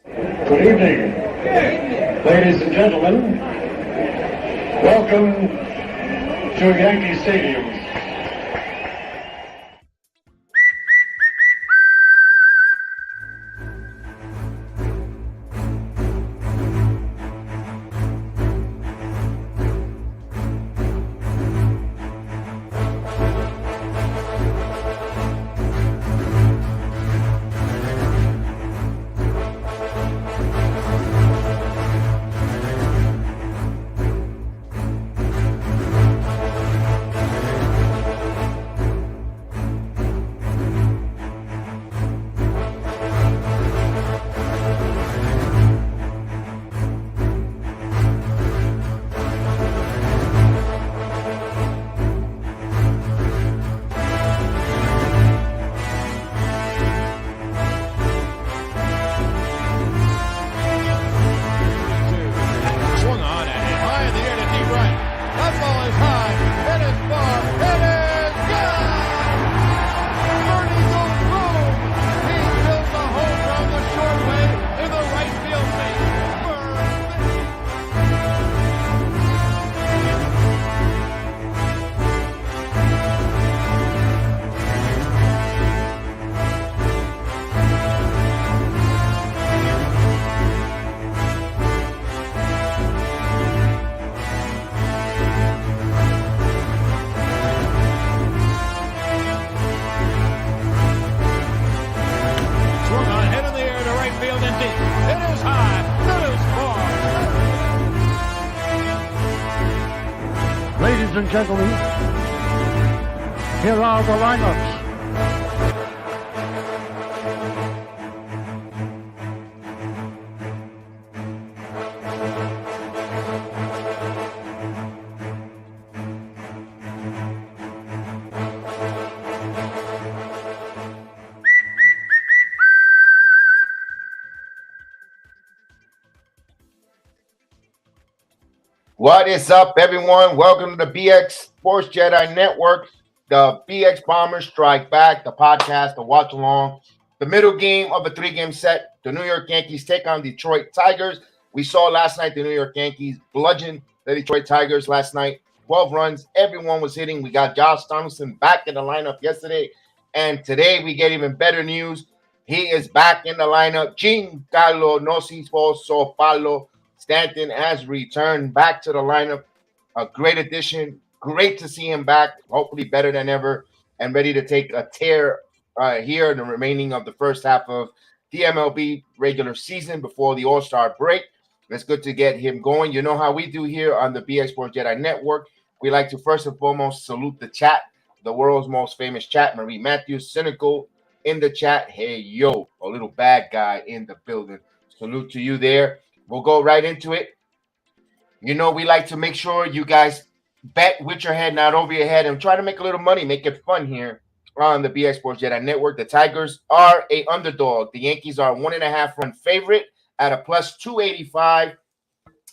Good evening, ladies and gentlemen. Welcome to Yankee Stadium. Ladies and gentlemen, here are the lineups. What is up, everyone? Welcome to the BX Sports Jedi Network. The BX Bombers strike back, the podcast, the watch along. The middle game of a 3-game set. The New York Yankees take on Detroit Tigers. We saw last night the New York Yankees bludgeon the Detroit Tigers last night. 12 runs. Everyone was hitting. We got Josh Donaldson back in the lineup yesterday. And today we get even better news. He is back in the lineup. Giancarlo Nosifo Paulo Stanton has returned back to the lineup. A great addition. Great to see him back. Hopefully better than ever and ready to take a tear here in the remaining of the first half of the MLB regular season before the All-Star break. It's good to get him going. You know how we do here on the BX Sports Jedi Network. We like to first and foremost salute the chat, the world's most famous chat. Marie Matthews, Cynical in the chat. Hey, yo, a little bad guy in the building. Salute to you there. We'll go right into it. You know, we like to make sure you guys bet with your head, not over your head, and try to make a little money, make it fun here on the BX Sports Jedi Network. The Tigers are a underdog. The Yankees are a 1.5 run favorite at a plus 285.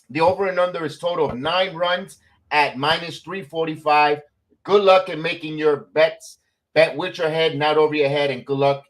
The over and under is total of 9 runs at minus 345. Good luck in making your bets. Bet with your head, not over your head, and good luck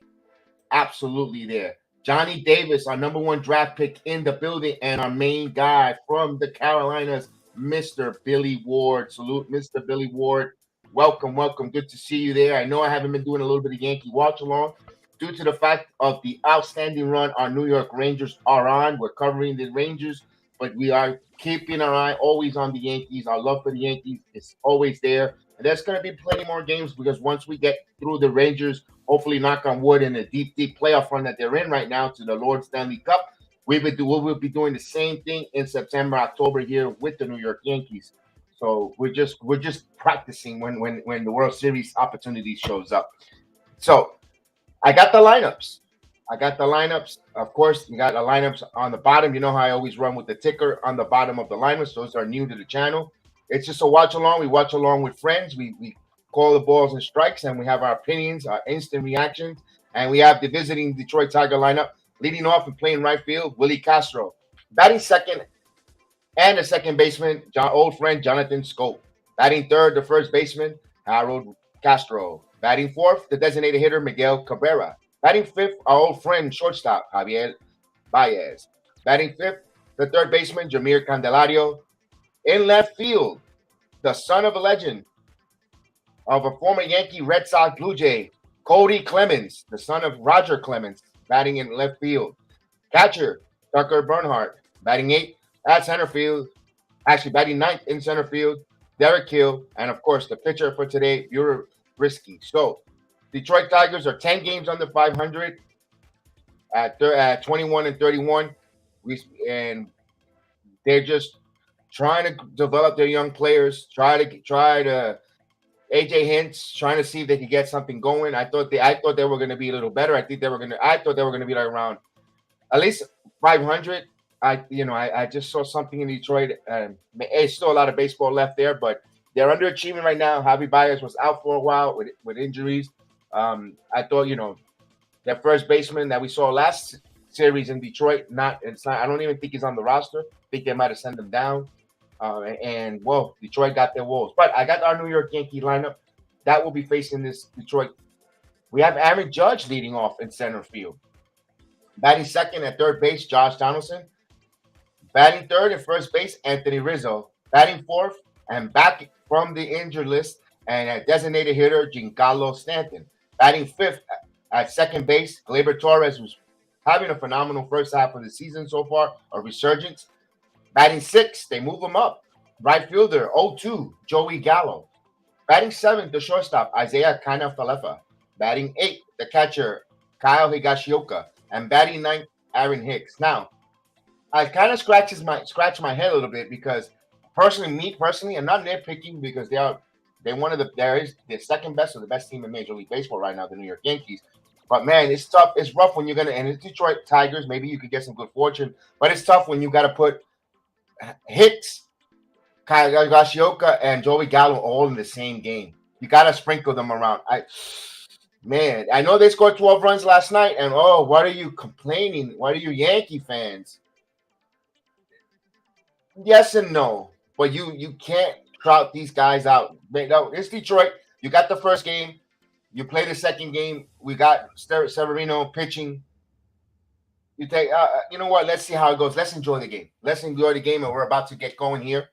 absolutely there. Johnny Davis, our number 1 draft pick in the building, and our main guy from the Carolinas, Mr. Billy Ward. Salute, Mr. Billy Ward. Welcome, welcome. Good to see you there. I know I haven't been doing a little bit of Yankee watch along due to the fact of the outstanding run our New York Rangers are on. We're covering the Rangers, but we are keeping our eye always on the Yankees. Our love for the Yankees is always there. And there's going to be plenty more games because once we get through the Rangers, hopefully knock on wood in the deep playoff run that they're in right now to the Lord Stanley Cup, we will be doing the same thing in September, October here with the New York Yankees. So we're just practicing when the World Series opportunity shows up. So I got the lineups. Of course, you got the lineups on the bottom. You know how I always run with the ticker on the bottom of the lineups. Those are new to the channel. It's just a watch along. We watch along with friends. We call the balls and strikes, and we have our opinions, our instant reactions, and we have the visiting Detroit Tiger lineup. Leading off and playing right field, Willie Castro. Batting second, and the second baseman, old friend Jonathan Scope. Batting third, the first baseman, Harold Castro. Batting fourth, the designated hitter, Miguel Cabrera. Batting fifth, our old friend, shortstop, Javier Baez. Batting fifth, the third baseman, Jameer Candelario. In left field, the son of a legend of a former Yankee, Red Sox, Blue Jay, Cody Clemens, the son of Roger Clemens, batting in left field. Catcher, Tucker Bernhardt, batting eighth at center field. Actually, batting ninth in center field, Derek Hill. And of course, the pitcher for today, Beau Brieske. So, Detroit Tigers are 10 games under 500 at 21 and 31. And they're just trying to develop their young players, try to AJ Hinch trying to see if they could get something going. I thought they were going to be a little better. I thought they were going to be like around at least 500. I just saw something in Detroit. It's still a lot of baseball left there, but they're underachieving right now. Javi Baez was out for a while with injuries. I thought that first baseman that we saw last series in Detroit, it's not. I don't even think he's on the roster. I think they might have sent him down. Detroit got their wolves. But I got our New York Yankee lineup that will be facing this Detroit. We have Aaron Judge leading off in center field. Batting second at third base, Josh Donaldson. Batting third at first base, Anthony Rizzo. Batting fourth and back from the injured list and a designated hitter, Giancarlo Stanton. Batting fifth at second base, Gleyber Torres, who's having a phenomenal first half of the season so far, a resurgence. Batting sixth, they move him up. Right fielder, 0-2, Joey Gallo. Batting seventh, the shortstop, Isaiah Kiner-Falefa. Batting eighth, the catcher, Kyle Higashioka. And batting ninth, Aaron Hicks. Now, I kind of scratch my head a little bit because personally, I'm not nitpicking because they're the second best or the best team in Major League Baseball right now, the New York Yankees. But man, it's tough. It's rough when and it's Detroit Tigers. Maybe you could get some good fortune, but it's tough when you got to put Hicks, Kyle Higashioka, and Joey Gallo all in the same game. You got to sprinkle them around. I know they scored 12 runs last night, and what are you complaining? What are you Yankee fans? Yes and no, but you can't trout these guys out. No, it's Detroit. You got the first game. You play the second game. We got Severino pitching. You take, you know what? Let's see how it goes. Let's enjoy the game. And we're about to get going here.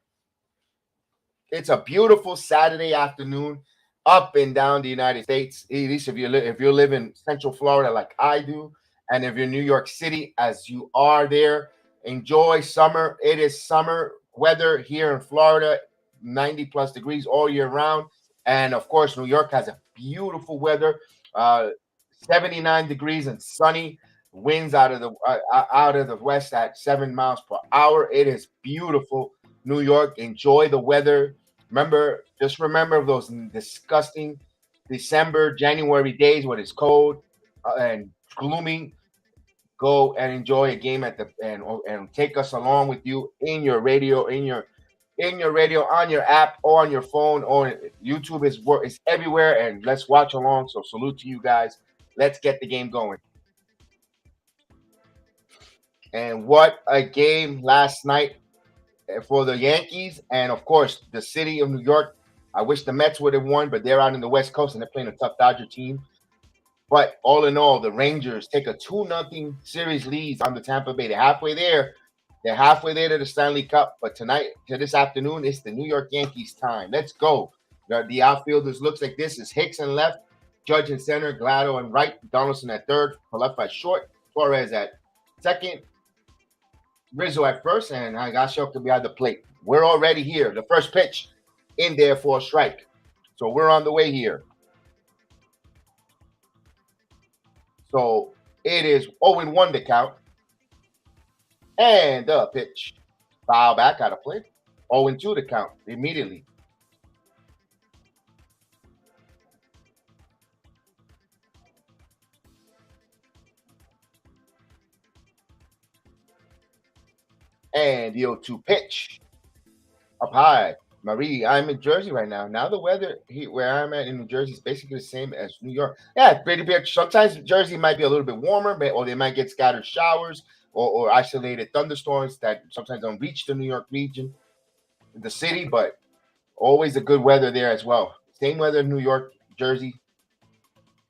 It's a beautiful Saturday afternoon up and down the United States. At least if you live in Central Florida like I do, and if you're in New York City as you are there, enjoy summer. It is summer weather here in Florida, 90 plus degrees all year round. And of course, New York has a beautiful weather, 79 degrees and sunny. Winds out of the west at 7 miles per hour. It is beautiful. New York, enjoy the weather. Just remember those disgusting December, January days when it's cold and gloomy. Go and enjoy a game and take us along with you in your radio, on your app, or on your phone, or YouTube is everywhere, and let's watch along. So salute to you guys. Let's get the game going. And what a game last night for the Yankees, and of course the city of New York. I wish the Mets would have won, but they're out in the West Coast and they're playing a tough Dodger team. But all in all, the Rangers take a 2-0 series lead on the Tampa Bay. They're halfway there. They're halfway there to the Stanley Cup. But this afternoon, it's the New York Yankees time. Let's go. The outfielders looks like this is Hicks in left, Judge in center, Glado in right, Donaldson at third, left at short, Torres at second, Rizzo at first, and Higashioka behind the plate. We're already here. The first pitch in there for a strike. So we're on the way here. So it is 0-1 to count. And the pitch. Foul back out of play. 0-2 to count immediately. And the 0-2 pitch. Up high. Marie, I'm in Jersey right now. Now the weather where I'm at in New Jersey is basically the same as New York. Yeah, pretty bit. Sometimes Jersey might be a little bit warmer, or they might get scattered showers or isolated thunderstorms that sometimes don't reach the New York region, the city, but always a good weather there as well. Same weather in New York, Jersey,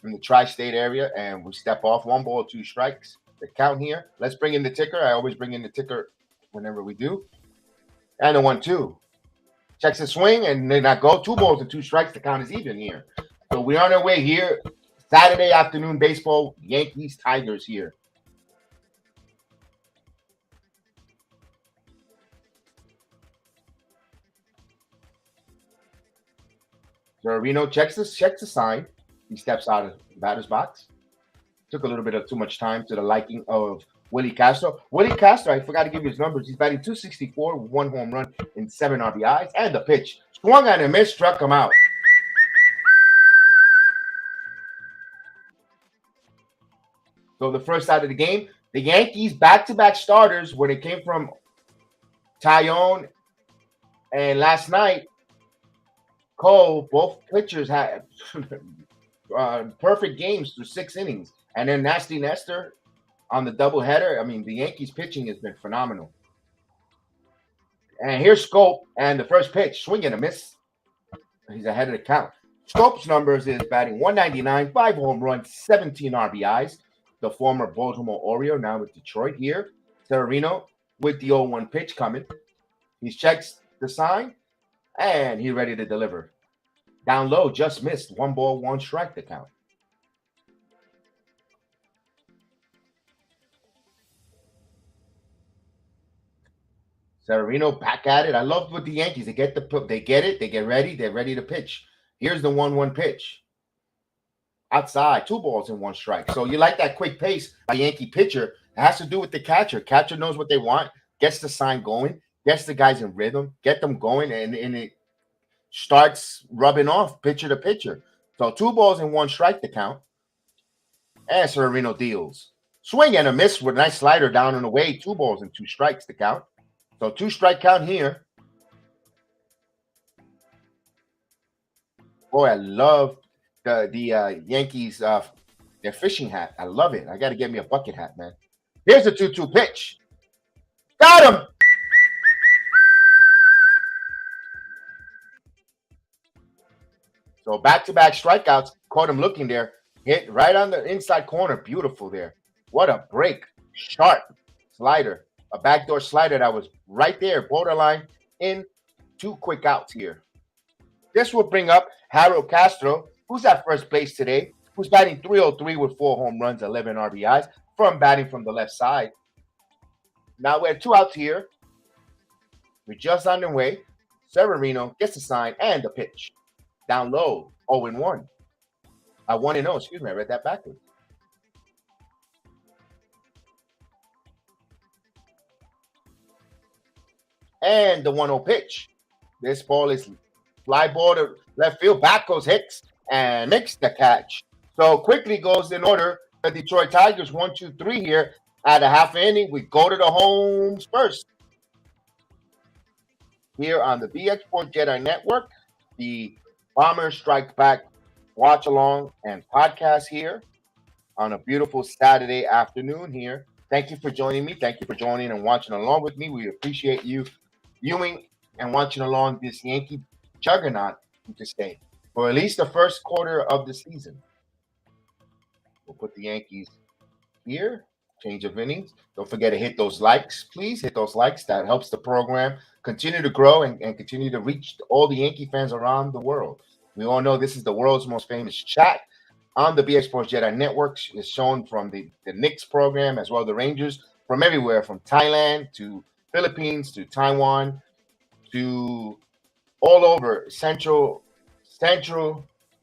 in the tri-state area, and we step off 1 ball, 2 strikes. the count here. Let's bring in the ticker. I always bring in the ticker whenever we do. And the 1-2. Checks the swing, and then I go 2 balls and 2 strikes. The count is even here. So we're on our way here. Saturday afternoon baseball, Yankees, Tigers here. Severino checks the sign. He steps out of the batter's box. Took a little bit of too much time to the liking of Willie Castro. Willie Castro, I forgot to give you his numbers. He's batting .264 with 1 home run and 7 RBIs. And the pitch. Swung on and missed, struck him out. So the first out of the game, the Yankees back-to-back starters when it came from Tyone and last night, Cole, both pitchers had perfect games through 6 innings. And then Nasty Nestor on the doubleheader. I mean, the Yankees pitching has been phenomenal. And here's Scope, and the first pitch, swing and a miss. He's ahead of the count. Scope's numbers is batting .199, 5 home runs, 17 RBIs. The former Baltimore Oriole, now with Detroit here. Severino with the 0-1 pitch coming. He checks the sign, and he's ready to deliver. Down low, just missed. 1 ball, 1 strike the count. Severino back at it. I love with the Yankees. They get it, they get ready, they're ready to pitch. Here's the 1-1 pitch. Outside, 2 balls and 1 strike. So you like that quick pace by Yankee pitcher. It has to do with the catcher. Catcher knows what they want, gets the sign going, gets the guys in rhythm, get them going, and it starts rubbing off pitcher to pitcher. So 2 balls and 1 strike the count. And Severino deals. Swing and a miss with a nice slider down and away. 2 balls and 2 strikes the count. So 2 strike count here. Boy, I love the Yankees their fishing hat. I love it. I got to get me a bucket hat, man. Here's the 2-2 pitch. Got him. So back-to-back strikeouts. Caught him looking there. Hit right on the inside corner. Beautiful there. What a break. Sharp slider. A backdoor slider that was right there, borderline in. 2 quick outs here. This will bring up Harold Castro, who's at first base today, who's batting .303 with 4 home runs, 11 RBIs, from batting from the left side. Now we have 2 outs here. We're just on the way. Severino gets the sign and the pitch. Down low, 0-1. 1-0, excuse me, I read that backwards. And the 1-0 pitch. This ball is fly ball to left field. Back goes Hicks and makes the catch. So quickly goes in order. The Detroit Tigers 1-2-3 here at a half inning. We go to the homes first. Here on the BX Sports JEDI Network, the Bombers Strike Back watch along and podcast here on a beautiful Saturday afternoon here. Thank you for joining me. Thank you for joining and watching along with me. We appreciate you viewing and watching along this Yankee juggernaut to stay for at least the first quarter of the season. We'll put the Yankees here. Change of innings. Don't forget to hit those likes, please. Hit those likes. That helps the program continue to grow and continue to reach all the Yankee fans around the world. We all know this is the world's most famous chat on the BX Sports JEDI Network. It's shown from the Knicks program as well as the Rangers, from everywhere, from Thailand to Philippines to Taiwan to all over Central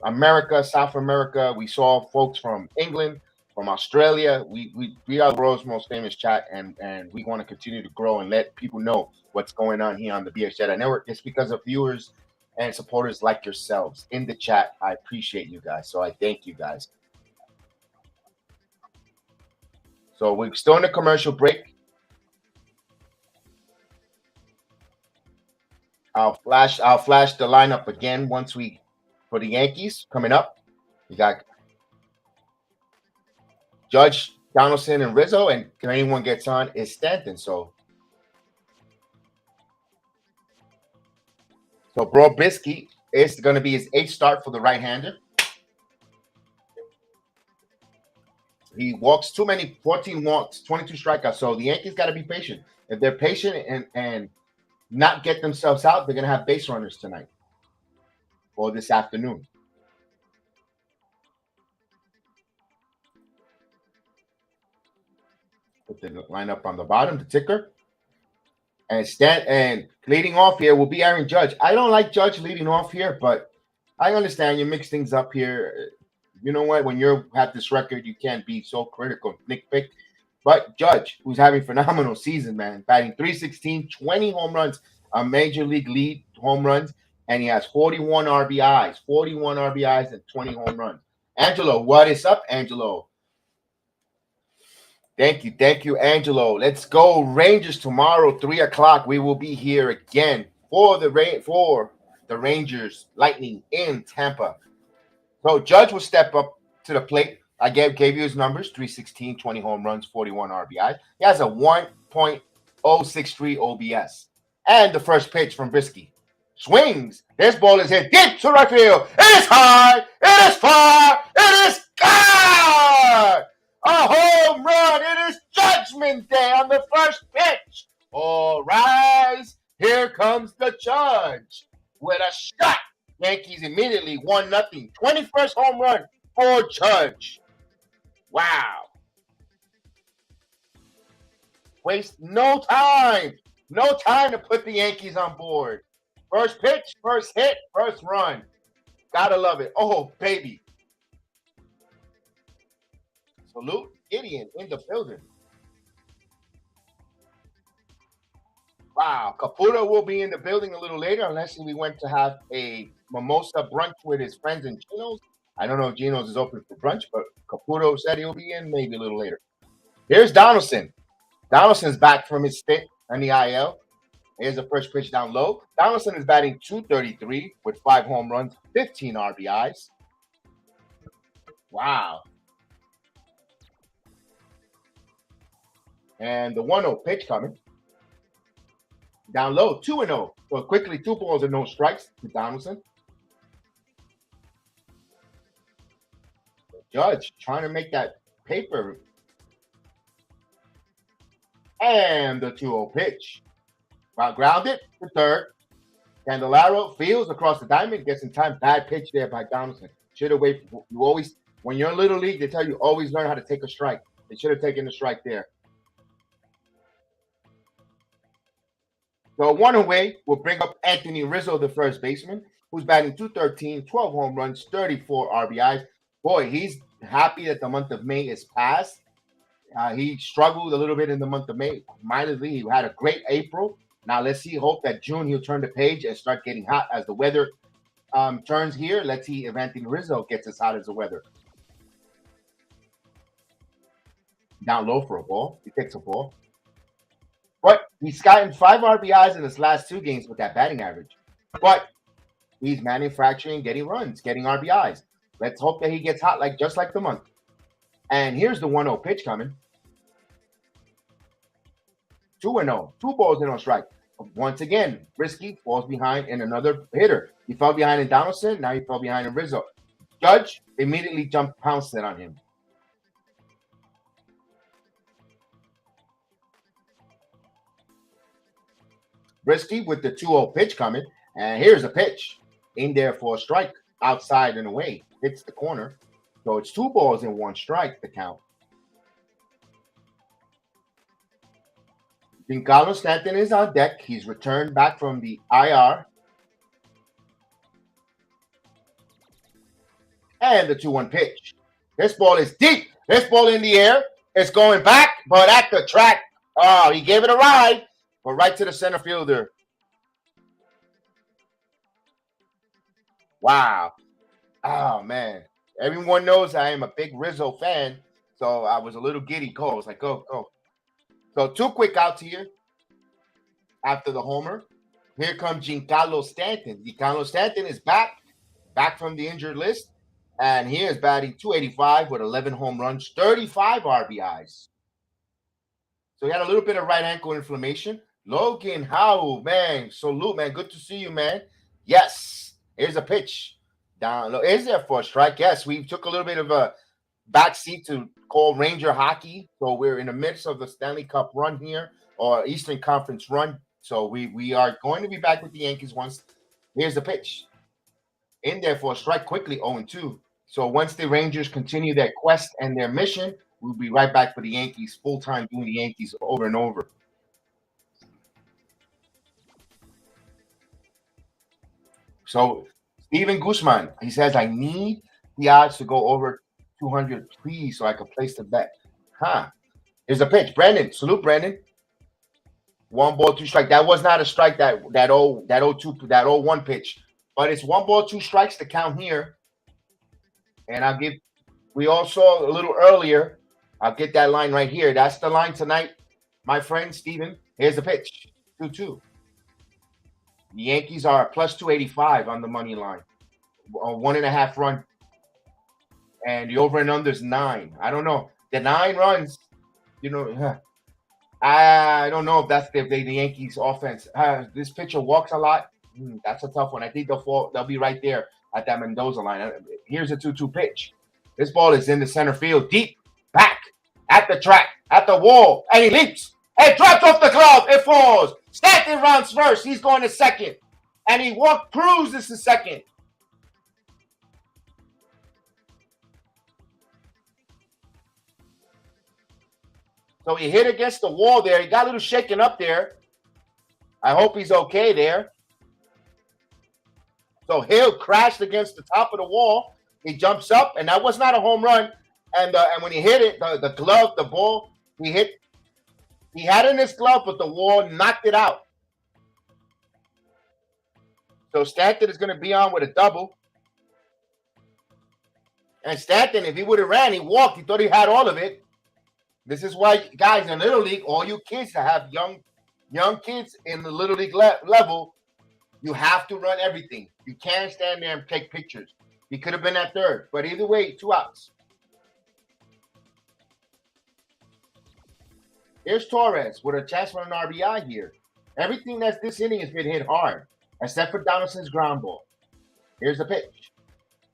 America, South America. We saw folks from England, from Australia. We are the world's most famous chat, and we want to continue to grow and let people know what's going on here on the BX JEDI Network. It's because of viewers and supporters like yourselves in the chat. I appreciate you guys. So I thank you guys. So we're still in a commercial break. I'll flash the lineup again once we for the Yankees coming up. We got Judge, Donaldson, and Rizzo, and if anyone gets on, is Stanton. So Beau Brieske is going to be his 8th start for the right-hander. He walks too many, 14 walks, 22 strikeouts. So the Yankees got to be patient. If they're patient and not get themselves out, they're going to have base runners tonight or this afternoon. Put the lineup on the bottom, the ticker. And leading off here will be Aaron Judge. I don't like Judge leading off here, but I understand you mix things up here. You know what? When you have this record, you can't be so critical, nitpick. But Judge, who's having a phenomenal season, man, batting 316, 20 home runs, a major league lead home runs, and he has 41 RBIs and 20 home runs. Angelo, what is up, Angelo? Thank you, Angelo. Let's go Rangers tomorrow, 3:00. We will be here again for the Rangers Lightning in Tampa. So Judge will step up to the plate. I gave you his numbers: 316, 20 home runs, 41 RBI. He has a 1.063 OBS. And the first pitch from Brieske. Swings. This ball is hit deep to right field. It is high. It is far. It is gone. A home run. It is Judgment Day on the first pitch. All rise. Here comes the Judge with a shot. Yankees immediately 1-0. 21st home run for Judge. Wow. Waste no time. No time to put the Yankees on board. First pitch, first hit, first run. Gotta love it. Oh, baby. Salute Gideon in the building. Wow. Caputo will be in the building a little later, unless we went to have a mimosa brunch with his friends in Gino's. I don't know if Gino's is open for brunch, but Caputo said he'll be in maybe a little later. Here's Donaldson. Donaldson's back from his stint on the IL. Here's the first pitch down low. Donaldson is batting 233 with 5 home runs, 15 RBIs. Wow. And the 1-0 pitch coming. Down low, 2-0. So quickly, 2 balls and no strikes to Donaldson. Judge trying to make that paper. And the 2-0 pitch. Grounded to third. Candelaro fields across the diamond, gets in time. Bad pitch there by Donaldson. Should have waited. You always, when you're in Little League, they tell you always learn how to take a strike. They should have taken the strike there. So 1 away will bring up Anthony Rizzo, the first baseman, who's batting 213, 12 home runs, 34 RBIs. Boy, he's happy that the month of May is past. He struggled a little bit in the month of May. Mildly, he had a great April. Now let's see. Hope that June he'll turn the page and start getting hot as the weather turns here. Let's see if Anthony Rizzo gets as hot as the weather. Down low for a ball. He takes a ball. But he's gotten 5 RBIs in his last 2 games with that batting average. But he's manufacturing, getting runs, getting RBIs. Let's hope that he gets hot just like the month. And here's the 1-0 pitch coming. 2-0. 2 balls and no strike. Once again, Brieske falls behind in another hitter. He fell behind in Donaldson. Now he fell behind in Rizzo. Judge immediately pounced it on him. Brieske with the 2-0 pitch coming. And here's a pitch. In there for a strike. Outside and away. Hits the corner. So it's 2 balls and 1 strike to count. Giancarlo Stanton is on deck. He's returned back from the IR. And the 2-1 pitch. This ball is deep. This ball in the air. It's going back, but at the track. Oh, he gave it a ride, but right to the center fielder. Wow. Oh, man. Everyone knows I am a big Rizzo fan, so I was a little giddy. I was like, go, go. So 2 quick outs here after the homer. Here comes Giancarlo Stanton. Giancarlo Stanton is back from the injured list, and he is batting 285 with 11 home runs, 35 RBIs. So he had a little bit of right ankle inflammation. Logan Howe, man, salute, man. Good to see you, man. Yes. Here's a pitch. Down low. Is there for a strike? Yes, we took a little bit of a backseat to call Ranger hockey. So we're in the midst of the Stanley Cup run here, or Eastern Conference run. So we are going to be back with the Yankees once. Here's the pitch. In there for a strike quickly, 0-2. So once the Rangers continue their quest and their mission, we'll be right back for the Yankees, full time doing the Yankees over and over. So Steven Guzman, he says, I need the odds to go over 200, please, so I can place the bet. Here's a pitch. Brandon, salute, Brandon. 1 ball, 2 strike. That was not a strike, that 0-1 pitch. But it's 1 ball, 2 strikes to count here. And we all saw a little earlier. I'll get that line right here. That's the line tonight, my friend Steven. Here's the pitch. 2-2. The Yankees are plus 285 on the money line. A 1.5 run. And the over and under is 9. I don't know. The 9 runs, I don't know if that's the Yankees offense. This pitcher walks a lot. That's a tough one. I think they'll be right there at that Mendoza line. Here's a 2-2 pitch. This ball is in the center field, deep back at the track, at the wall, and he leaps. It drops off the glove. It falls. Stanton rounds first. He's going to second. And he cruises to second. So he hit against the wall there. He got a little shaken up there. I hope he's okay there. So Hill crashed against the top of the wall. He jumps up, and that was not a home run. And when he hit it, the glove, the ball, he had it in his glove, but the wall knocked it out. So Stanton is going to be on with a double. And Stanton, if he would have ran, he walked. He thought he had all of it. This is why, guys, in Little League, all you kids that have young kids in the Little League level, you have to run everything. You can't stand there and take pictures. He could have been at third. But either way, 2 outs. Here's Torres with a chance for an RBI here. Everything that's this inning has been hit hard, except for Donaldson's ground ball. Here's the pitch.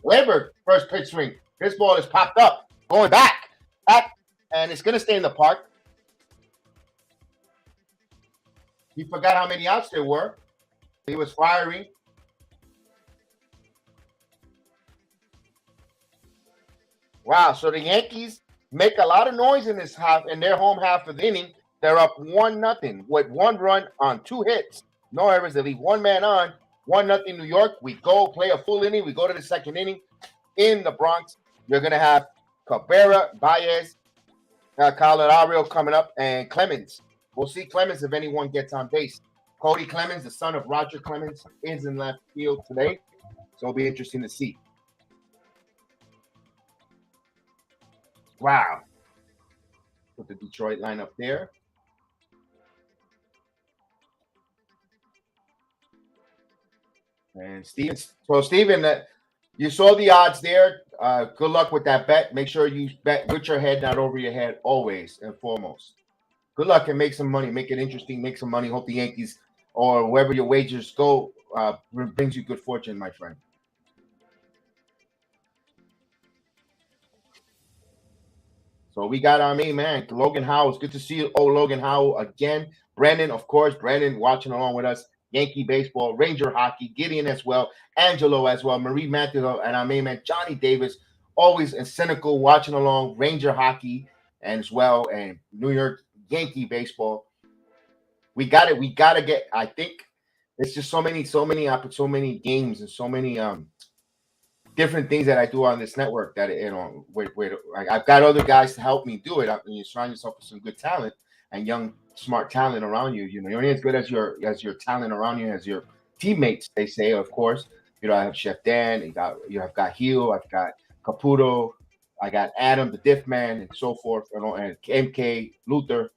Lambert, first pitch swing. This ball is popped up, going back, and it's going to stay in the park. He forgot how many outs there were. He was firing. Wow, so the Yankees make a lot of noise in this half, in their home half of the inning. They're up 1-0 with 1 run on 2 hits. No errors. They leave 1 man on. 1-0 New York. We go play a full inning. We go to the second inning in the Bronx. You're going to have Cabrera, Baez, Colorado coming up, and Clemens. We'll see Clemens if anyone gets on base. Cody Clemens, the son of Roger Clemens, is in left field today. So it'll be interesting to see. Wow. Put the Detroit line up there. And Steven, you saw the odds there. Good luck with that bet. Make sure you bet with your head, not over your head, always and foremost. Good luck and make some money. Make it interesting. Make some money. Hope the Yankees or wherever your wagers go brings you good fortune, my friend. So we got our main man, Logan Howell. It's good to see you, Logan Howell, again. Brandon, of course. Brandon watching along with us. Yankee baseball, Ranger hockey, Gideon as well, Angelo as well, Marie Matthews, and our main man, Johnny Davis, always and cynical, watching along, Ranger hockey and as well, and New York Yankee baseball. We got it. We got to get, I think it's just so many games and so many different things that I do on this network that, I've got other guys to help me do it. You surround yourself with some good talent and young, smart talent around you. You're only as good as your talent around you, as your teammates, they say, of course. I have Chef Dan, I've got Heel, I've got Caputo, I got Adam, the Diff Man, and so forth, and MK, Luther.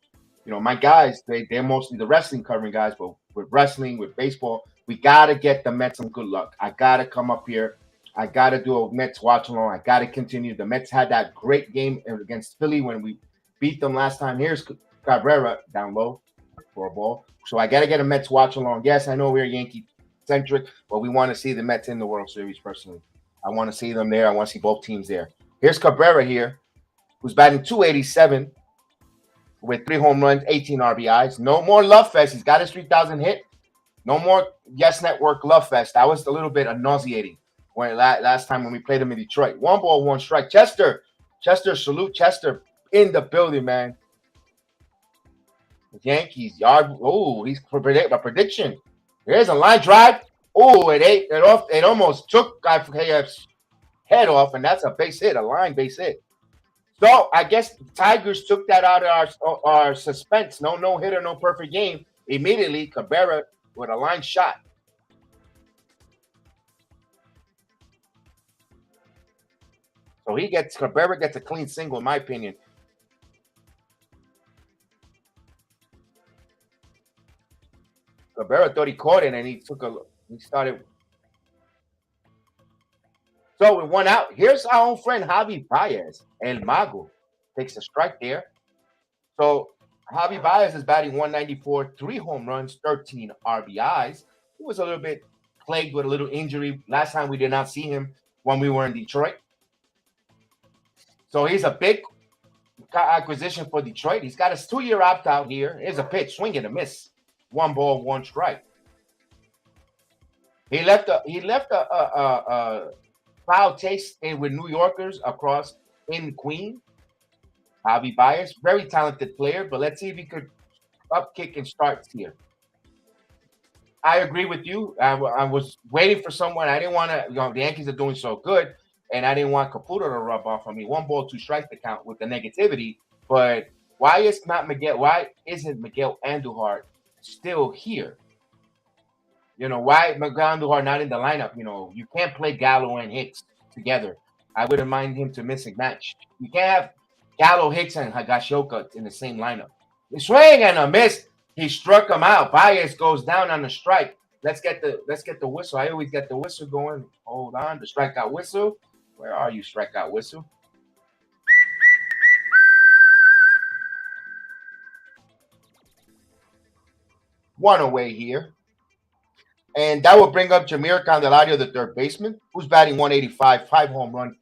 My guys, they're mostly the wrestling covering guys, but with wrestling, with baseball, we got to get the Mets some good luck. I got to come up here. I got to do a Mets watch along. I got to continue. The Mets had that great game against Philly when we beat them last time. Here's Cabrera down low for a ball. So I got to get a Mets watch along. Yes, I know we're Yankee centric, but we want to see the Mets in the World Series personally. I want to see them there. I want to see both teams there. Here's Cabrera here. who's batting 287 with 3 home runs, 18 RBIs. No more Love Fest. He's got his 3,000 hit. No more Yes Network Love Fest. That was a little bit nauseating when last time when we played him in Detroit. 1 ball, 1 strike. Chester, salute Chester in the building, man. Yankees yard. Oh, he's a prediction. Here's a line drive. Oh, it almost took KF's head off, and that's a base hit, a line base hit. So I guess the Tigers took that out of our suspense. No hitter, no perfect game. Immediately, Cabrera with a line shot. So Cabrera gets a clean single, in my opinion. Cabrera thought he caught it, and he started. So with 1 out, here's our own friend Javi Baez. El Mago takes a strike there. So Javi Baez is batting 194, 3 home runs, 13 RBIs. He was a little bit plagued with a little injury. Last time we did not see him when we were in Detroit. So he's a big acquisition for Detroit. He's got his 2-year opt-out here. Here's a pitch, swing and a miss. 1 ball, 1 strike. He left a foul taste with New Yorkers across in Queens. Javi Baez, very talented player, but let's see if he could upkick and start here. I agree with you. I was waiting for someone. I didn't want to, the Yankees are doing so good, and I didn't want Caputo to rub off on me. 1 ball, 2 strikes to count with the negativity. But why isn't Miguel Andujar still here? Why Miguel Andujar not in the lineup? You can't play Gallo and Hicks together. I wouldn't mind him to miss a match. You can't have Gallo, Hicks, and Higashioka in the same lineup. The swing and a miss. He struck him out. Baez goes down on the strike. Let's get the whistle. I always get the whistle going. Hold on, the strikeout whistle. Where are you, strikeout whistle? One away here. And that will bring up Jeimer Candelario, the third baseman, who's batting 185, 5 home runs,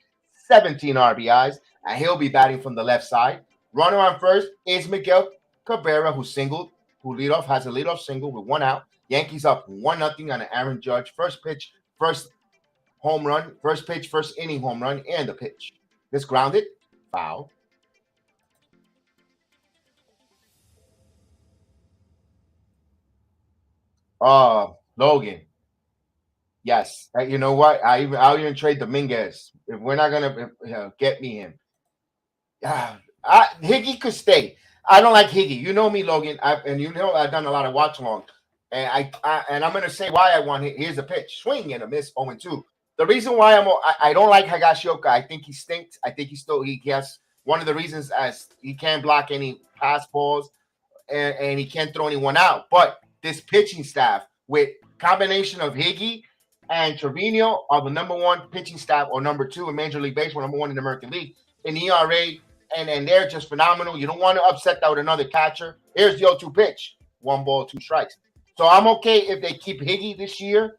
17 RBIs, and he'll be batting from the left side. Runner on first is Miguel Cabrera, who has a leadoff single with 1 out. Yankees up 1-0 on an Aaron Judge. First pitch, first home run, first pitch, first inning home run, and the pitch. This grounded, foul. Logan. Yes. You know what? I'll even trade Dominguez. If we're not going to get me him. Higgy could stay. I don't like Higgy. You know me, Logan. I've done a lot of watch along. And I'm going to say why I want him. Here's a pitch. Swing and a miss, 0-2. The reason why I don't like Higashioka, I think he stinks. I think he has one of the reasons as he can't block any pass balls and he can't throw anyone out. But this pitching staff with combination of Higgy and Severino are the number 1 pitching staff or number 2 in Major League Baseball, number 1 in the American League in ERA, and they're just phenomenal. You don't want to upset that with another catcher. Here's the 0-2 pitch, 1 ball, 2 strikes. So I'm okay if they keep Higgy this year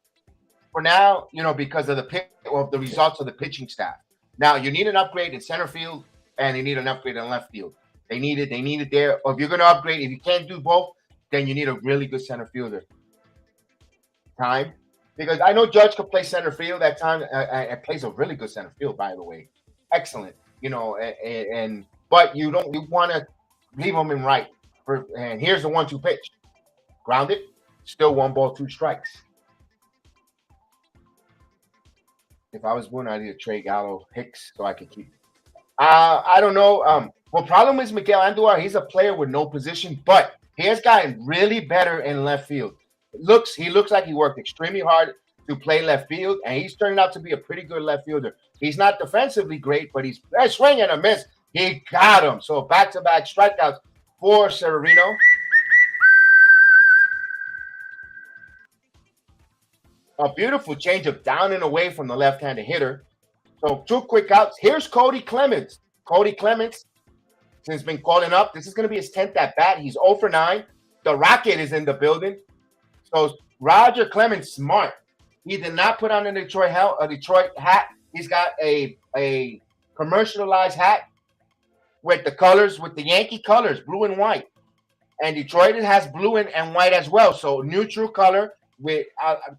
for now, because of the results of the pitching staff. Now you need an upgrade in center field and you need an upgrade in left field. They need it there. Or if you're going to upgrade, if you can't do both, then you need a really good center fielder. Because I know Judge could play center field at time and plays a really good center field, by the way. Excellent, but you want to leave him in right. And here's the 1-2 pitch. Grounded, still 1 ball, 2 strikes. If I was born, I'd either trade Gallo, Hicks, so I could keep. I don't know. Well, problem is Miguel Andujar. He's a player with no position, but he has gotten really better in left field. He looks like he worked extremely hard to play left field, and he's turning out to be a pretty good left fielder. He's not defensively great, but he's a swing and a miss. He got him. So back-to-back strikeouts for Severino. A beautiful changeup down and away from the left-handed hitter. So 2 quick outs. Here's Cody Clemens. Cody Clemens has been calling up. This is going to be his 10th at bat. He's 0 for 9. The Rocket is in the building. So Roger Clemens, smart. He did not put on a Detroit hat. He's got a commercialized hat with the colors, with the Yankee colors, blue and white. And Detroit has blue and white as well. So neutral color with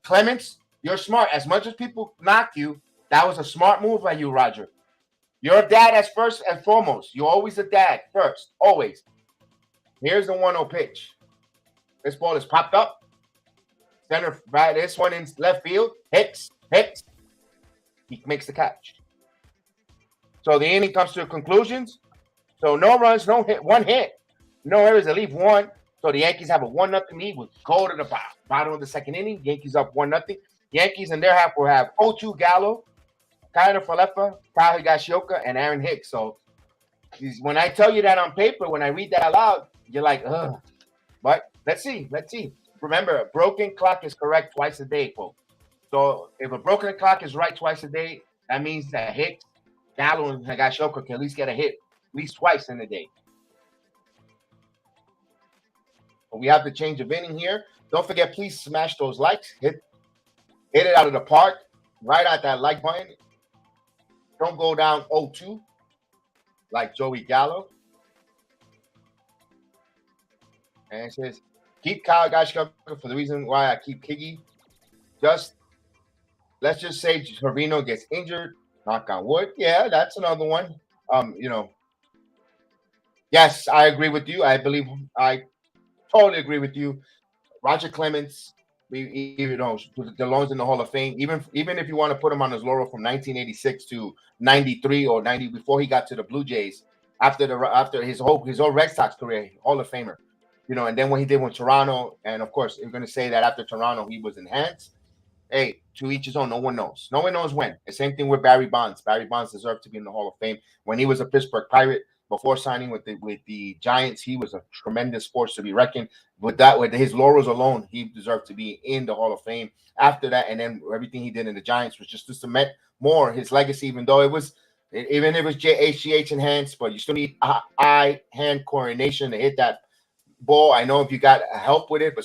Clemens. You're smart. As much as people knock you, that was a smart move by you, Roger. You're a dad as first and foremost. You're always a dad first, always. Here's the 1-0 pitch. This ball is popped up. Center, right, this one in left field. Hits. He makes the catch. So the inning comes to conclusions. So no runs, no hit, one hit. No errors, they leave one. So the Yankees have a 1-0 lead. We'll go to the bottom of the second inning. Yankees up 1-0. Yankees in their half will have 0-2 Gallo, Kyle Falefa, Kyle Higashioka, and Aaron Hicks. So when I tell you that on paper, when I read that out loud, you're like, ugh. But let's see. Remember, a broken clock is correct twice a day, folks. So if a broken clock is right twice a day, that means that Hicks, Gallo, and Higashioka can at least get a hit at least twice in a day. But we have the change of inning here. Don't forget, please smash those likes. Hit it out of the park. Right at that like button. Don't go down 0-2 like Joey Gallo. And it says, keep Kyle Gashka for the reason why I keep Kiggy. Let's just say Severino gets injured. Knock on wood. Yeah, that's another one. Yes, I agree with you. I totally agree with you. Roger Clemens, belongs in the Hall of Fame. Even if you want to put him on his laurel from 1986 to 93 or 90 before he got to the Blue Jays, after his whole Red Sox career, Hall of Famer. And then what he did with Toronto, and of course, you're going to say that after Toronto he was enhanced. Hey, to each his own. No one knows. No one knows when. The same thing with Barry Bonds. Barry Bonds deserved to be in the Hall of Fame when he was a Pittsburgh Pirate. Before signing with the Giants, he was a tremendous force to be reckoned. With his laurels alone, he deserved to be in the Hall of Fame. After that, and then everything he did in the Giants was just to cement more his legacy. Even if it was HGH enhanced, but you still need eye-hand coordination to hit that ball. I know if you got help with it, but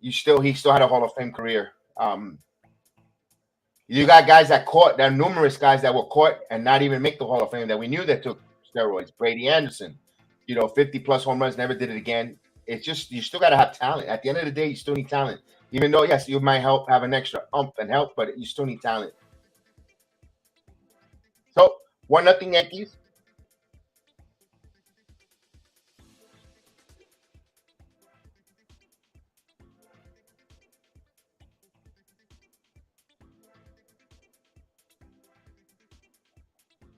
he still had a Hall of Fame career. You got guys that caught. There are numerous guys that were caught and not even make the Hall of Fame that we knew that took steroids. Brady Anderson, 50-plus home runs, never did it again. It's just you still got to have talent. At the end of the day, you still need talent. Even though, yes, you might have an extra and help, but you still need talent. So 1-0 Yankees.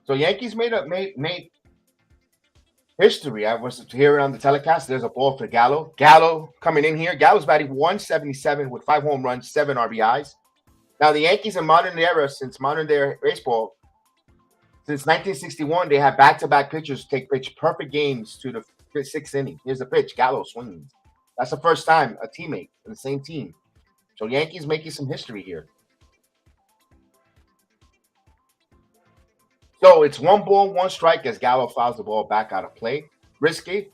So Yankees made history. I was here on the telecast. There's a ball for Gallo. Gallo coming in here. Gallo's batting 177 with 5 home runs, 7 RBIs. Now the Yankees in modern day baseball, since 1961, they have back-to-back pitchers take pitch perfect games to the 6th inning. Here's the pitch. Gallo swings. That's the first time a teammate in the same team. So Yankees making some history here. So it's 1 ball, 1 strike as Gallo fouls the ball back out of play. Brieske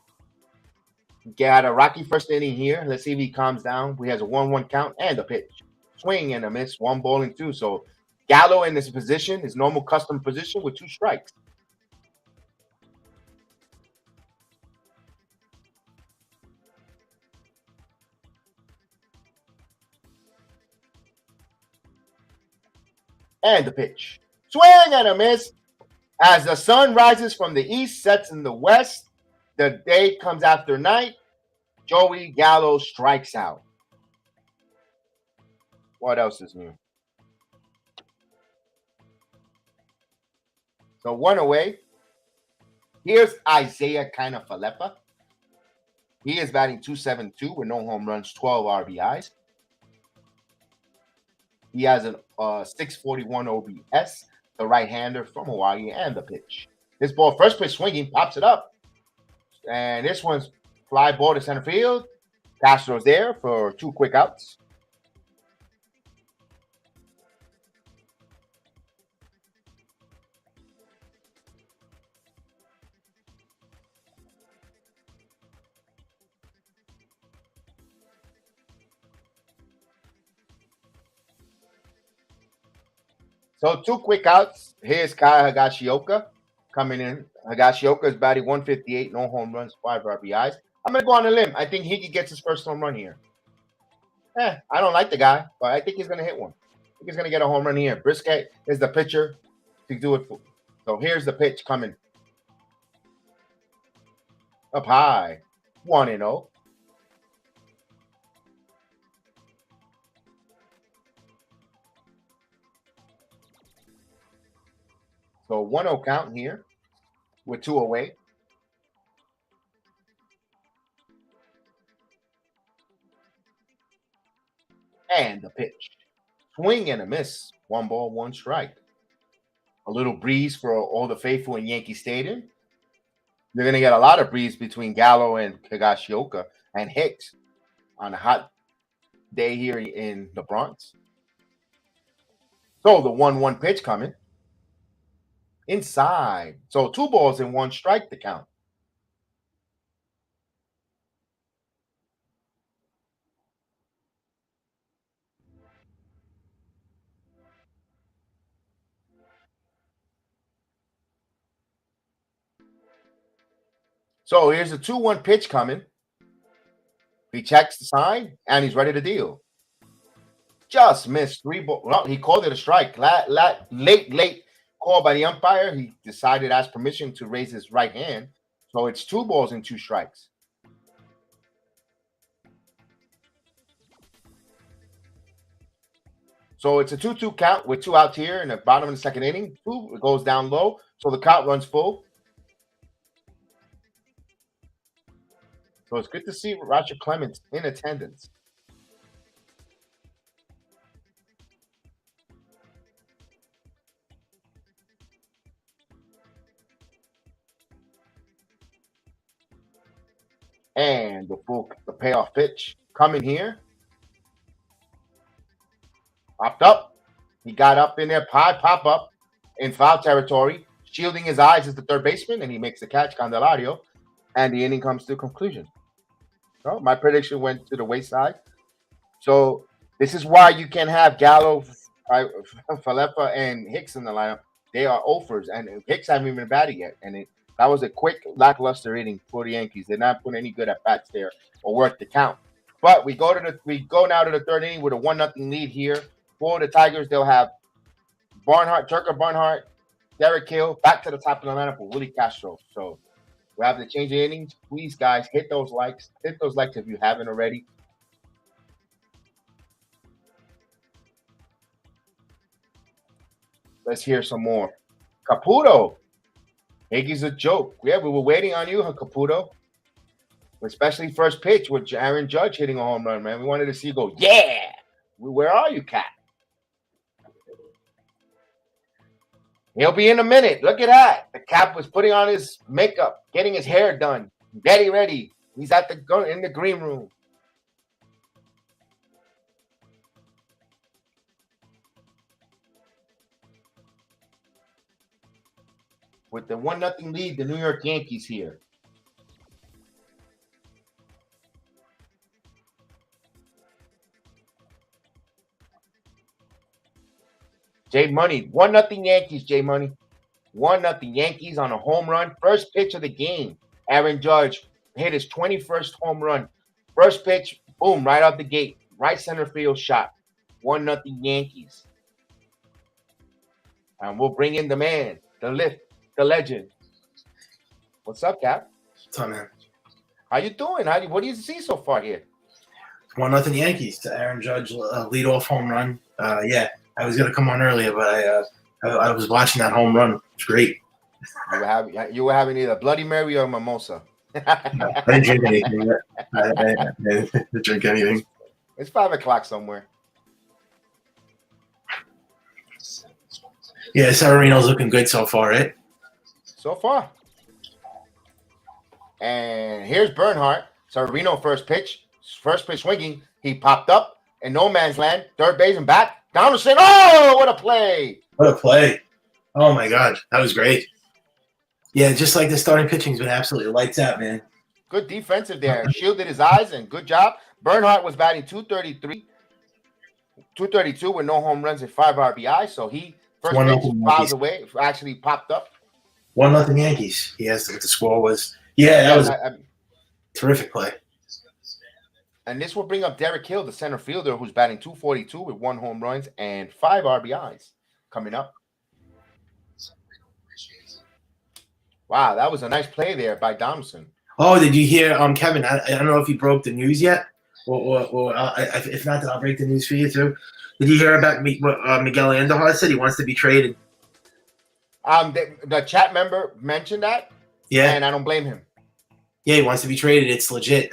got a rocky first inning here. Let's see if he calms down. He has a 1-1 count and a pitch. Swing and a miss, 1 ball and 2. So Gallo in this position, his normal custom position with 2 strikes. And the pitch. Swing and a miss. As the sun rises from the east, sets in the west, the day comes after night. Joey Gallo strikes out. What else is new? So 1 away. Here's Isaiah Falefa. He is batting .272 with no home runs, 12 RBIs. He has a 641 OBS. The right-hander from Hawaii, and the pitch. This ball, first pitch swinging, pops it up. And this one's fly ball to center field. Castro's there for 2 quick outs. So 2 quick outs. Here's Kyle Higashioka coming in Higashioka is batting 158, no home runs, 5 RBIs. I'm going to go on a limb. I think Higgy gets his first home run here. I don't like the guy, but I think he's going to hit one. I think he's going to get a home run here. Brieske is the pitcher to do it for. So here's the pitch coming. Up high, 1-0. So 1-0 count here with 2 away. And the pitch. Swing and a miss. 1 ball, 1 strike. A little breeze for all the faithful in Yankee Stadium. You're going to get a lot of breeze between Gallo and Higashioka and Hicks on a hot day here in the Bronx. So the 1-1 pitch coming. Inside. So 2 balls and 1 strike to count. So here's a 2-1 pitch coming. He checks the sign and he's ready to deal. Just missed 3 balls. Well, he called it a strike. Late call by the umpire. He decided, asked permission to raise his right hand. So it's 2 balls and 2 strikes. So it's a 2-2 count with 2 outs here in the bottom of the second inning. 2, it goes down low. So the count runs full. So it's good to see Roger Clemens in attendance. And the payoff pitch coming here. Popped up. He got up in there, pop up in foul territory. Shielding his eyes is the third baseman, and he makes the catch, Candelario. And the inning comes to a conclusion. So my prediction went to the wayside. So this is why you can have Gallo, Falefa, and Hicks in the lineup. They are offers, and Hicks haven't even batted yet. And that was a quick, lackluster inning for the Yankees. They're not putting any good at bats there or worth the count. But we go now to the third inning with a 1-0 lead here for the Tigers. They'll have Turker Barnhart, Derek Hill back to the top of the lineup with Willie Castro. So we're having to change the innings. Please, guys, hit those likes. Hit those likes if you haven't already. Let's hear some more. Caputo. Higgy's a joke. Yeah, we were waiting on you, Caputo. Especially first pitch with Aaron Judge hitting a home run, man. We wanted to see you go, yeah. Where are you, Cap? He'll be in a minute. Look at that. The Cap was putting on his makeup, getting his hair done, getting ready. He's in the green room. With the 1-0 lead, the New York Yankees here. J Money, 1-0 Yankees, J Money. 1-0 Yankees on a home run. First pitch of the game. Aaron Judge hit his 21st home run. First pitch, boom, right out the gate. Right center field shot. 1-0 Yankees. And we'll bring in the man, the lift, the legend. What's up, Cap? What's up, man? How you doing? What do you see so far here? 1-0 Yankees to Aaron Judge, leadoff home run. Yeah, I was gonna come on earlier, but I was watching that home run. It's great. You were having either Bloody Mary or mimosa. I didn't drink anything. I didn't drink anything. It's 5 o'clock somewhere. Yeah, Severino's looking good so far, right? So far. And here's Bernhardt. Severino first pitch swinging. He popped up in no man's land. Third base and back. Down the center. Oh, what a play. What a play. Oh, my God. That was great. Yeah, just like the starting pitching's been absolutely lights out, man. Good defensive there. Shielded his eyes and good job. Bernhardt was batting 232 with no home runs and 5 RBI. So he first pitch fouls away. Actually popped up. 1-0 Yankees. He asked what the score was. Yeah, that was a terrific play. And this will bring up Derek Hill, the center fielder, who's batting .242 with 1 home runs and 5 RBIs coming up. Wow, that was a nice play there by Donaldson. Oh, did you hear, Kevin? I don't know if you broke the news yet, or if not, then I'll break the news for you too. Did you hear about what Miguel Andujar said? He wants to be traded. The chat member mentioned that. Yeah, and I don't blame him. Yeah, he wants to be traded. It's legit.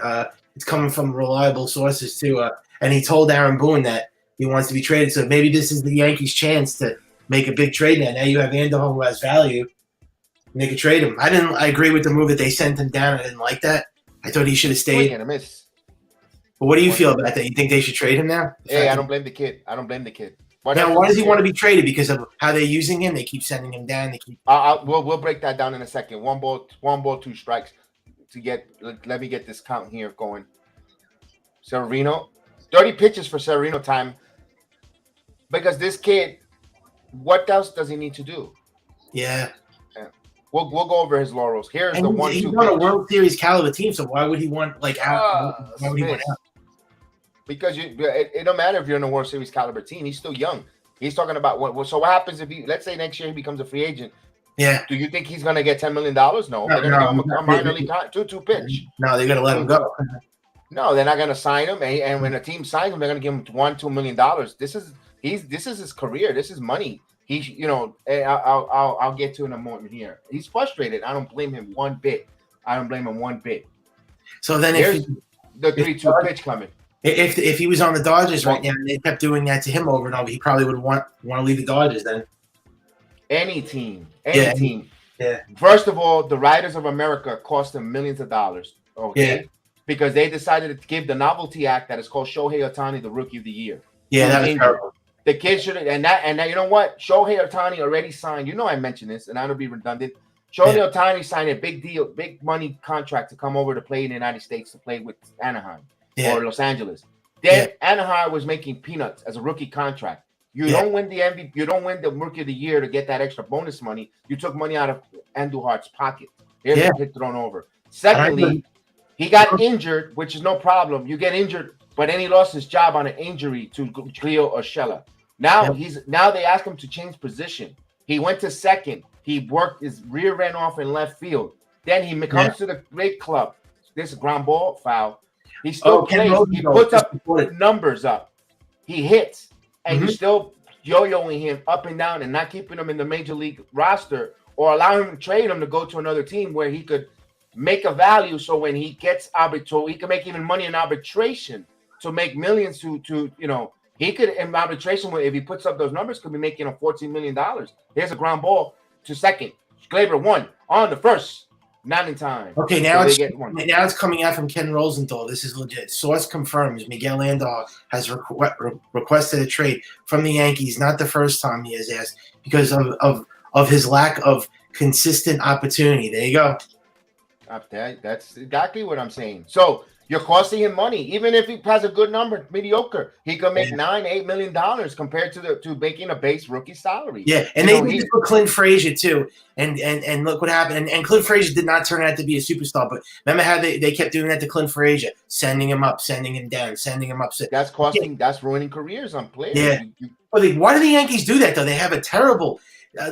It's coming from reliable sources too. And he told Aaron Boone that he wants to be traded. So maybe this is the Yankees' chance to make a big trade now. Now you have Andujar who has value. And they could trade him. I agree with the move that they sent him down. I didn't like that. I thought he should have stayed. Swing and a miss. But what do you feel about that? You think they should trade him now? Hey, I don't blame the kid. Now, why does he want to be traded? Because of how they're using him? They keep sending him down. They keep. We'll break that down in a second. 1 ball, 2 strikes. Let me get this count here going. Severino, 30 pitches for Severino time. Because this kid, what else does he need to do? Yeah. We'll go over his laurels. Here's and the 1-2. He's on a World Series caliber team, so why would he want out? Why would he want out? Because it don't matter if you're in a World Series caliber team. He's still young. He's talking about what happens if let's say next year he becomes a free agent. Yeah. Do you think he's going to get $10 million? No. They're going to give him a minor league 2-2 pitch. No, they're going to let him go. No, they're not going to sign him. And when a team signs him, they're going to give him $1-2 million. This is his career. This is money. I'll get to in a moment here. He's frustrated. I don't blame him one bit. So then here's the 3-2 pitch coming. If he was on the Dodgers right now and they kept doing that to him over and over, he probably would want to leave the Dodgers then. Any team. Yeah. First of all, the Writers of America cost them millions of dollars. Okay. Yeah. Because they decided to give the novelty act that is called Shohei Ohtani the Rookie of the Year. Yeah, that was terrible. The kid should have, and that you know what? Shohei Ohtani already signed. You know I mentioned this, and I don't be redundant. Shohei Ohtani signed a big money contract to come over to play in the United States to play with Anaheim or Los Angeles. Then Anaheim was making peanuts as a rookie contract. You don't win the MVP, you don't win the Rookie of the Year to get that extra bonus money. You took money out of Andujar's pocket. Here's the kid thrown over. Secondly, he got injured, which is no problem. You get injured, but then he lost his job on an injury to Cleo Urshela. Now they ask him to change position. He went to second. He worked his rear end off in left field. Then he comes to the great club. This is a ground ball foul. He still plays. He puts up numbers up. He hits, and you're still yo-yoing him up and down and not keeping him in the major league roster or allowing him to trade him to go to another team where he could make a value. So when he gets he can make even money in arbitration to make millions to he could in arbitration if he puts up those numbers could be making $14 million. Here's a ground ball to second. Glaber won on the first, not in time. Okay, now it's coming out from Ken Rosenthal. This is legit. Source confirms Miguel Andujar has requested a trade from the Yankees. Not the first time he has asked because of his lack of consistent opportunity. There you go. That's exactly what I'm saying. So you're costing him money, even if he has a good number, mediocre. He could make $9-8 million compared to making a base rookie salary. Yeah, and they did for Clint Frazier too. And look what happened. And Clint Frazier did not turn out to be a superstar. But remember how they kept doing that to Clint Frazier, sending him up, sending him down, sending him up. That's costing. That's ruining careers on players. Yeah. Why do the Yankees do that though? They have a terrible.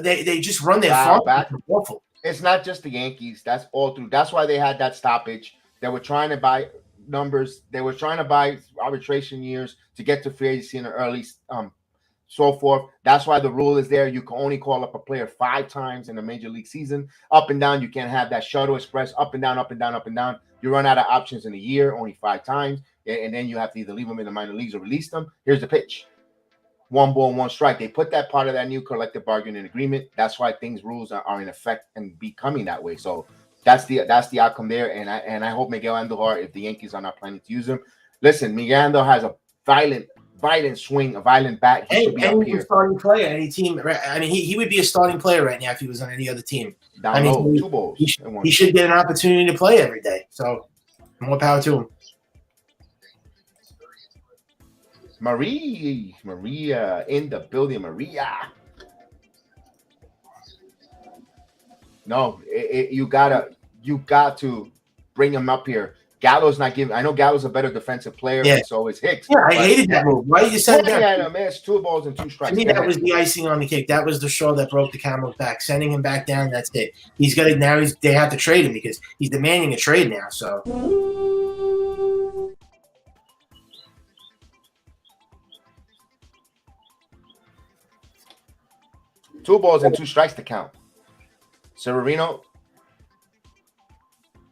They just run their farm back. Awful. It's not just the Yankees. That's all through. That's why they had that stoppage. They were trying to buy numbers. They were trying to buy arbitration years to get to free agency in the early, so forth. That's why the rule is there. You can only call up a player 5 times in a major league season. Up and down, you can't have that shuttle express. Up and down, up and down, up and down. You run out of options in a year, only 5 times, and then you have to either leave them in the minor leagues or release them. Here's the pitch. 1 ball, 1 strike. They put that part of that new collective bargaining agreement. That's why rules are in effect and becoming that way. So that's the outcome there. And I hope Miguel Andujar, if the Yankees are not planning to use him, listen, Miguel Andujar has a violent swing, a violent bat. He should be up here. A starting player, any team. I mean, he would be a starting player right now if he was on any other team. Down low, 2 balls. He should get an opportunity to play every day. So more power to him. Maria in the building. Maria. No, you got to bring him up here. Gallo's not giving. I know Gallo's a better defensive player, and so is Hicks. Yeah, I hated that move. Why did you send him down? Man, it's 2 balls and 2 strikes. To me, that was the icing on the cake. That was the straw that broke the camel's back. Sending him back down, that's it. He's got to now. They have to trade him because he's demanding a trade now. So. 2 balls and 2 strikes to count. Severino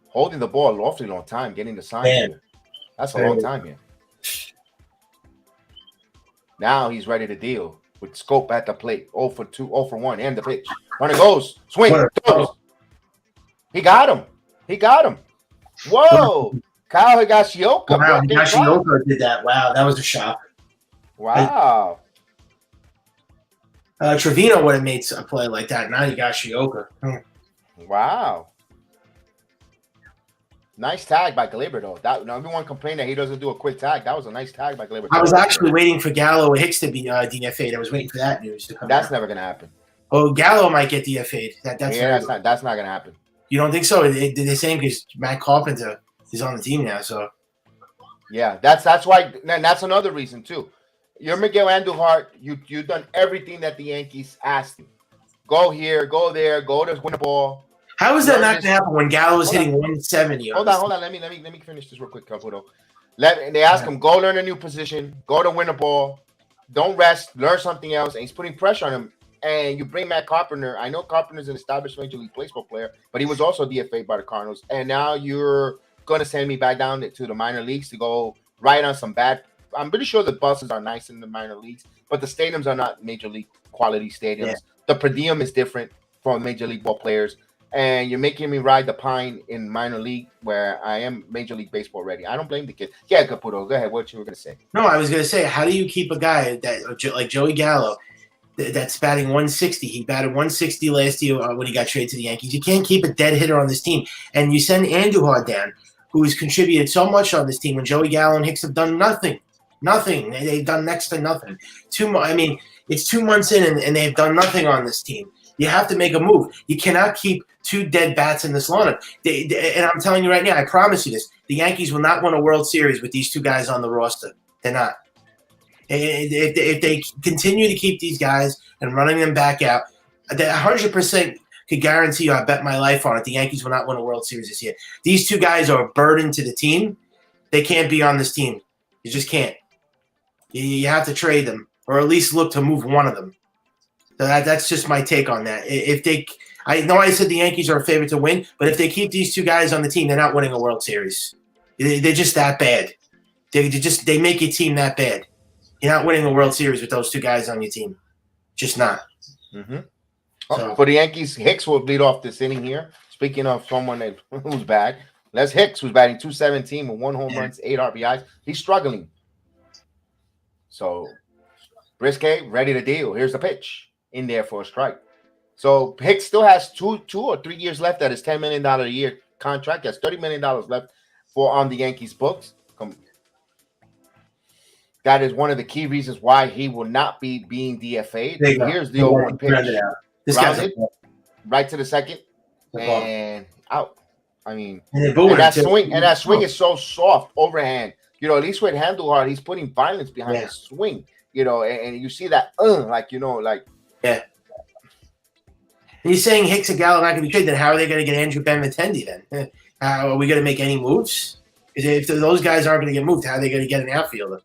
holding the ball an awfully long time, getting the sign here. That's a long time here. Now he's ready to deal with Scope at the plate. 0 for 2, 0 for 1, and the pitch. Runner goes, swing, goes. He got him. He got him. Whoa. Kyle Higashioka. Wow, Higashioka did that. Wow, that was a shock. Wow. Trevino would have made a play like that, not Higashioka. Wow. Nice tag by Gleyber, though. Everyone complained that he doesn't do a quick tag. That was a nice tag by Gleyber. I was actually waiting for Gallo or Hicks to be DFA'd. I was waiting for that news to come That's out. never going to happen. Oh, Gallo might get DFA'd. That's not going to happen. You don't think so? They're saying because Matt Carpenter is on the team now, so. Yeah, that's why. And that's another reason, too. You're Miguel Andujar. You've done everything that the Yankees asked you. Go here, go there, go to win the ball. How is that not going to happen when Gallo is hitting 170? Hold on. Let me finish this real quick, Caputo. They ask him, go learn a new position, go to win the ball, don't rest, learn something else, and he's putting pressure on him. And you bring Matt Carpenter. I know Carpenter's an established Major League Baseball player, but he was also DFA'd by the Cardinals. And now you're going to send me back down to the minor leagues to go ride on some bad. I'm pretty sure the buses are nice in the minor leagues, but the stadiums are not Major League quality stadiums. Yeah. The per diem is different from Major League ball players. And you're making me ride the pine in minor league where I am Major League Baseball ready. I don't blame the kid. Yeah, Caputo, go ahead. What you were going to say? No, I was going to say, how do you keep a guy that like Joey Gallo that's batting 160? He batted 160 last year when he got traded to the Yankees. You can't keep a dead hitter on this team. And you send Andujar down, who has contributed so much on this team when Joey Gallo and Hicks have done nothing. Nothing. They've done next to nothing. It's 2 months in and they've done nothing on this team. You have to make a move. You cannot keep 2 dead bats in this lineup. And I'm telling you right now, I promise you this, the Yankees will not win a World Series with these 2 guys on the roster. They're not. If they continue to keep these guys and running them back out, they 100% could guarantee you, I bet my life on it, the Yankees will not win a World Series this year. These 2 guys are a burden to the team. They can't be on this team. You just can't. You have to trade them or at least look to move one of them. So that's just my take on that. I know I said the Yankees are a favorite to win, but if they keep these 2 guys on the team, they're not winning a World Series. They're just that bad. They make your team that bad. You're not winning a World Series with those 2 guys on your team. Just not. Mm-hmm. For the Yankees, Hicks will lead off this inning here. Speaking of someone who's bad, Les Hicks, who's batting .217 with 1 home run, 8 RBIs. He's struggling. So Brieske ready to deal. Here's the pitch. In there for a strike. So Hicks still has 2 or 3 years left at his $10 million a year contract. He has $30 million left on the Yankees books. That is one of the key reasons why he will not be being DFA'd. Here's the 0-1 pitch. Grounded right to the second and out. I mean, and that swing is so soft, overhand. At least with Andujar, he's putting violence behind his swing. And you see that, yeah. And you're saying Hicks and Gallo are not going to be traded. Then how are they going to get Andrew Benintendi then? Are we going to make any moves? If those guys aren't going to get moved, how are they going to get an outfielder?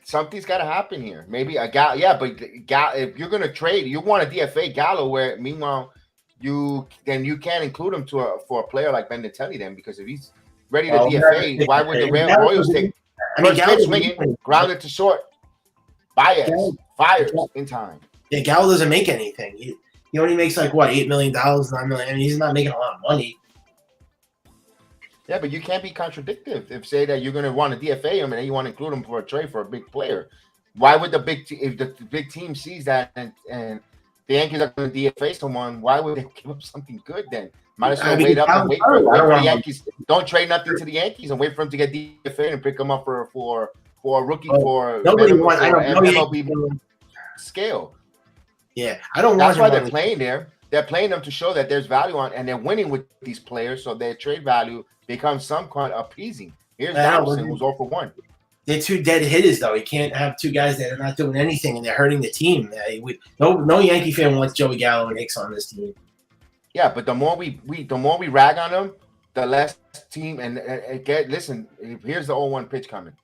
Something's got to happen here. Maybe a Gallo. Yeah, but if you're going to trade, you want a DFA Gallo. Where meanwhile, you can't include him for a player like Benintendi then, because if he's ready to DFA, why would the Royals take? First pitch swinging, grounded to short. Baez fires in time. Yeah, Gallo doesn't make anything. He only makes like what, $8 million, $9 million. I mean, he's not making a lot of money. Yeah, but you can't be contradictive if say that you're going to want to DFA him and then you want to include him for a trade for a big player. Why would if the big team sees that and the Yankees are going to DFA someone, why would they give up something good then? Might as well wait up and wait for the Yankees. Don't trade nothing to the Yankees and wait for him to get DFA and pick him up for a rookie for MLB scale. Yeah, I don't. That's why they're playing there. they're playing them to show that there's value on, and they're winning with these players, so their trade value becomes some kind of appeasing. Here's Donaldson, who's 0 for 1. They're two dead hitters, though. You can't have two guys that are not doing anything and they're hurting the team. No Yankee fan wants Joey Gallo and Hicks on this team. Yeah, but the more we rag on them, the less team and listen. Here's the 0-1 pitch coming.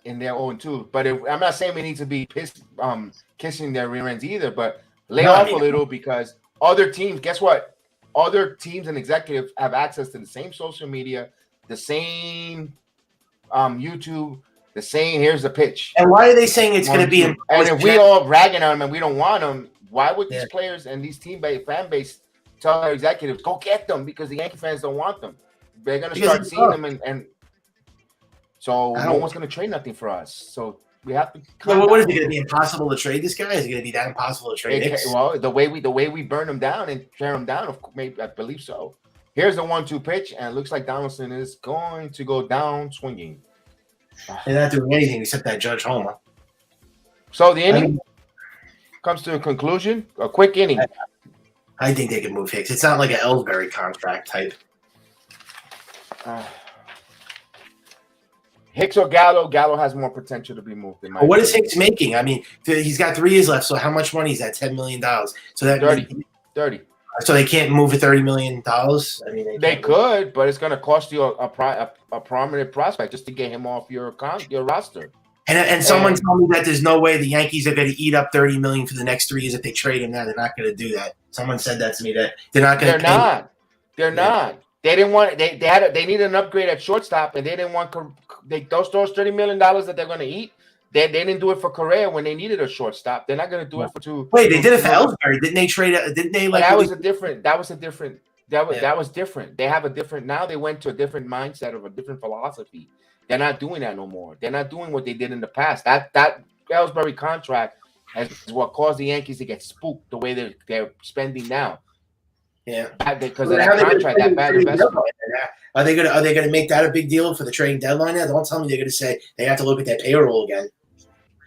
In their 0-2, but I'm not saying we need to be kissing their rear ends either. But lay off a little because other teams. Guess what? Other teams and executives have access to the same social media, the same YouTube, the same. Here's the pitch. And why are they saying it's going to be? And if we all ragging on them and we don't want them, why would these players and these fan base tell their executives go get them because the Yankee fans don't want them? They're going to start seeing them and. So no one's going to trade nothing for us. So we have to. What is it going to be impossible to trade this guy? Is it going to be that impossible to trade? Well, the way we burn him down and tear him down, maybe I believe so. Here's the 1-2 pitch, and it looks like Donaldson is going to go down swinging. They're not doing anything except that Judge homer. So the inning comes to a conclusion. A quick inning. I think they can move Hicks. It's not like an Ellsbury contract type. Hicks or Gallo? Gallo has more potential to be moved. What is Hicks making? I mean, he's got 3 years left. So how much money is that? $10 million. So that 30. So they can't move for $30 million. I mean, they could, but it's going to cost you a prominent prospect just to get him off your roster. And someone told me that there's no way the Yankees are going to eat up $30 million for the next 3 years if they trade him now. They're not going to do that. Someone said that to me that they're not going to. They're not. They didn't want. They needed an upgrade at shortstop, and they didn't want. Those $30 million that they're going to eat. They didn't do it for Correa when they needed a shortstop. They're not going to do it for two. Wait, they did it for Ellsbury. Didn't they trade? Didn't they like? That was different. That was different. They have a different. Now they went to a different mindset of a different philosophy. They're not doing that no more. They're not doing what they did in the past. That Ellsbury contract is what caused the Yankees to get spooked the way they're spending now. Yeah, because of that contract, that bad investment. Are they gonna make that a big deal for the trading deadline? Now, don't tell me they're gonna say they have to look at their payroll again.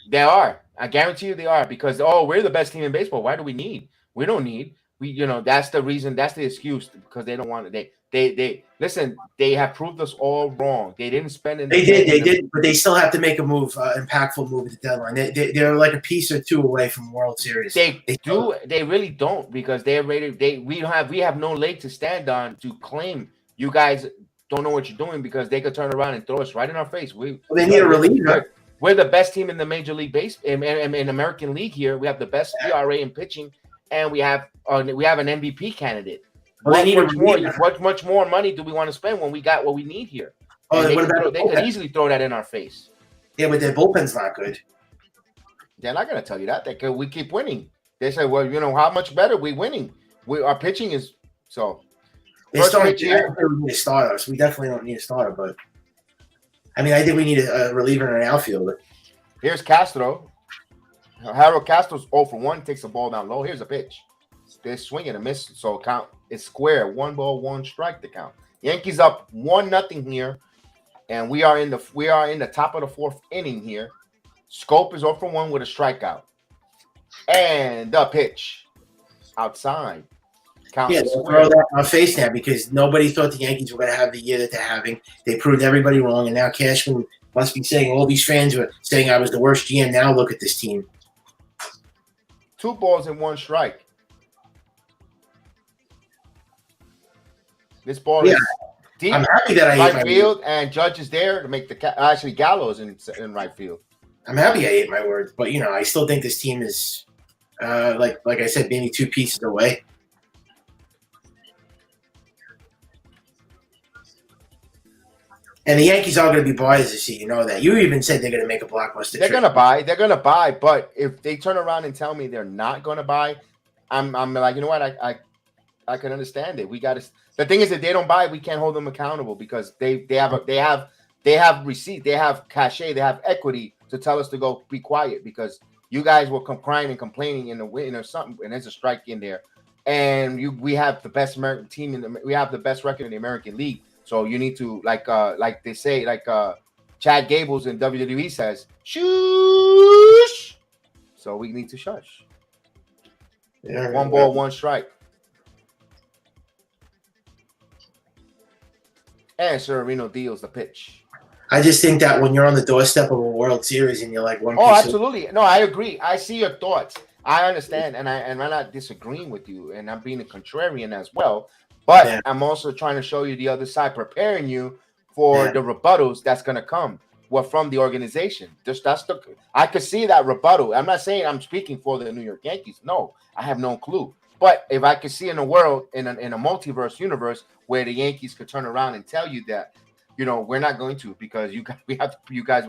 They are. I guarantee you they are because we're the best team in baseball. Why do we need? We don't need. That's the reason. That's the excuse because they don't want it. They listen. They have proved us all wrong. They didn't spend. They did, but they still have to make a move, impactful move at the deadline. They're like a piece or two away from World Series. They do. They really don't because they're rated. We have no leg to stand on to claim you guys don't know what you're doing because they could turn around and throw us right in our face. They need a reliever. We're the best team in the Major League in American League here. We have the best ERA in pitching, and we have an MVP candidate. What much more money do we want to spend when we got what we need here? They could easily throw that in our face. Yeah, but their bullpen's not good. They're not going to tell you that. We keep winning. They say, well, how much better we winning? Our pitching is so. We need a starter, so we definitely don't need a starter. But I mean, I think we need a reliever and an outfielder. Here's Castro. Harold Castro's 0 for 1, takes the ball down low. Here's a pitch. They're swinging a miss, so count is square. 1 ball, 1 strike to count. Yankees up 1-0 here, and we are in the top of the 4th inning here. Scope is 0 for 1 with a strikeout, and the pitch outside. They'll throw that in our face now because nobody thought the Yankees were going to have the year that they're having. They proved everybody wrong, and now Cashman must be saying all these fans were saying I was the worst GM. Now look at this team. 2 balls and 1 strike. This ball is deep. I'm happy that right field, and Judge is there to make actually Gallo's in right field. I'm happy I ate my words, but I still think this team is like I said, maybe 2 pieces away. And the Yankees are going to be buyers this year. You know that. You even said they're going to make a blockbuster. They're going to buy. They're going to buy. But if they turn around and tell me they're not going to buy, I'm like, you know what? I can understand it. We got to. The thing is, if they don't buy, we can't hold them accountable because they have receipt, they have cachet, they have equity to tell us to go be quiet because you guys were crying and complaining in the win or something, and there's a strike in there, and we have the best American team we have the best record in the American League. So you need to like they say, Chad Gables in WWE says, shush. So we need to shush. Yeah, 1 ball, 1 strike. And Severino deals the pitch. I just think that when you're on the doorstep of a World Series and you're like one Oh, piece absolutely. No, I agree. I see your thoughts. I understand, and I'm not disagreeing with you, and I'm being a contrarian as well. But Yeah. I'm also trying to show you the other side, preparing you for the rebuttals that's going to come. Well, from the organization. I could see that rebuttal. I'm not saying I'm speaking for the New York Yankees. No, I have no clue. But if I could see in a world, in a multiverse universe, where the Yankees could turn around and tell you that, we're not going to, because you guys,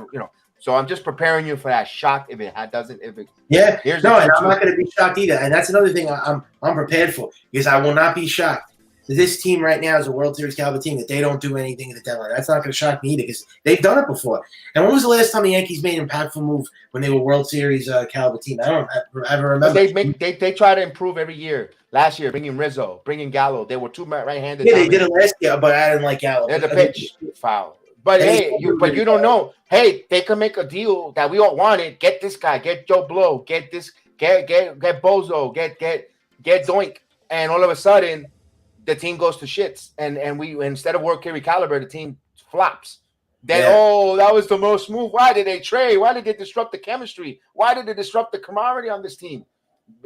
So I'm just preparing you for that shock if it doesn't. Yeah, here's no, and I'm the not going to be shocked either. And that's another thing I'm prepared for, because I will not be shocked. This team right now is a World Series caliber team that they don't do anything at the deadline. That's not going to shock me either, because they've done it before. And when was the last time the Yankees made an impactful move when they were World Series caliber team? I don't ever remember. They try to improve every year. Last year, bringing Rizzo, bringing Gallo. They were 2 right-handed. Yeah, they did it last year, but I didn't like Gallo. There's a pitch foul. But hey, you don't know. Hey, they can make a deal that we all wanted. Get this guy. Get Joe Blow. Get this. Get Bozo. Get Doink. And all of a sudden, the team goes to shits. And we, instead of World Series caliber, the team flops. Then that was the most smooth. Why did they trade? Why did they disrupt the chemistry? Why did they disrupt the camaraderie on this team?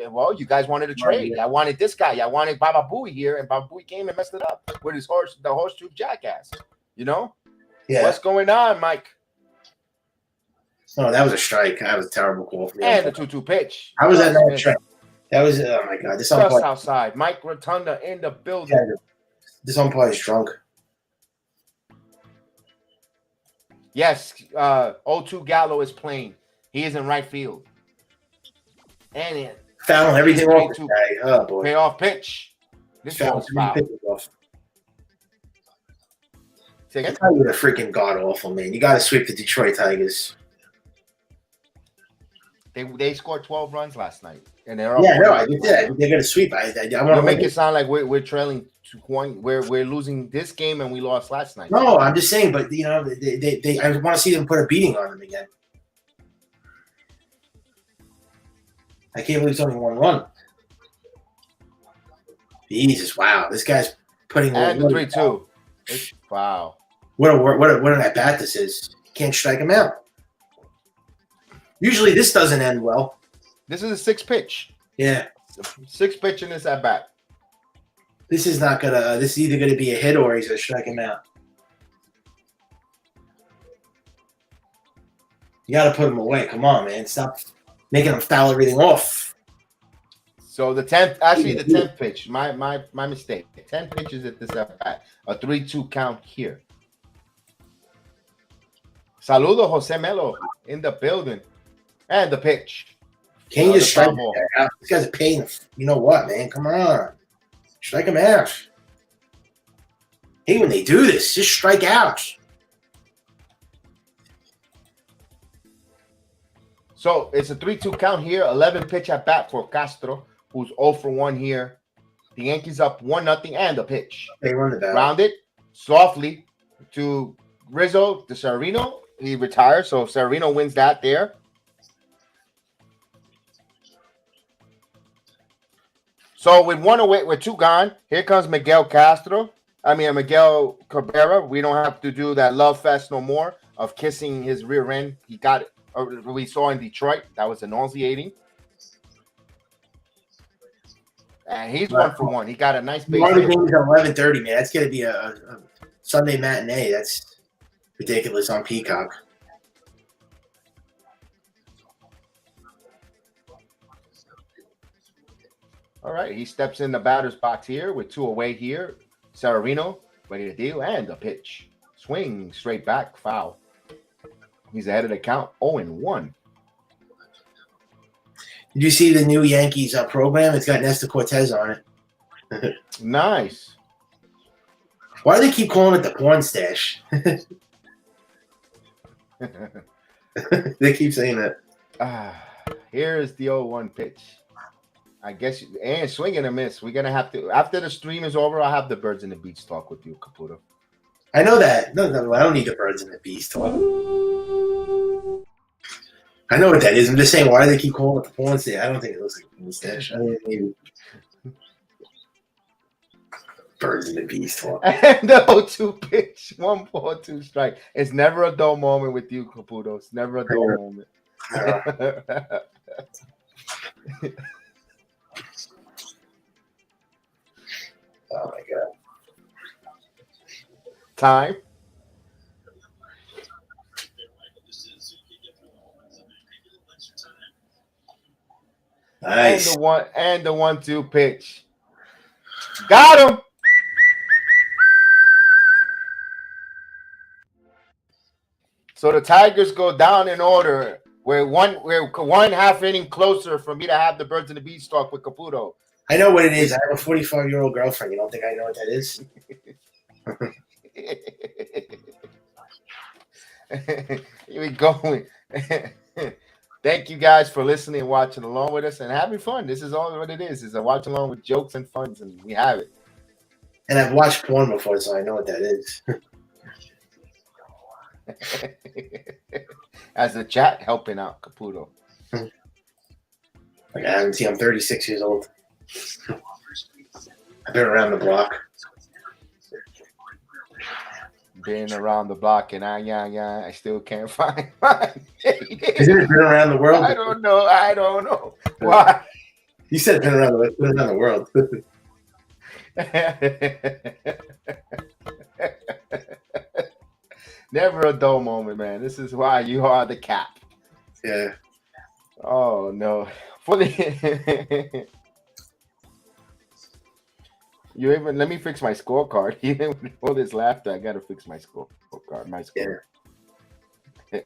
Well, you guys wanted to trade. I wanted this guy. I wanted Baba Booey here, and Baba Booey came and messed it up with his the horseshoe jackass. Yeah. What's going on, Mike? Oh, that was a strike. That was a terrible call for me. And the 2-2 pitch. How was that not a strike? That was, oh my God. This just outside. Mike Rotunda in the building. Yeah, this umpire is drunk. Yes, 0-2 Gallo is playing. He is in right field. And fouling everything off this guy. Oh, boy. Payoff pitch. This one's foul. I tell you, they're freaking god-awful, man. You got to sweep the Detroit Tigers. They scored 12 runs last night. And they're I did that. They're going to sweep. I want to make it sound like we're trailing 2-1. We're losing this game and we lost last night. No, I'm just saying, but, I want to see them put a beating on them again. I can't believe it's only 1 run. Jesus, wow. This guy's putting and the 3-2. Wow. What an at bat this is. You can't strike him out. Usually this doesn't end well. This is a 6th pitch. Yeah. 6th pitch in this at bat. This is not gonna this is either gonna be a hit or he's gonna strike him out. You gotta put him away. Come on, man. Stop making him foul everything off. So the 10th pitch. My mistake. 10 pitches at this at bat. A 3-2 count here. Saludo Jose Melo in the building. And the pitch. Can you just strike him out? This guy's a pain. You know what, man? Come on. Strike him out. Hey, when they do this, just strike out. So it's a 3-2 count here. 11 pitch at bat for Castro, who's 0 for 1 here. The Yankees up 1-0 and a pitch. They run the bat. Rounded softly to Rizzo, to Severino. He retires, so Severino wins that there. So with 1 away, with 2 gone, here comes Miguel Cabrera. We don't have to do that love fest no more of kissing his rear end. He got it. We saw in Detroit. That was nauseating. And he's 1 for 1. He got a nice base hit. The game is at 11:30, man. That's going to be a Sunday matinee. That's ridiculous on Peacock. All right, he steps in the batter's box here with 2 away here. Severino ready to deal, and a pitch. Swing straight back, foul. He's ahead of the count, 0-1. Did you see the new Yankees program? It's got Nestor Cortez on it. Nice. Why do they keep calling it the porn stash? They keep saying that. Here is the 0-1 pitch. I guess, and swing and a miss. We're going to have to, after the stream is over, I'll have the Birds and the Beach talk with you, Caputo. I know that. No, I don't need the Birds and the Beach talk. I know what that is. I'm just saying, why do they keep calling it the porn state? I don't think it looks like a mustache. I mean, maybe. Birds and the beast. And the 0-2 pitch, 1-4-2 strike. It's never a dull moment with you, Caputo. It's never a dull moment. Oh my god. Time. Nice. And the 1-2 pitch. Got him. So the Tigers go down in order. We're one half inning closer for me to have the Birds and the Bees talk with Caputo. I know what it is. I have a 45-year-old girlfriend. You don't think I know what that is? Here we go. Thank you guys for listening and watching along with us and having fun. This is all what it is. It's a watch along with jokes and funs, and we have it. And I've watched porn before, so I know what that is. As the chat helping out Caputo. Like I haven't seen. I'm 36 years old. I've been around the block. Been around the block, and I still can't find mine. Isn't it been around the world? I don't know. Why? You said been around the world. Never a dull moment, man. This is why you are the cap. Yeah. Oh no. For the you even let me fix my scorecard. Even with all this laughter, I gotta fix my scorecard. My score. Yeah.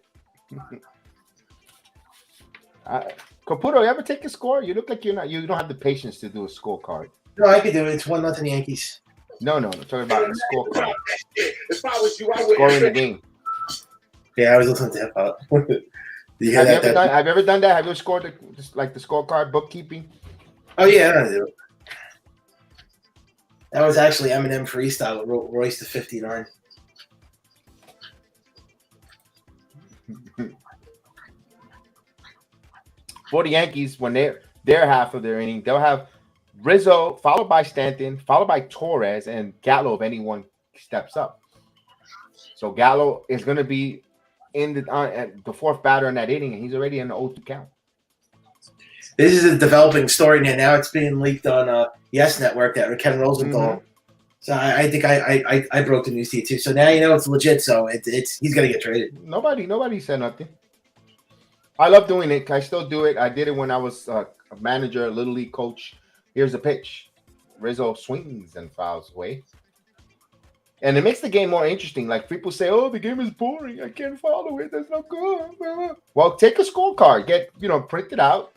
Caputo, you ever take a score? You look like you don't have the patience to do a scorecard. No, I could do it. It's 1-0 Yankees. No. I'm talking about the scorecard. Scoring the game. Yeah, I was listening to hip hop. Have you ever done that? Have you scored the scorecard bookkeeping? Oh yeah, I do. That was actually Eminem freestyle. Royce to 59. For the Yankees, when they're half of their inning, they'll have Rizzo followed by Stanton, followed by Torres and Gallo if anyone steps up. So Gallo is going to be in the fourth batter in that inning, and he's already in the 0-2 count. This is a developing story now. It's being leaked on Yes Network that Ken Rosenthal. Mm-hmm. So I think I broke the news to you too. So now you know it's legit. So it's he's gonna get traded. Nobody said nothing. I love doing it. I still do it. I did it when I was a manager, a little league coach. Here's a pitch. Rizzo swings and fouls away. And it makes the game more interesting. Like people say, "Oh, the game is boring. I can't follow it. That's not good." Well, take a scorecard. Print it out.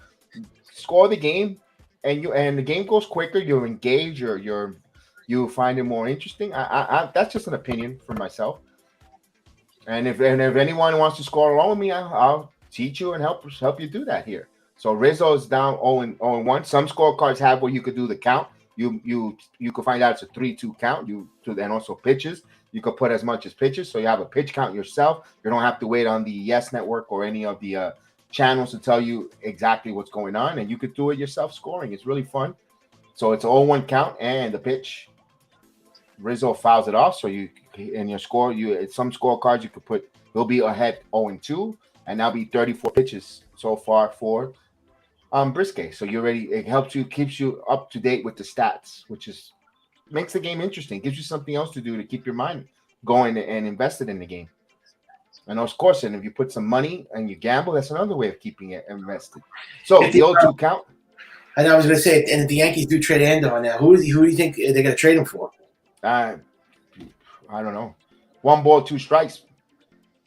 Score the game, and the game goes quicker. You're engaged. You find it more interesting. I that's just an opinion for myself. And if anyone wants to score along with me, I'll teach you and help you do that here. So Rizzo's down 0-1. Some scorecards have where you could do the count. You could find out it's a 3-2 count. And also pitches. You could put as much as pitches, so you have a pitch count yourself. You don't have to wait on the Yes Network or any of the channels to tell you exactly what's going on, and you could do it yourself scoring. It's really fun. So it's 0-1 count and the pitch. Rizzo fouls it off, so you in your score, some scorecards you could put he'll be ahead 0-2, and that'll be 34 pitches so far for Brieske. So you're ready. It helps you, keeps you up to date with the stats, which makes the game interesting. Gives you something else to do to keep your mind going and invested in the game. And of course, and if you put some money and you gamble, that's another way of keeping it invested. So the 0-2 count. And I was going to say, and if the Yankees do trade Ando now, who do you think they're going to trade him for? I don't know. 1 ball, 2 strikes.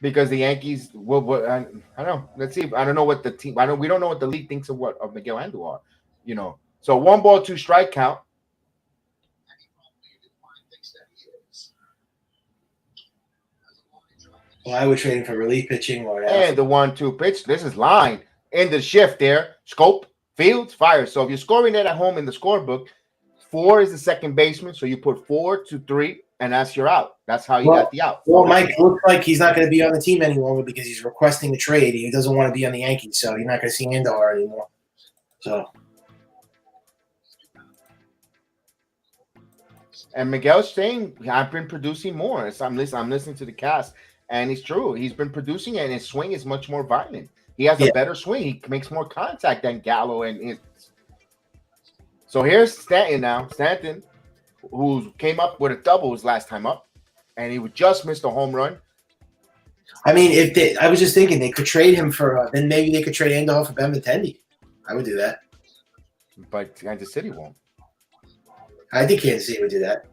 Because the Yankees will I don't know. Let's see. I don't know what the team. We don't know what the league thinks of Miguel Andujar. So 1 ball, 2 strike count. Well, I would trade him for relief pitching or and the 1-2 pitch. This is line in the shift there. Scope, fields, fire. So if you're scoring it at home in the scorebook, 4 is the second baseman. So you put 4 to 3 and that's your out. That's how you Well, got the out. Well, Mike, it looks like he's not going to be on the team any longer because he's requesting a trade. He doesn't want to be on the Yankees, so you're not going to see Andor anymore. So, and Miguel's saying I've been producing more. So I'm listening to the cast, and it's true. He's been producing, and his swing is much more violent. He has a better swing. He makes more contact than Gallo, and so here's Stanton now. Stanton, who came up with a double his last time up, and he would just missed a home run. I mean, I was just thinking they could trade him for then maybe they could trade Andor for Benintendi. I would do that, but Kansas City won't. I think Kansas City would do that.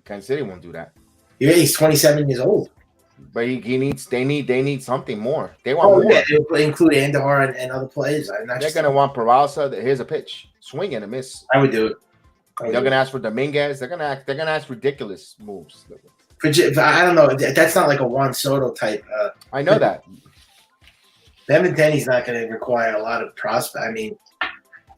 Kansas City won't do that. Yeah, he's 27 years old. But they need something more. They want more. Yeah, they include Andor and other players. They're gonna want Peralta. Here's a pitch, swing and a miss. I would do it. They're gonna ask for Dominguez. They're gonna ask ridiculous moves. I don't know. That's not like a Juan Soto type. I know that. Benintendi's not going to require a lot of prospect. I mean,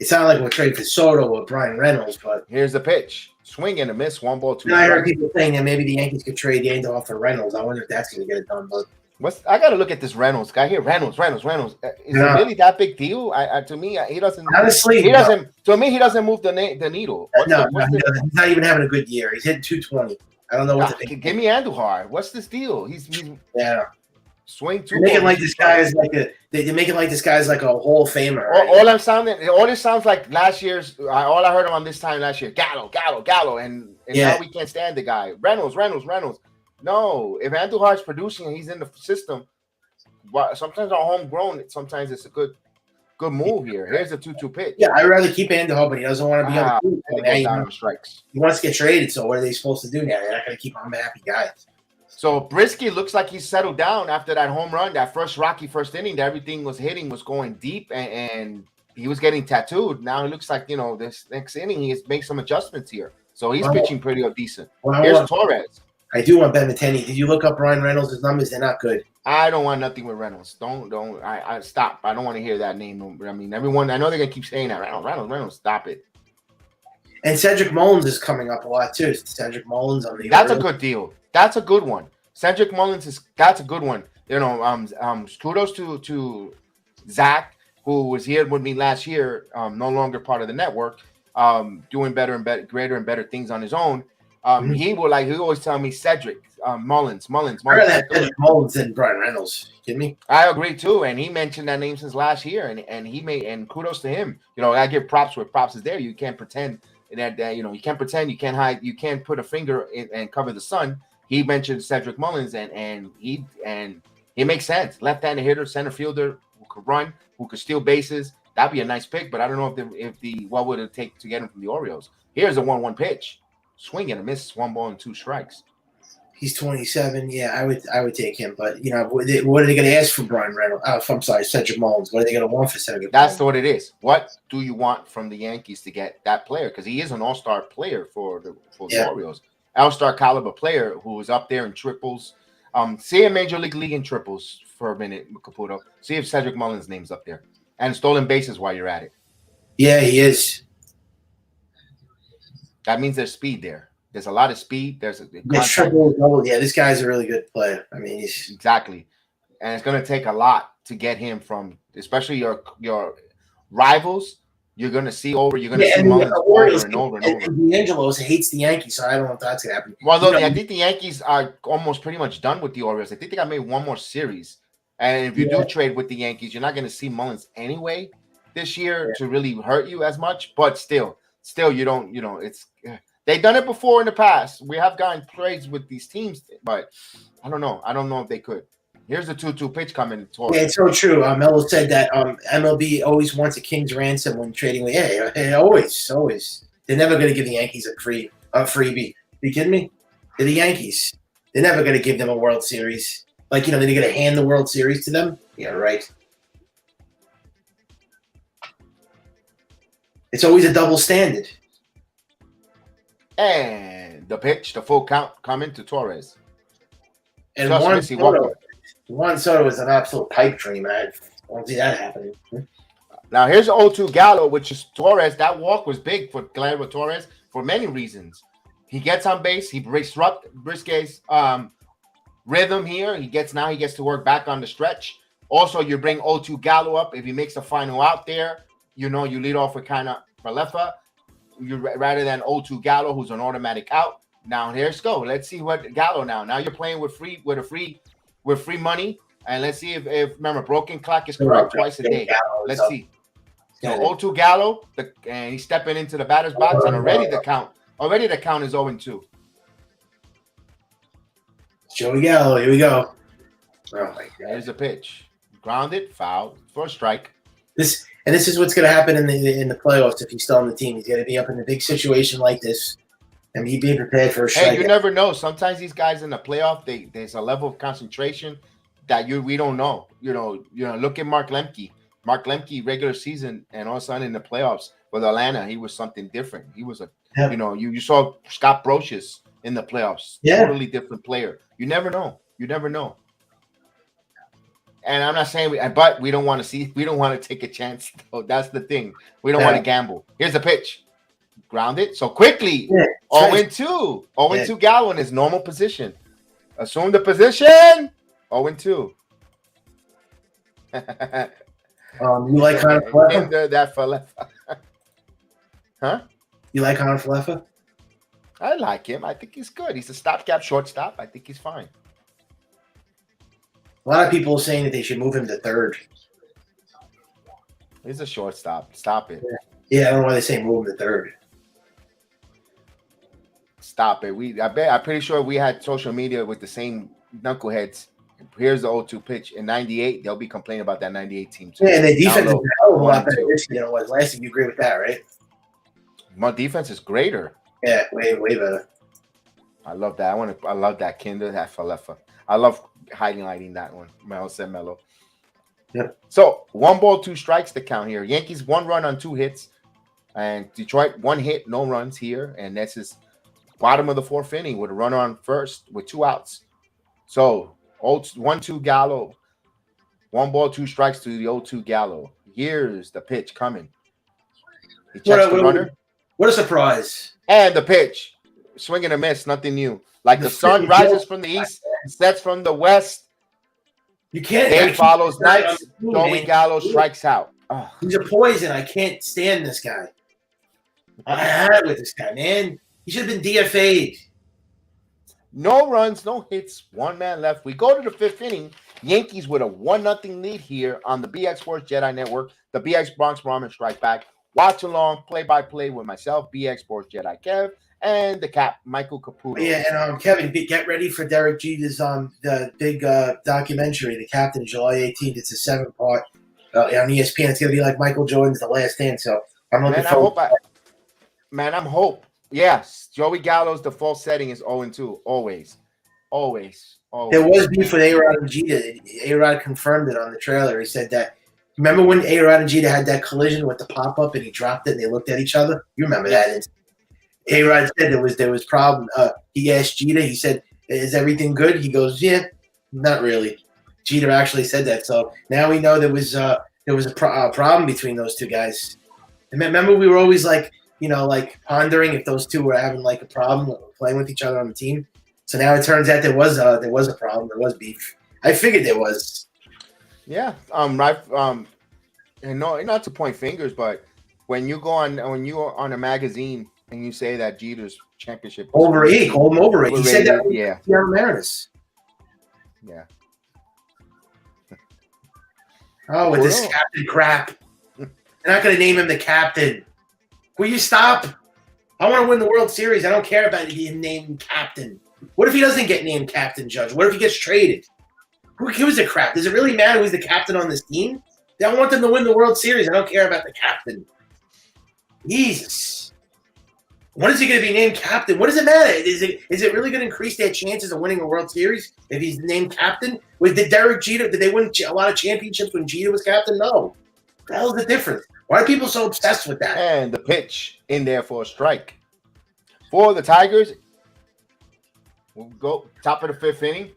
it's not like we'll trade for Soto or Brian Reynolds, but here's the pitch, swing and a miss, 1-2. I heard people saying that maybe the Yankees could trade Andor for Reynolds. I wonder if that's going to get it done. But I got to look at this Reynolds guy here. Reynolds. Is it really that big deal? To me, he doesn't. Honestly, he doesn't. To me, he doesn't move the needle. He's not even having a good year. He's hitting 220. I don't know what to think. Give me Andujar. What's this deal? He's swing too. They're making like this guy is like they're making like this guy's like a Hall of Famer. Right? All this sounds like last year's. All I heard him on this time last year. Gallo, and now we can't stand the guy. Reynolds. No, if Andujar's producing and he's in the system, sometimes on homegrown, sometimes it's a good move here. Here's a 2-2 pitch. Yeah, I'd rather keep Andujar, but he doesn't want to be on the team. Strikes. He wants to get traded, so what are they supposed to do now? They're not going to keep him happy guys. So Brieske looks like he's settled down after that home run, that first first inning. That everything was going deep, and he was getting tattooed. Now it looks like this next inning he has made some adjustments here, so he's pitching pretty decent. Here's Torres. I do want Benintendi. Did you look up Ryan Reynolds' numbers? They're not good. I don't want nothing with Reynolds. Don't. I stop. I don't want to hear that name. I mean, everyone. I know they're gonna keep saying that. Reynolds. Stop it. And Cedric Mullins is coming up a lot too. Cedric Mullins on the. That's a good deal. That's a good one. Cedric Mullins that's a good one. Kudos to Zach, who was here with me last year. No longer part of the network. Doing better and better, greater and better things on his own. He always tell me Cedric Mullins. I heard that Cedric Mullins and Brian Reynolds. You kidding me? I agree too, and he mentioned that name since last year, and kudos to him. I give props where props is there. You can't pretend that you can't pretend, you can't hide, you can't put a finger in and cover the sun. He mentioned Cedric Mullins, and he makes sense. Left-handed hitter, center fielder who could run, who could steal bases. That'd be a nice pick, but I don't know if what would it take to get him from the Orioles. Here's a 1-1 pitch. Swing and a miss, 1-2 strikes. He's 27. Yeah, I would take him. But what are they going to ask for Brian Reynolds? I'm sorry, Cedric Mullins. What are they going to want for Cedric? That's what it is. What do you want from the Yankees to get that player? Because he is an all-star player for the Orioles, all-star caliber player who is up there in triples. See a major league in triples for a minute, Caputo. See if Cedric Mullins' name's up there, and stolen bases while you're at it. Yeah, he is. That means there's speed there. There's a lot of speed. There's triple double. Yeah, this guy's a really good player. I mean, he's exactly, and it's going to take a lot to get him from, especially your rivals. You're going to see over. You're going to see Mullins over and over. D'Angelo's hates the Yankees, so I don't know if that's going to happen. Well, I think the Yankees are almost pretty much done with the Orioles. I think they got maybe one more series, and if you do trade with the Yankees, you're not going to see Mullins anyway this year to really hurt you as much. But still, you don't. It's. They've done it before in the past. We have gotten trades with these teams, but I don't know. I don't know if they could. Here's the 2-2 pitch coming. Yeah, it's so true. Melo said that MLB always wants a king's ransom when trading with. Yeah, always. They're never going to give the Yankees a freebie. Are you kidding me? They're the Yankees. They're never going to give them a World Series. They're going to hand the World Series to them. Yeah, right. It's always a double standard. And the pitch, the full count coming to Torres. And Juan Soto is an absolute pipe dream. I don't see that happening. Now here's 0-2 Gallo, which is Torres. That walk was big for Gleyber Torres for many reasons. He gets on base. He disrupts Brieske's rhythm here. He gets to work back on the stretch. Also, you bring 0-2 Gallo up. If he makes a final out there, you lead off with kind of Falefa. Rather than 0-2 Gallo, who's an automatic out. Now here's go. Let's see what Gallo now. Now you're playing with free money, and let's see if remember broken clock is correct twice a day. Let's see. So 0-2 Gallo, and he's stepping into the batter's box, and already the count is 0-2. Joey Gallo, here we go. Oh my God. Here's a pitch, grounded, foul for a strike. This is what's going to happen in the playoffs if he's still on the team. He's going to be up in a big situation like this, and he'd be prepared for a strike. Hey, you never know. Sometimes these guys in the playoff, there's a level of concentration that we don't know. Look at Mark Lemke. Mark Lemke, regular season, and all of a sudden in the playoffs with Atlanta, he was something different. He was you saw Scott Brocious in the playoffs, totally different player. You never know. And I'm not saying, but we don't want to take a chance. Though. That's the thing. We don't want to gamble. Here's the pitch, grounded. So quickly, 0-2, 0-2 Gallo in his normal position. Assume the position. 0-2. You like Connor Falefa? That Falefa. Huh? You like Connor Falefa? I like him. I think he's good. He's a stopgap shortstop. I think he's fine. A lot of people are saying that they should move him to third. He's a shortstop. Stop it. Yeah, I don't know why they say move him to third. Stop it. I'm pretty sure we had social media with the same knuckleheads. Here's the 0-2 pitch. In 98, they'll be complaining about that 98 team too. Yeah, and the defense is a hell of a lot better this year than it was last year. You agree with that, right? My defense is greater. Yeah, way better. I love that. I love that Kinder, that Falefa. I love highlighting that one. Mel said Mello. Yep. So 1 ball, 2 strikes to count here. Yankees 1 run on 2 hits, and Detroit 1 hit, no runs here, and this is bottom of the 4th inning with a runner on first with 2 outs. So 1-2 Gallo, 1 ball, 2 strikes to the 0-2 Gallo. Here's the pitch coming. He checks the runner. What a surprise! And the pitch, swing and a miss, nothing new. Like the sun rises from the east, sets from the west. You can't. Day follows night. Joey Gallo strikes out. Oh. He's a poison. I can't stand this guy. I had it with this guy, man. He should have been DFA'd. No runs, no hits, 1 man left. We go to the 5th inning. Yankees with a 1-0 lead here on the BX Sports JEDI Network. The BX Bronx Ramen Strike Back. Watch along, play-by-play with myself, BX Sports JEDI Kev, and the cap, Michael Caputo. Yeah, and Kevin, get ready for Derek Jeter's the big documentary, The Captain, July 18th. It's a 7-part on ESPN. It's going to be like Michael Jordan's The Last Dance. So I'm looking forward. I'm hope. Yes, Joey Gallo's default setting is 0-2. Always. There was beef with A-Rod and Jeter. A-Rod confirmed it on the trailer. He said that. Remember when A-Rod and Jeter had that collision with the pop-up and he dropped it and they looked at each other? You remember that? A-Rod said there was problem. He asked Jeter. He said, "Is everything good?" He goes, "Yeah, not really." Jeter actually said that. So now we know there was a problem between those two guys. And remember, we were always like pondering if those two were having like a problem playing with each other on the team. So now it turns out there was a problem. There was beef. I figured there was. Yeah. Right. And no, not to point fingers, but when you're on a magazine and you say that Jeter's championship overrated, called him overrated. He said that. Yeah. Mariners. Yeah. Oh, with this captain crap. They're not going to name him the captain. Will you stop? I want to win the World Series. I don't care about him named captain. What if he doesn't get named captain, Judge? What if he gets traded? Who gives a crap? Does it really matter who's the captain on this team? I want them to win the World Series. I don't care about the captain. Jesus. When is he going to be named captain? What does it matter? Is it really going to increase their chances of winning a World Series if he's named captain? Did Derek Jeter, did they win a lot of championships when Jeter was captain? No. What the hell is the difference? Why are people so obsessed with that? And the pitch in there for a strike. For the Tigers, we'll go top of the 5th inning.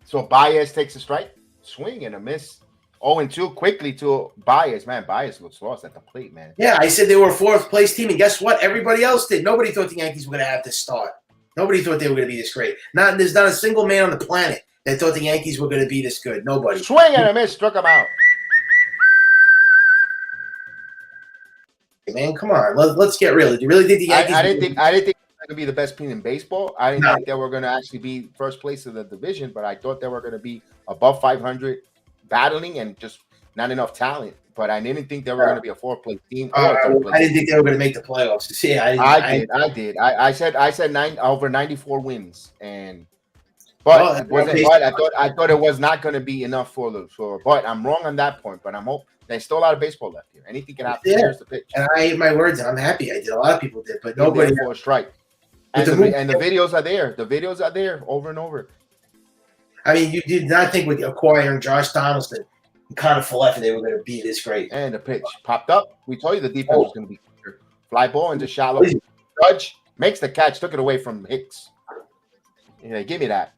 So Baez takes a strike, swing and a miss. 0-2 quickly to Bias. Man, Bias looks lost at the plate, man. Yeah, I said they were a fourth place team, and guess what? Everybody else did. Nobody thought the Yankees were going to have this start. Nobody thought they were going to be this great. There's not a single man on the planet that thought the Yankees were going to be this good. Nobody. Swing and a miss, struck him out. Man, come on. Let's get real. Do you really think the Yankees? I didn't think they were going to be the best team in baseball. I didn't think they were going to actually be first place in the division, but I thought they were going to be above 500, battling and just not enough talent. But I didn't think they were going to be a fourth-place team. I didn't think they were going to make the playoffs. See, I did. I said over 94 wins, but I thought it was not going to be enough for. But I'm wrong on that point. But I'm hoping there's still a lot of baseball left here. Anything can happen. Yeah. Here's the pitch. And I ate my words, and I'm happy. I did. A lot of people did, but nobody for a strike. And the videos are there. The videos are there over and over. I mean, you did not think with acquiring Josh Donaldson and Connor Follett they were going to be this great. And the pitch popped up. We told you the defense was going to be clear. Fly ball into shallow. Judge makes the catch. Took it away from Hicks. Yeah, give me that.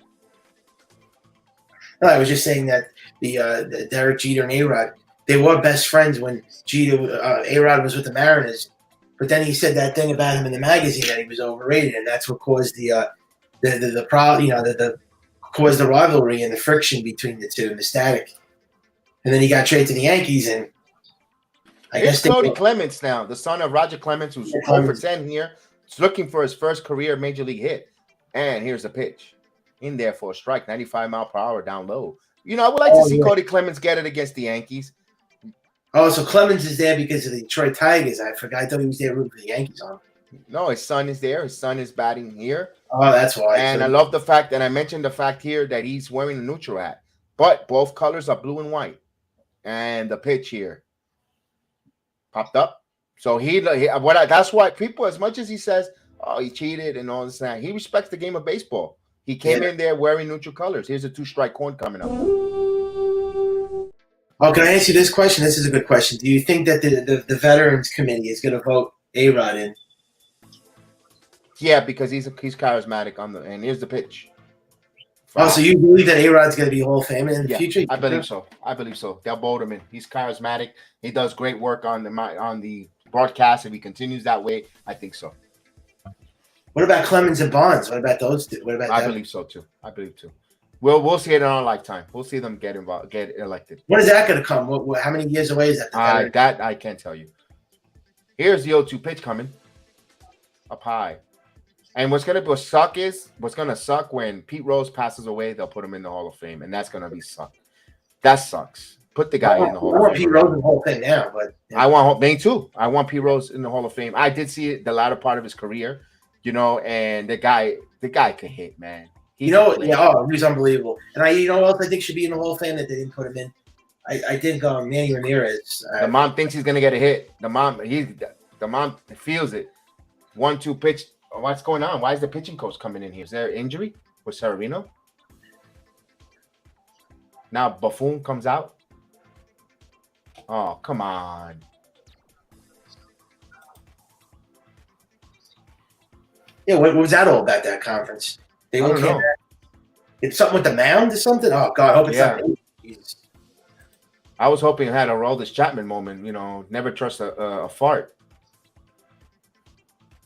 No, I was just saying that the Derek Jeter and A-Rod, they were best friends when A-Rod was with the Mariners. But then he said that thing about him in the magazine that he was overrated, and that's what caused the caused the rivalry and the friction between the two and the static. And then he got traded to the Yankees, and I guess Cody Clemens now, the son of Roger Clemens, who's 0 for 10 here. He's looking for his first career major league hit. And here's the pitch. In there for a strike, 95 mile per hour down low. I would like to see Cody Clemens get it against the Yankees. Oh, so Clemens is there because of the Detroit Tigers. I forgot. I thought he was there rooting for the Yankees on. No, his son is there. His son is batting here. Oh, that's why. And I love the fact, and I mentioned the fact here that he's wearing a neutral hat. But both colors are blue and white. And the pitch here popped up. So that's why people, as much as he says, oh, he cheated and all this and that, he respects the game of baseball. He came in there wearing neutral colors. Here's a 2-strike corn coming up. Oh, can I ask you this question? This is a good question. Do you think that the Veterans Committee is going to vote A-Rod in? Yeah, because he's charismatic and here's the pitch. Oh, so you believe that A-Rod's going to be Hall of Fame in the future? I believe so. They'll vote him in. He's charismatic. He does great work on the broadcast. If he continues that way, I think so. What about Clemens and Bonds? What about those two? What about I believe so too. We'll see it in our lifetime. We'll see them get elected. When is that going to come? How many years away is that? That I can't tell you. Here's the 0-2 pitch coming up high. And what's going to suck when Pete Rose passes away, they'll put him in the Hall of Fame, and that's going to be suck. That sucks. Put the guy in the Hall of Fame. I want Pete Rose in the Hall of Fame now, but I want me too. I want Pete Rose in the Hall of Fame. I did see it the latter part of his career, and the guy can hit, man. He was unbelievable. And who else I think should be in the Hall of Fame that they didn't put him in? I think Manny Ramirez. The mom thinks he's gonna get a hit. The mom feels it. 1-2 pitch. What's going on? Why is the pitching coach coming in here? Is there an injury with Severino? Now Buffon comes out. Oh, come on. Yeah, what was that all about, that conference? I don't know. It's something with the mound or something? Oh, God, I hope it's not. Jesus. I was hoping I had a Aroldis Chapman moment, never trust a fart.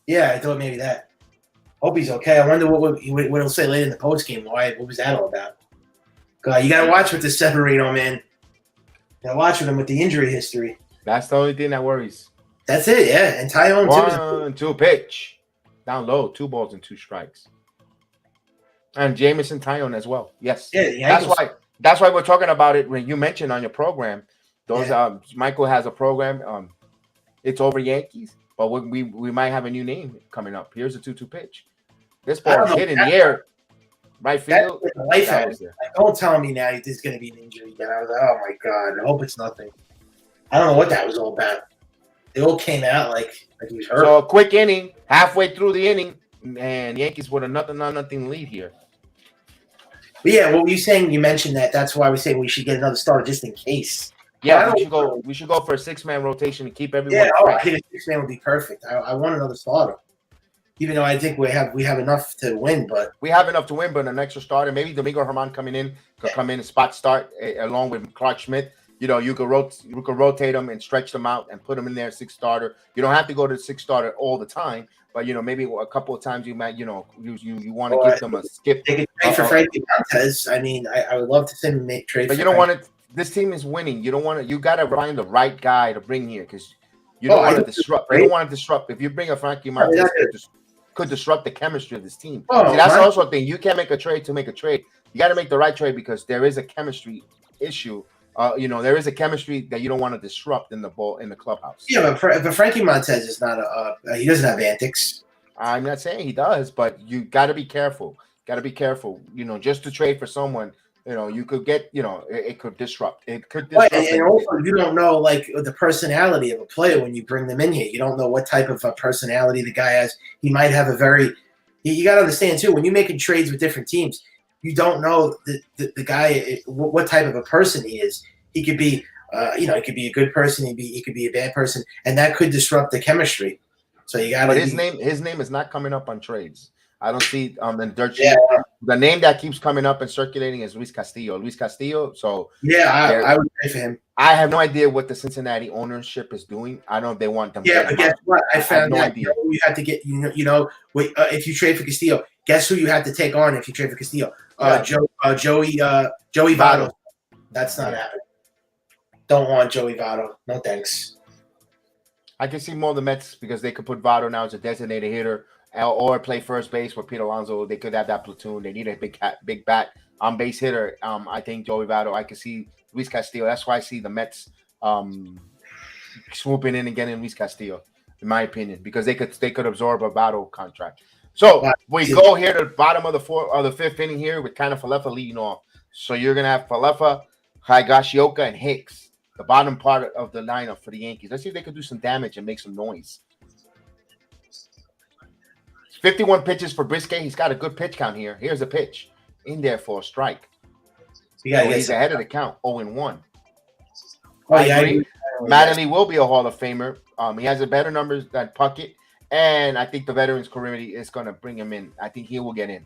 Yeah, I thought maybe that. Hope he's okay. I wonder what he'll say later in the post game. What was that all about? God, you got to watch with the Severino, man. You got to watch with him with the injury history. That's the only thing that worries. That's it, yeah. And Tyone, too. 1-2 pitch. Down low, 2 balls and 2 strikes. And Jameson Tyone as well. Yes. Yeah, that's why we're talking about it when you mentioned on your program. Michael has a program. It's over Yankees, but we might have a new name coming up. Here's a 2-2 pitch. This ball hit in the air. Right field. Don't tell me now there's going to be an injury. Then I was like, oh my God, I hope it's nothing. I don't know what that was all about. They all came out like he was hurt. So a quick inning, halfway through the inning, and the Yankees with a nothing lead here. But yeah, what were you saying? You mentioned that. That's why we say we should get another starter just in case. Yeah, we should go for a 6-man rotation to keep everyone. Yeah, I think a 6-man would be perfect. I want another starter. Even though I think we have enough to win, but an extra starter. Maybe Domingo Germán coming in could come in and spot start along with Clark Schmidt. you could rotate them and stretch them out and put them in there 6 starter. You don't have to go to 6 starter all the time, but maybe a couple of times you might you want to give them a skip. They could trade for Frankie Montez. I mean, I would love to see him trade. But you don't want to. This team is winning. You don't want to. You got to find the right guy to bring here because you don't want to disrupt. You don't want to disrupt. If you bring a Frankie Montez, could disrupt the chemistry of this team. See, that's also a thing. You can't make a trade to make a trade. You got to make the right trade because there is a chemistry issue. There is a chemistry that you don't want to disrupt in the clubhouse. Yeah, but Frankie Montez is not he doesn't have antics. I'm not saying he does, but you got to be careful. Got to be careful. Just to trade for someone. You could get, it could disrupt. It could disrupt. And also, you don't know, like, the personality of a player when you bring them in here. You don't know what type of a personality the guy has. He might have you got to understand, too, when you're making trades with different teams, you don't know the guy, what type of a person he is. He could be, he could be a good person. He could be a bad person, and that could disrupt the chemistry. So you got to. But his name is not coming up on trades. I don't see in dirt sheet. The name that keeps coming up and circulating is Luis Castillo. So I would pay for him. I have no idea what the Cincinnati ownership is doing. I don't know if they want them. Yeah, but guess what? I found no idea. You have to get. If you trade for Castillo, guess who you have to take on if you trade for Castillo? Joey Votto. That's not happening. Don't want Joey Votto. No thanks. I can see more of the Mets because they could put Votto now as a designated hitter. Or play first base with Pete Alonso. They could have that platoon. They need a big bat on base hitter. I think Joey Votto. I could see Luis Castillo. That's why I see the Mets swooping in and getting Luis Castillo, in my opinion, because they could absorb a Votto contract. So we go here to the bottom of the fifth inning here with kind of Falefa leading off. So you're gonna have Falefa, Higashioka, and Hicks, the bottom part of the lineup for the Yankees. Let's see if they could do some damage and make some noise. 51 pitches for Brieske. He's got a good pitch count here. Here's a pitch in there for a strike. He's ahead of the count, 0-1. I agree. Mattingly will be a Hall of Famer. He has a better numbers than Puckett, and I think the Veterans Committee is going to bring him in. I think he will get in.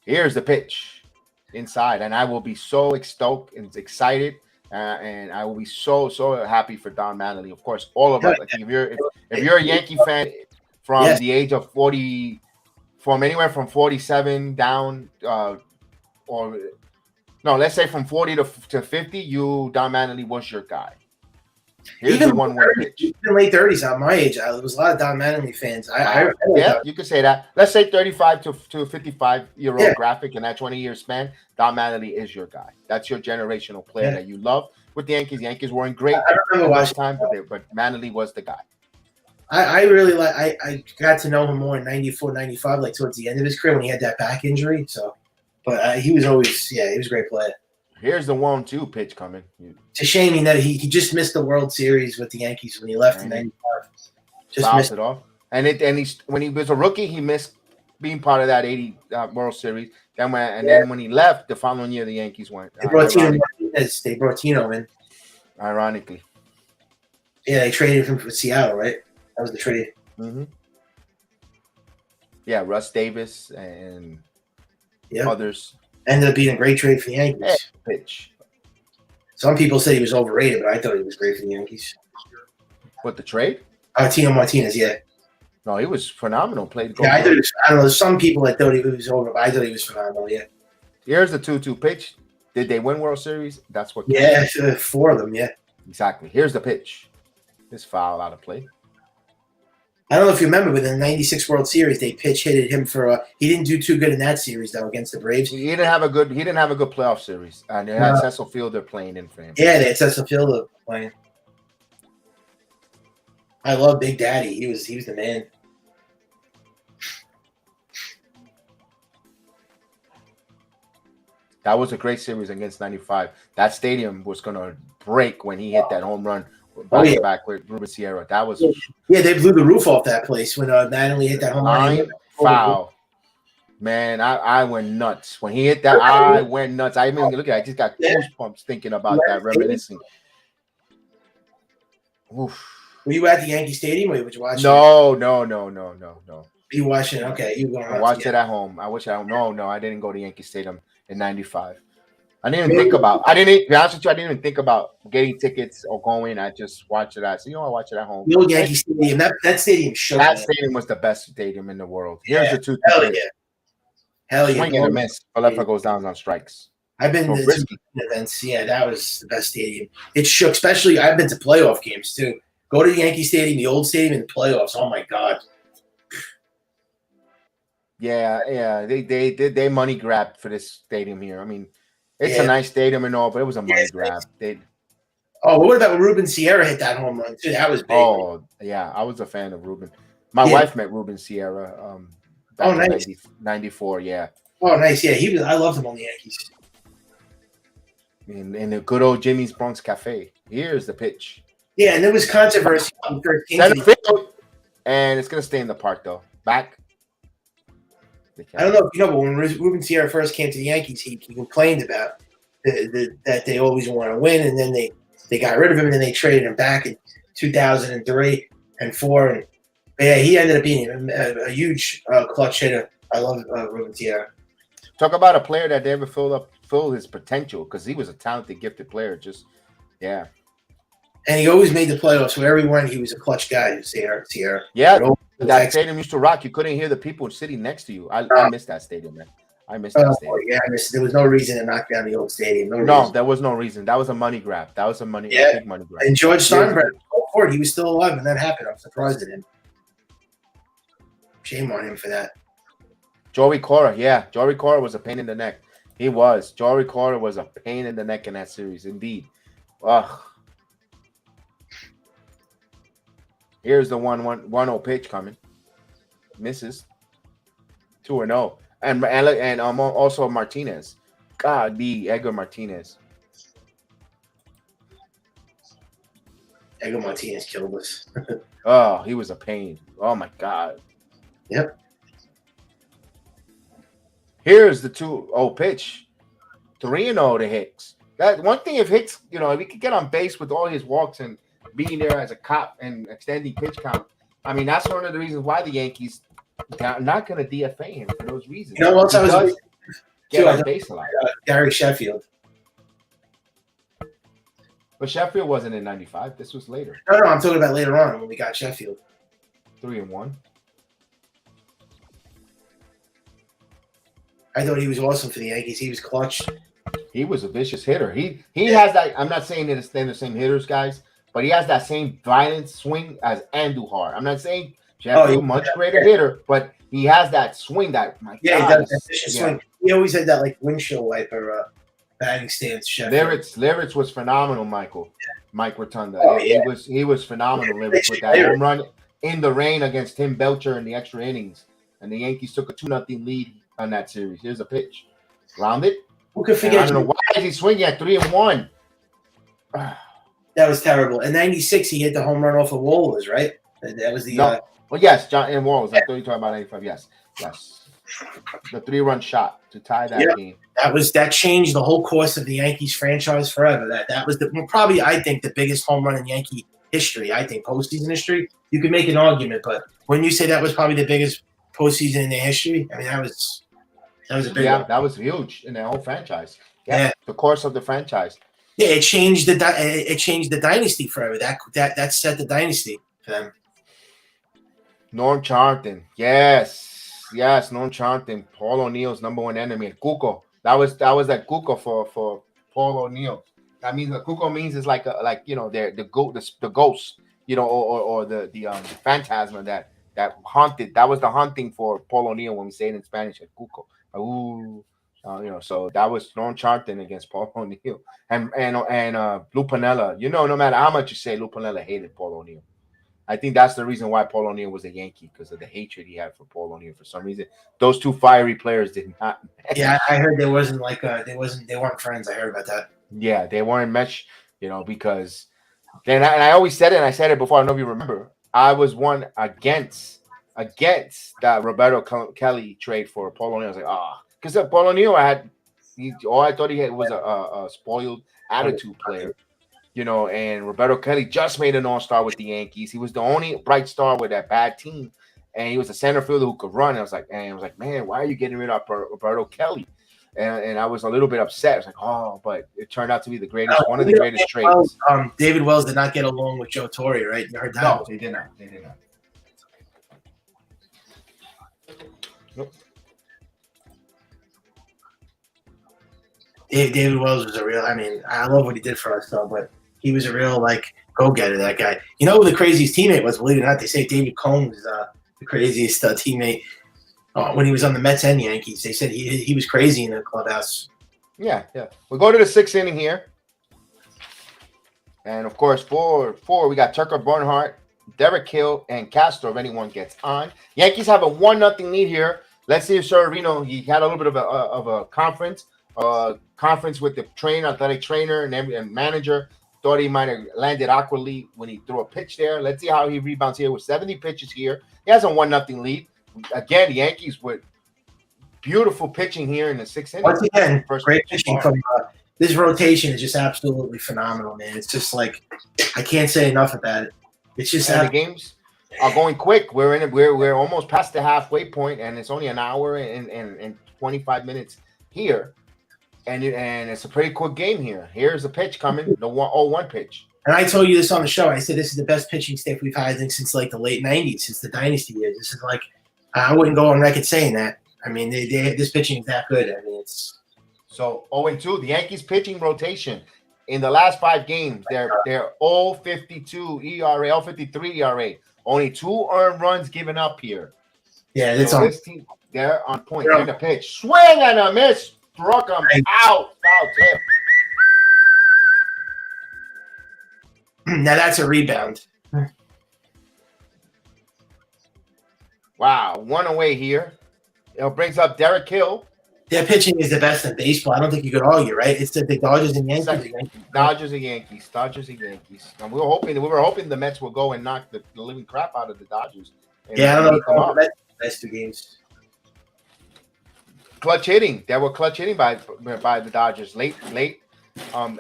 Here's the pitch inside, and I will be so stoked and excited, and I will be so happy for Don Mattingly. Of course, all of us. I think if you're a Yankee fan. From the age of 40, from anywhere from 47 down, let's say from 40 to 50, Don Mattingly was your guy. Here's even the one-word pitch. Even late 30s, at my age, there was a lot of Don Mattingly fans. You could say that. Let's say 35 to 55-year-old graphic in that 20-year span. Don Mattingly is your guy. That's your generational player that you love. With the Yankees, Yankees weren't great last time, but Mattingly was the guy. I really like. I got to know him more in 94, 95, like towards the end of his career when he had that back injury. So, but he was always, he was a great player. Here's the 1-2 pitch coming. It's a shame he just missed the World Series with the Yankees when he left in 95. Just missed it off. And when he was a rookie, he missed being part of that 80 World Series. Then when he left the following year, the Yankees went. They brought Tino Martinez. They brought Tino in. Ironically. Yeah, they traded him from Seattle, right? That was the trade. Mm-hmm. Yeah, Russ Davis and others. Ended up being a great trade for the Yankees. Pitch. Some people said he was overrated, but I thought he was great for the Yankees. What, the trade? Tino Martinez, yeah. No, he was phenomenal. Played. I thought I don't know. Some people that thought he was over, but I thought he was phenomenal, yeah. Here's the 2-2 pitch. Did they win World Series? That's what. Yeah, 4 of them, yeah. Exactly. Here's the pitch. This foul out of play. I don't know if you remember, but in the '96 World Series, they pitch hitted him for. He didn't do too good in that series though against the Braves. He didn't have a good playoff series, and they had Cecil Fielder playing in for him. Yeah, they had Cecil Fielder playing. I love Big Daddy. He was the man. That was a great series against 95. That stadium was gonna break when he hit that home run. Back with Ruben Sierra. That was they blew the roof off that place when Mattingly hit that home run. Foul. Man, I went nuts. When he hit that, I went nuts. I even look at it, I just got goosebumps thinking about that, reminiscing. Oof. Were you at the Yankee Stadium or were you watching? No. You watching? Okay, you going? I watched it at home. No, I didn't go to Yankee Stadium in '95. I didn't even think about. I didn't. To be honest with you, I didn't even think about getting tickets or going. I just watched it. I said, I watch it at home. The old Yankee Stadium. That stadium shook. That Man. stadium was the best stadium in the world. Here's the 2-2 Hell pitch. yeah. Hell yeah. Swing and a miss. Falefa goes down on strikes. I've been Beau to Brieske. events. Yeah, that was the best stadium. It shook. Especially, I've been to playoff games too. Go to the Yankee Stadium, the old stadium in the playoffs. Oh my God. Yeah. They money grabbed for this stadium here. I mean, it's a nice stadium and all, but it was a money grab. What about when Ruben Sierra hit that home run too? That was big. Oh yeah, I was a fan of Ruben. My wife met Ruben Sierra. Back in 94. Yeah. Oh, nice. Yeah, he was. I loved him on the Yankees. In the good old Jimmy's Bronx Cafe. Here's the pitch. Yeah, and there was controversy on Center field, and it's gonna stay in the park though. Back. I don't know if you know, but when Ruben Sierra first came to the Yankees, he complained about that they always want to win, and then they got rid of him, and then they traded him back in 2003 and 4, and yeah, he ended up being a huge clutch hitter. I love Ruben Sierra. Talk about a player that never filled his potential because he was a talented, gifted player. And he always made the playoffs. Wherever he went, he was a clutch guy. Sierra. Yeah, that stadium used to rock. You couldn't hear the people sitting next to you. I missed that stadium, man. I missed that stadium. Yeah, there was no reason to knock down the old stadium. No, there was no reason. That was a money grab. That was a big money grab. And George Steinbrenner, he was still alive when that happened. I'm surprised at him. Shame on him for that. Joey Cora, Joey Cora was a pain in the neck. He was. Joey Cora was a pain in the neck in that series, indeed. Ugh. Here's the 1-0 pitch coming. Misses. 2-0. And also Martinez. God, Edgar Martinez. Edgar Martinez killed us. Oh, he was a pain. Oh my God. Yep. Here's the 2-0 pitch. 3-0 to Hicks. That one thing, if Hicks, if he could get on base with all his walks and being there as a cop and extending pitch count, I mean, that's one of the reasons why the Yankees are not going to DFA him for those reasons. You know what else I was get on base a lot. Gary Sheffield. But Sheffield wasn't in 95. This was later. No, I'm talking about later on when we got Sheffield. 3-1. I thought he was awesome for the Yankees. He was clutch. He was a vicious hitter. He has that. I'm not saying that they're the same hitters, guys, but he has that same violent swing as Andujar. I'm not saying Sheffield much greater hitter, but he has that swing. He does that vicious swing. He always had that like windshield wiper batting stance. Sheffield. Leverage was phenomenal, Michael. Yeah. Mike Rotunda. He was phenomenal. Leverage with that home run in the rain against Tim Belcher in the extra innings, and the Yankees took a 2-0 lead on that series. Here's a pitch, grounded. Who could forget? I don't know why is he swinging at 3-1. That was terrible. In '96, he hit the home run off of Wallace, right? That was the. Well, yes, John and Wallace. I thought you were talking about '95. Yes. The 3-run shot to tie that game. That changed the whole course of the Yankees franchise forever. That was probably, I think, the biggest home run in Yankee history. I think postseason history. You could make an argument, but when you say that was probably the biggest postseason in their history, I mean that was a big one. That was huge in their whole franchise. Yeah, the course of the franchise. Yeah, it changed the dynasty forever. That set the dynasty for them. Norm Charlton, yes, Norm Charlton, Paul O'Neill's number one enemy, and Cuco. That was that Cuco for Paul O'Neill. That means what Cuco means is like the ghost, or the phantasma that haunted. That was the haunting for Paul O'Neill when we say it in Spanish at Cuco. So that was Norm Charlton against Paul O'Neill and Lou Piniella. No matter how much you say, Lou Piniella hated Paul O'Neill. I think that's the reason why Paul O'Neill was a Yankee, because of the hatred he had for Paul O'Neill. For some reason, those two fiery players did not mesh. Yeah, I heard they weren't friends. I heard about that. Yeah, they weren't mesh, because then I always said it, and I said it before. I don't know if you remember. I was one against that Roberto Kelly trade for Paul O'Neill. I was like, because Paul O'Neill, I thought he had was a spoiled attitude player. And Roberto Kelly just made an all-star with the Yankees. He was the only bright star with that bad team, and he was a center fielder who could run. I was like, man, why are you getting rid of Roberto Kelly? and I was a little bit upset. I was like, oh, but it turned out to be one of the greatest trades. David Wells did not get along with Joe Torre, right? You heard that? No, they did not. They did not. Nope. David Wells was a real. I mean, I love what he did for us, though, but he was a real go-getter. That guy. You know who the craziest teammate was? Believe it or not, they say David Cone was the craziest teammate when he was on the Mets and Yankees. They said he was crazy in the clubhouse. Yeah. We go to the 6th inning here, and of course, four we got Tucker Barnhart, Derek Hill, and Castro. If anyone gets on, Yankees have a 1-0 lead here. Let's see if Severino. He had a little bit of a conference with the athletic trainer and manager. Thought he might have landed awkwardly when he threw a pitch there. Let's see how he rebounds here with 70 pitches here. He has a 1-0 lead. Again, the Yankees with beautiful pitching here in the 6th inning. Once again, great pitching from this rotation is just absolutely phenomenal, man. It's just like I can't say enough about it. It's just the games are going quick. We're almost past the halfway point, and it's only an hour and 25 minutes here. And it's a pretty quick game here. Here's a pitch coming, the 0-1 pitch. And I told you this on the show. I said this is the best pitching staff we've had, I think, since the late 90s, since the dynasty years. This is I wouldn't go on record saying that. I mean, this pitching is that good. I mean, it's so 0-2. The Yankees pitching rotation in the last 5 games, they're 0.52 ERA, 0.53 ERA. Only 2 earned runs given up here. Yeah, that's so on. This team, they're on point. They're in the pitch, swing and a miss. Struck him out. Foul tip. Now that's a rebound. Wow, 1 away here. It brings up Derek Hill. Their pitching is the best in baseball. I don't think you could argue, right? It's the Dodgers and Yankees. Dodgers and Yankees. And we were hoping the Mets would go and knock the living crap out of the Dodgers. Yeah, I don't know. The best 2 games. Clutch hitting. There were clutch hitting by the Dodgers late. And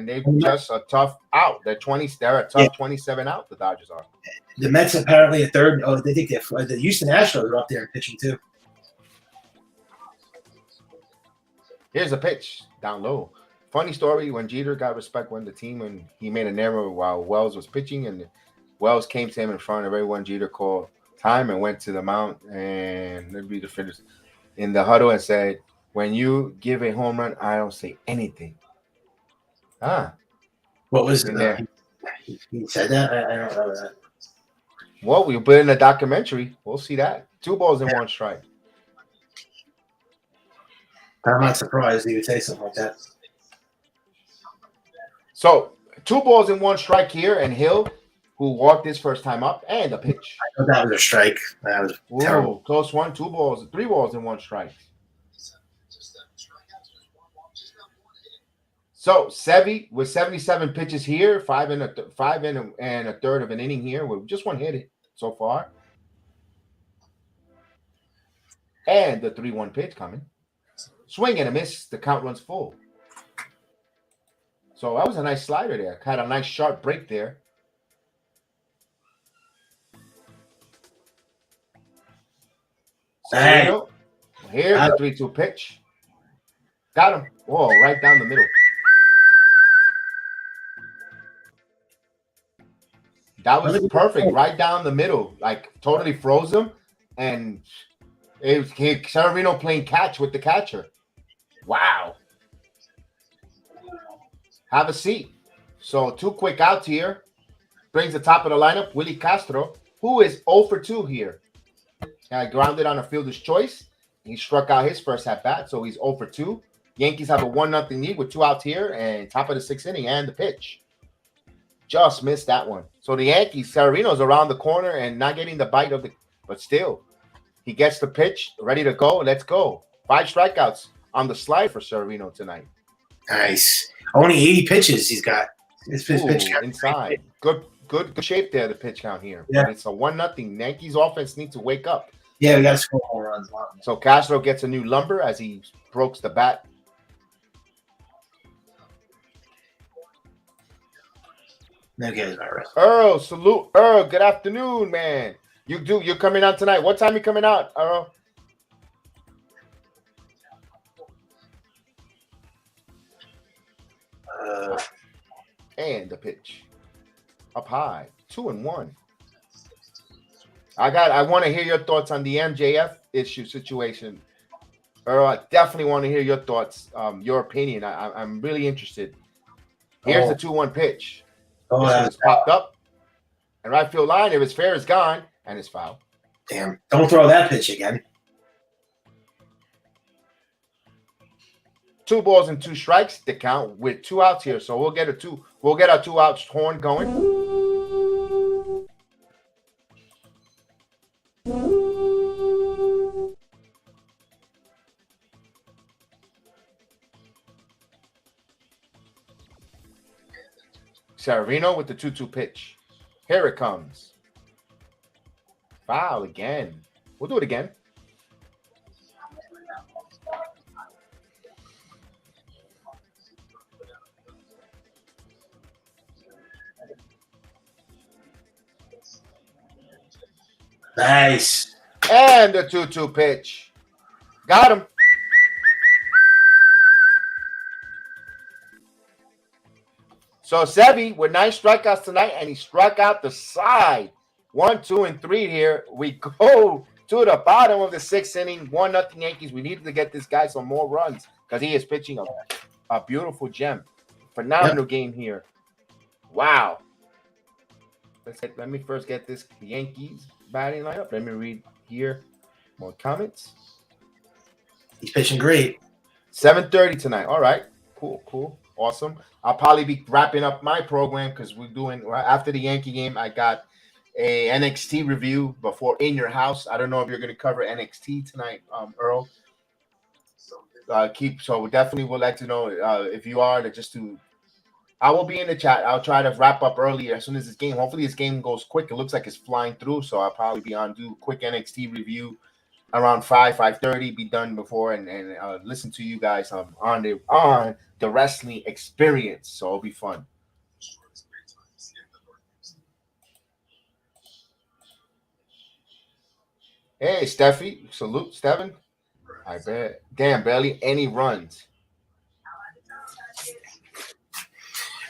they just a tough out. They're a tough 27 out. The Dodgers are. The Mets apparently a third. Oh, they think the Houston Astros are up there in pitching too. Here's a pitch down low. Funny story: when Jeter got respect when the team and he made an error while Wells was pitching, and Wells came to him in front of everyone. Jeter called time and went to the mound and maybe the finish in the huddle and said, "When you give a home run, I don't say anything." What was in there? He said that. I don't know that. Well, we put in a documentary. We'll see that. 2 balls and 1 strike. I'm not surprised he would say something like that. So 2 balls and 1 strike here, and Hill, who walked his first time up, and a pitch. I thought that was a strike. That was terrible. Close one. 3 balls and 1 strike. So Sevy with 77 pitches here, 5 and a third of an inning here with just 1 hit so far, and the 3-1 pitch coming, swing and a miss. The count runs full. So that was a nice slider there. Had a nice sharp break there. Severino, here's the 3-2 pitch. Got him. Whoa, right down the middle. That was perfect, right down the middle, totally froze him, and it was Severino playing catch with the catcher. Wow. Have a seat. So 2 quick outs here. Brings the top of the lineup, Willie Castro, who is 0 for 2 here. Grounded on a fielder's choice. He struck out his first at bat, so he's 0 for 2. Yankees have a 1-0 lead with 2 outs here, and top of the 6th inning, and the pitch. Just missed that one. So the Yankees, Severino's around the corner and not getting the bite of but still, he gets the pitch, ready to go. Let's go. 5 strikeouts on the slide for Severino tonight. Nice. Only 80 pitches he's got. His pitch count inside. Good shape there, the pitch count here. Yeah. But it's a 1-0. Yankees offense needs to wake up. Yeah, we got to score more runs. So Castro gets a new lumber as he strokes the bat. Earl, salute. Earl, good afternoon, man. You're coming out tonight. What time are you coming out, Earl? And the pitch. Up high. 2-1. I want to hear your thoughts on the MJF issue situation. Earl, I definitely want to hear your thoughts, your opinion. I'm really interested. Here's the 2-1 pitch. This one is popped up. And right field line, if it's fair, it's gone. And it's foul. Damn. Don't throw that pitch again. 2 balls and 2 strikes. The count with 2 outs here. So we'll get our 2 outs horn going. Severino with the 2-2 pitch. Here it comes. Foul again. We'll do it again. Nice. And the 2-2 pitch. Got him. So Sevy with 9 strikeouts tonight, and he struck out the side. 1, 2, and 3 here. We go to the bottom of the 6th inning. 1-0 Yankees. We needed to get this guy some more runs because he is pitching a beautiful gem. Phenomenal game here. Wow. Let me first get this Yankees batting lineup. Let me read here more comments. He's pitching great. 7:30 tonight. All right. Cool. Awesome. I'll probably be wrapping up my program because we're doing after the Yankee game. I got a NXT review before In Your House. I don't know if you're going to cover NXT tonight, Earl. So we definitely would like to know if you are I will be in the chat. I'll try to wrap up earlier as soon as this game. Hopefully this game goes quick. It looks like it's flying through, so I'll probably be on do a quick NXT review around 5:30. Be done before and listen to you guys on the wrestling experience. So it'll be fun. Hey, Steffi. Salute, Steven. I bet. Damn, barely any runs.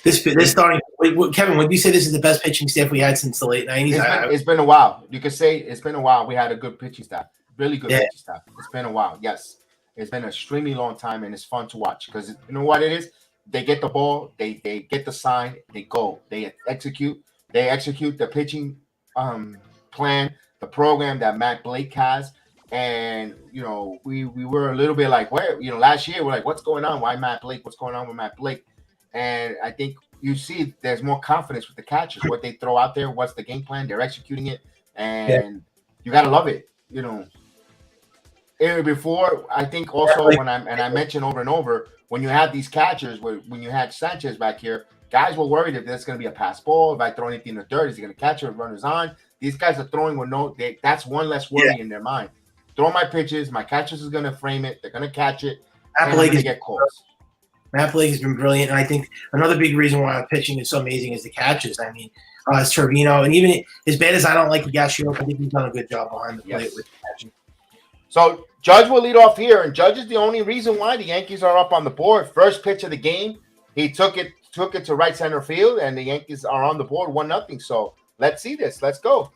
This starting. Wait, Kevin, would you say this is the best pitching staff we had since the late 90s? It's been a while. You could say it's been a while. We had a good pitching staff. Really good pitching staff. It's been a while. Yes. It's been an extremely long time, and it's fun to watch because you know what it is? They get the ball, they get the sign, they go. They execute the pitching plan, the program that Matt Blake has. And, you know, we were a little bit like, where, you know, last year we're like, what's going on? Why Matt Blake? What's going on with Matt Blake? And I think you see there's more confidence with the catchers. What they throw out there, what's the game plan? They're executing it, and you got to love it, you know. Before, I think also I mentioned over and over, when you have these catchers, when you had Sanchez back here, guys were worried if there's going to be a pass ball, if I throw anything in the dirt, is he going to catch it with runners on? These guys are throwing with that's one less worry in their mind. Throw my pitches, my catchers is going to frame it, they're going to catch it, and I'm going to get calls. Matt Blake has been brilliant, and I think another big reason why pitching is so amazing is the catches. I mean, Severino, and even as bad as I don't like Higashioka, I think he's done a good job behind the plate with catching. So Judge will lead off here, and Judge is the only reason why the Yankees are up on the board. First pitch of the game, he took it to right center field, and the Yankees are on the board 1-0. So let's see this. Let's go.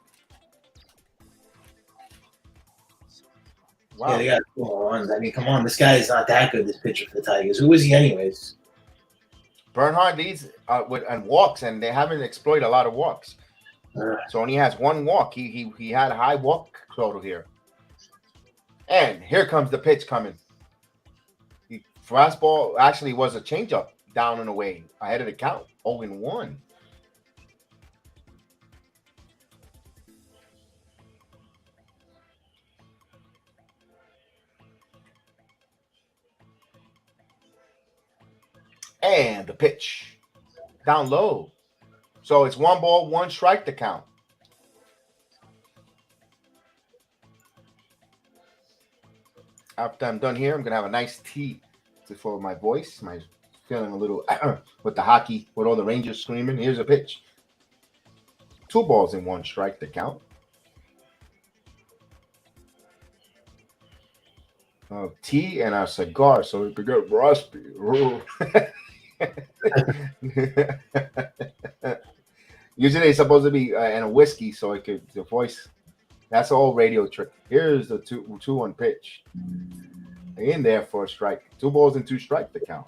Wow. Yeah, they got 4 runs. I mean, come on, this guy is not that good. This pitcher for the Tigers. Who is he, anyways? Bernhard leads with walks, and they haven't exploited a lot of walks. So only has 1 walk. He had a high walk total here. And here comes the pitch coming. Fastball actually was a changeup down and away ahead of the count. 0-1. And the pitch down low. So it's 1 ball, 1 strike to count. After I'm done here, I'm going to have a nice tea for my voice. My feeling a little with the hockey, with all the Rangers screaming. Here's a pitch. 2 balls and 1 strike to count. Tea and a cigar, so we could get rusty. Usually it's supposed to be in a whiskey so it could the voice. That's the old radio trick. Here's the 2-1 pitch. In there for a strike. 2 balls and 2 strikes to count.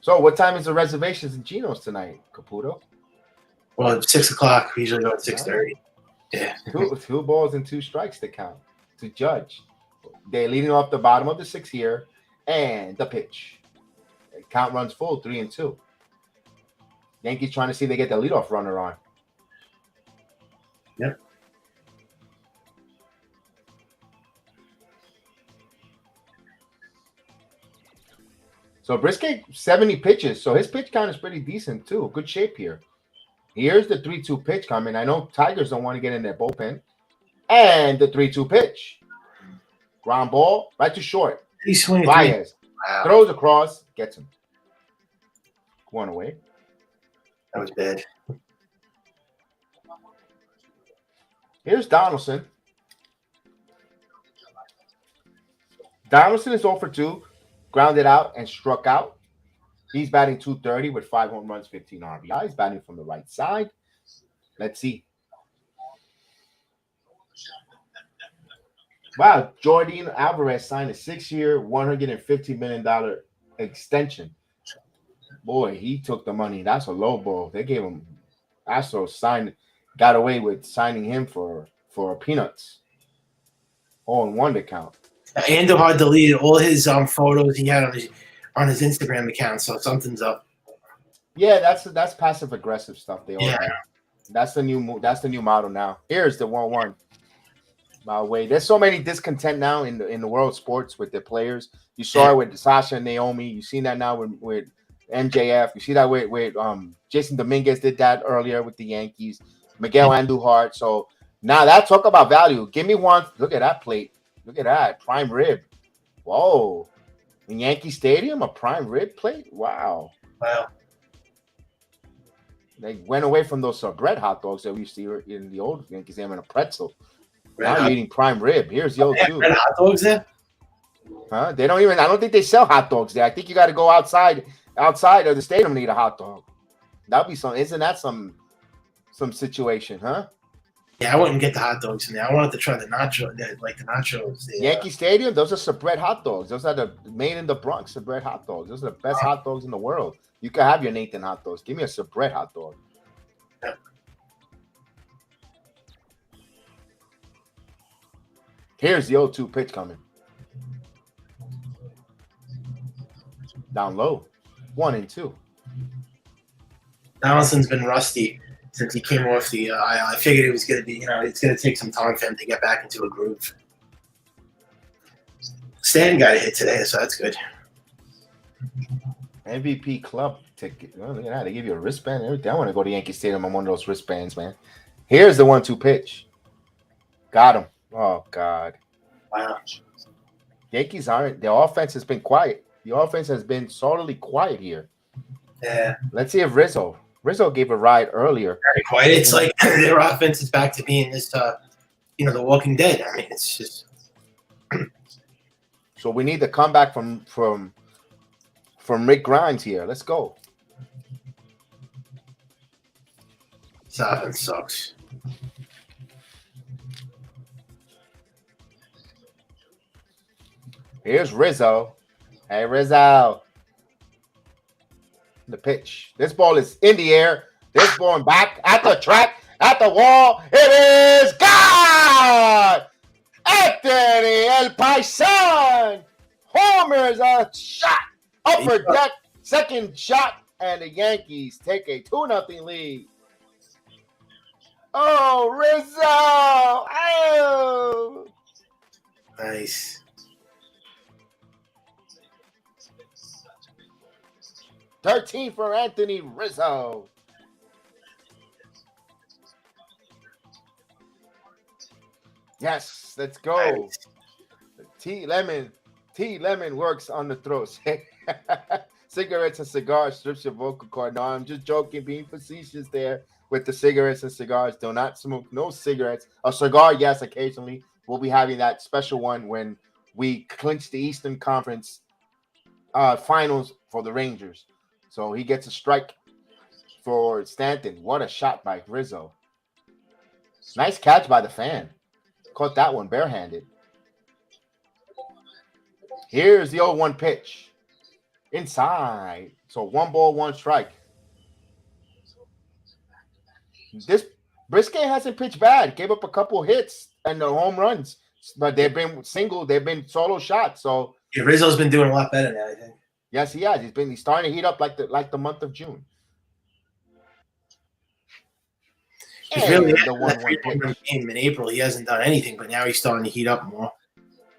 So what time is the reservations in Geno's tonight, Caputo? Well, it's 6 o'clock. We usually go at 6:30. Yeah. 2 balls and 2 strikes to count to judge. They're leading off the bottom of the 6th here, and the pitch. The count runs full, 3-2. Yankees trying to see if they get the leadoff runner on. Yep. So Brieske 70 pitches, so his pitch count is pretty decent too. Good shape here. Here's the 3-2 pitch coming. I know Tigers don't want to get in their bullpen. And the 3-2 pitch. Ground ball, right to short. He's swinging. Baez throws across, gets him. 1 away. That was bad. Here's Donaldson. Donaldson is 0 for 2, grounded out and struck out. He's batting .230 with 5 home runs, 15 RBIs. Batting from the right side. Let's see. Wow, Jordan Alvarez signed a 6-year, $150 million extension. Boy, he took the money. That's a low ball. They gave him. Astros got away with signing him for peanuts. 0-1 to count. Andujar deleted all his photos he had on his Instagram account, so something's up. Yeah, that's passive aggressive stuff. They all do. That's the new model now. Here's the 1-1. By the way, there's so many discontent now in the world of sports with the players. You saw it with Sasha and Naomi. You've seen that now with MJF. You see that with Jason Dominguez did that earlier with the Yankees. Miguel Andujar. So now that talk about value. Give me one. Look at that plate. Look at that prime rib. Whoa! In Yankee Stadium, a prime rib plate. Wow. They went away from those bread hot dogs that we used to eat in the old Yankees Stadium and a pretzel. Now you're eating prime rib. Here's the old two. Hot dogs there? Huh? They don't even. I don't think they sell hot dogs there. I think you got to go outside of the stadium to eat a hot dog. That'd be some. Isn't that some situation, huh? Yeah, I wouldn't get the hot dogs in there. I wanted to try the nachos. Yankee Stadium. Those are Sabret hot dogs. Those are the made in the Bronx Sabret hot dogs. Those are the best hot dogs in the world. You can have your Nathan hot dogs. Give me a Sabret hot dog. Yeah. Here's the 0-2 pitch coming. Down low. 1-2. Donaldson's been rusty since he came off the IL. I figured it was going to be, it's going to take some time for him to get back into a groove. Stan got a hit today, so that's good. MVP club ticket. Oh, look at that. They give you a wristband and everything. I want to go to Yankee Stadium on one of those wristbands, man. Here's the 1-2 pitch. Got him. Oh, God. Wow. Yankees aren't. Their offense has been quiet. The offense has been solidly quiet here. Yeah. Let's see if Rizzo gave a ride earlier. Very quiet. It's like their offense is back to being this, The Walking Dead. I mean, it's just. So we need the comeback from Rick Grimes here. Let's go. This offense sucks. Here's Rizzo. Hey, Rizzo. The pitch. This ball is in the air. This ball back at the track, at the wall. It is gone! Anthony El Paisan homers a shot. Upper deck, second shot, and the Yankees take a 2-0 lead. Oh, Rizzo! Oh! Nice. $13 for Anthony Rizzo. Yes, let's go. Nice. T Lemon works on the throat. Cigarettes and cigars strips your vocal cord. No, I'm just joking, being facetious there with the cigarettes and cigars. Do not smoke no cigarettes. A cigar, yes, occasionally. We'll be having that special one when we clinched the Eastern Conference finals for the Rangers. So he gets a strike for Stanton. What a shot by Rizzo. Nice catch by the fan. Caught that one barehanded. Here's the 0-1 pitch. Inside. So 1 ball, 1 strike. This Brieske hasn't pitched bad. Gave up a couple hits and the home runs. But they've been solo shots. So yeah, Rizzo's been doing a lot better now, I think. Yes, he has. He's starting to heat up like the month of June. He's really the 1-1 game in April. He hasn't done anything, but now he's starting to heat up more.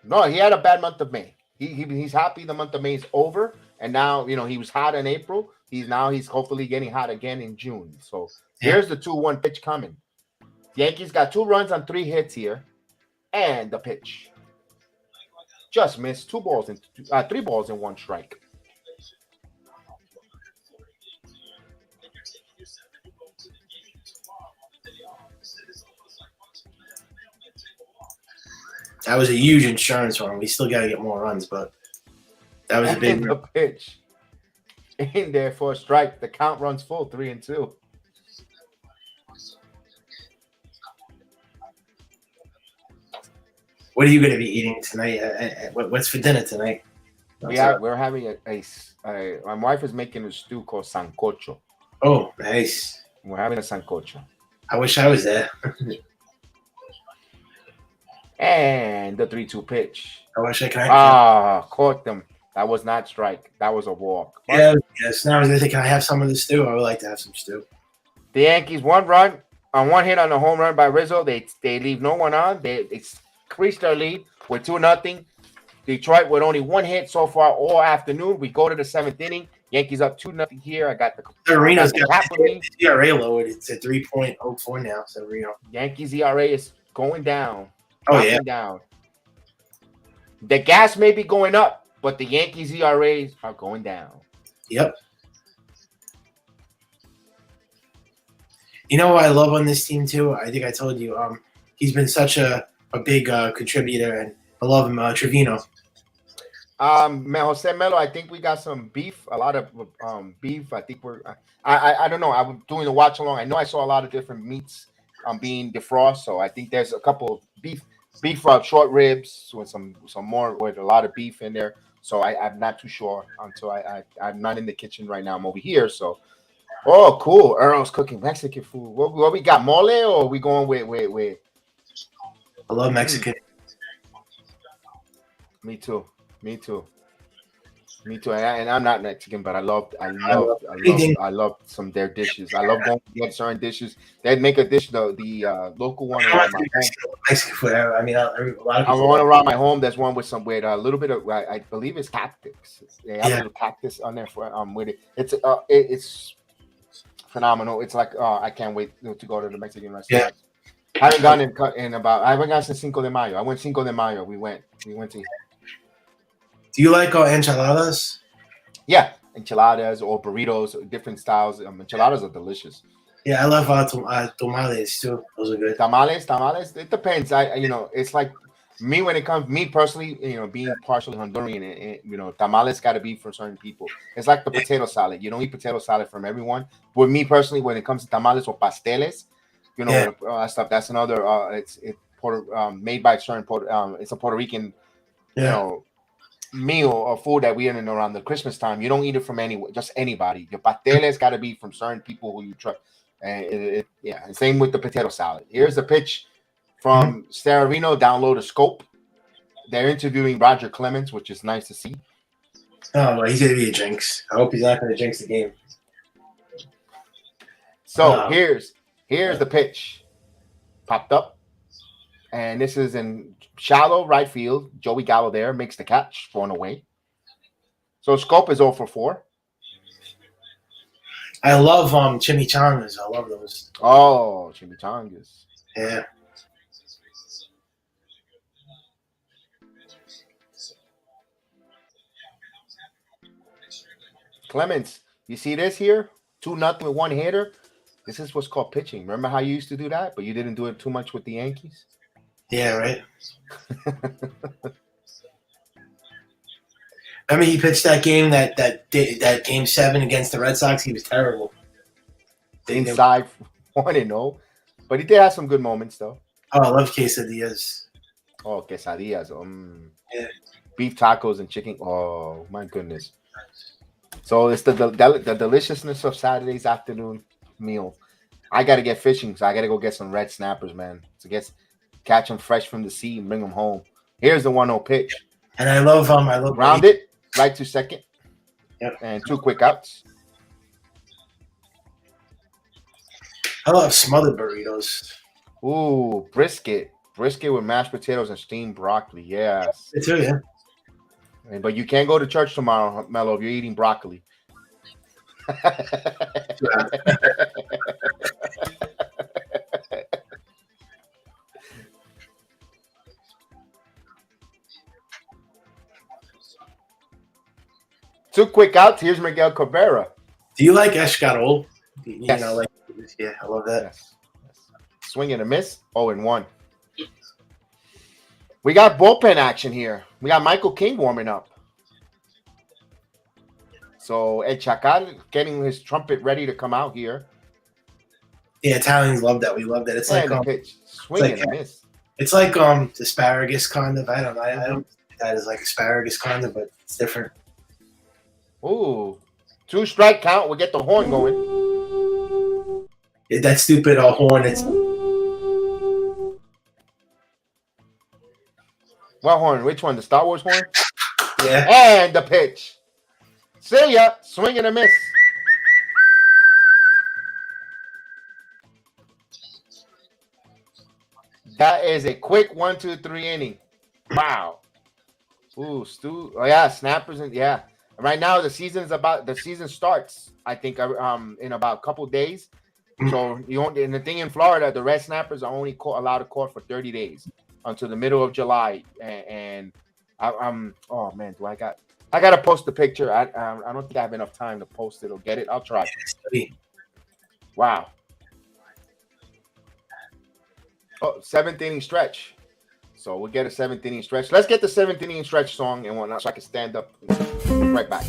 No, he had a bad month of May. He's happy the month of May is over, and now he was hot in April. He's hopefully getting hot again in June. So here's the 2-1 pitch coming. The Yankees got 2 runs on 3 hits here, and the pitch just missed. 3 balls and 1 strike. That was a huge insurance run. We still got to get more runs, but that was a big pitch. In there for a strike. The count runs full, 3-2. What are you going to be eating tonight? What's for dinner tonight? We're having my wife is making a stew called sancocho. Oh, nice. We're having a sancocho. I wish I was there. And the 3-2 pitch. I wish I could. Caught them. That was not strike. That was a walk. Yes. Now I was going to think, can I have some of the stew? I would like to have some stew. The Yankees 1 run on 1 hit on a home run by Rizzo. They leave no one on. They increased their lead with 2-0. Detroit with only 1 hit so far all afternoon. We go to the 7th inning. Yankees up 2-0 here. I got the Severino's got the ERA lowered. It's at 3.04 now. Severino. Yankees ERA is going down. Oh yeah. Down. The gas may be going up, but the Yankees ERAs are going down. Yep. You know what I love on this team too? I think I told you. He's been such a big contributor, and I love him. Trevino. Jose Melo, I think we got some beef. A lot of beef. I think I don't know. I was doing the watch along. I know I saw a lot of different meats being defrosted. So I think there's a couple of beef short ribs with some more with a lot of beef in there. So I'm not too sure until I'm not in the kitchen right now. I'm over here. So cool. Earl's cooking Mexican food. What we got, mole, or are we going with? I love Mexican. Me too. And I'm not Mexican, but I love some their dishes. I love going to get certain dishes. They make a dish, the local one around my home. Mexican food. I mean, a lot of people. I want around my home. There's one with a little bit of, I believe it's cactus. They have a little cactus on there with it. It's phenomenal. It's like I can't wait to go to the Mexican restaurant. I haven't gone I haven't gone since Cinco de Mayo. I went Cinco de Mayo. We went to. Do you like enchiladas? Yeah, enchiladas or burritos, different styles. Enchiladas are delicious. Yeah, I love tamales too. Those are good. Tamales. It depends. It's like me personally, being partially Honduran, and tamales got to be for certain people. It's like the potato salad. You don't eat potato salad from everyone. With me personally, when it comes to tamales or pasteles, that stuff. That's another. It's made by certain it's a Puerto Rican, meal or food that we eat around the Christmas time. You don't eat it from just anybody. Your pasteles got to be from certain people who you trust. And same with the potato salad. Here's the pitch from Severino. Download a scope. They're interviewing Roger Clemens, which is nice to see. Oh, well, he's gonna be a jinx. I hope he's not gonna jinx the game. So here's the pitch. Popped up. And this is in shallow right field. Joey Gallo there makes the catch, 4 away. So scope is 0 for 4. I love chimichangas. I love those. Oh, chimichangas. Yeah. Clemens, you see this here? 2-0 with 1 hitter. This is what's called pitching. Remember how you used to do that, but you didn't do it too much with the Yankees? Yeah, right. I mean, he pitched that game that game 7 against the Red Sox. He was terrible. Inside 1-0, but he did have some good moments though. Oh, I love quesadillas. Oh, quesadillas. Yeah. Beef tacos and chicken. Oh my goodness. So it's the deliciousness of Saturday's afternoon meal. I got to get fishing, so I got to go get some red snappers, man. To catch them fresh from the sea and bring them home. Here's the 1-0 pitch. And I love ground it right to second. Yep. And 2 quick outs. I love smothered burritos. Ooh, brisket with mashed potatoes and steamed broccoli. Yes. Me too, yeah. But you can't go to church tomorrow, Mello, if you're eating broccoli. Two quick outs. Here's Miguel Cabrera. Do you like Escarol? Yes. Yeah, I love that. Yes. Swing and a miss. 0-1. We got bullpen action here. We got Michael King warming up. So Ed Chacal getting his trumpet ready to come out here. Yeah, Italians love that. We love that. It's like pitch. Swing and a miss. It's like asparagus kind of. I don't know. I don't think that is like asparagus kind of, but it's different. Ooh. 2 strike count. We'll get the horn going. Yeah, that stupid horn. It's what horn? Which one? The Star Wars horn? Yeah. And the pitch. See ya. Swing and a miss. That is a quick 1-2-3 inning. Wow. Ooh, Stu. Oh yeah, snappers and yeah. Right now the season starts. I think in about a couple days. So and the thing in Florida, the red snappers are only allowed to call for 30 days until the middle of July. And I'm oh man, I got to post the picture. I don't think I have enough time to post it or get it. I'll try. Wow. Oh, 7th inning stretch. So we'll get a 7th inning stretch. Let's get the 7th inning stretch song and whatnot so I can stand up. Right back.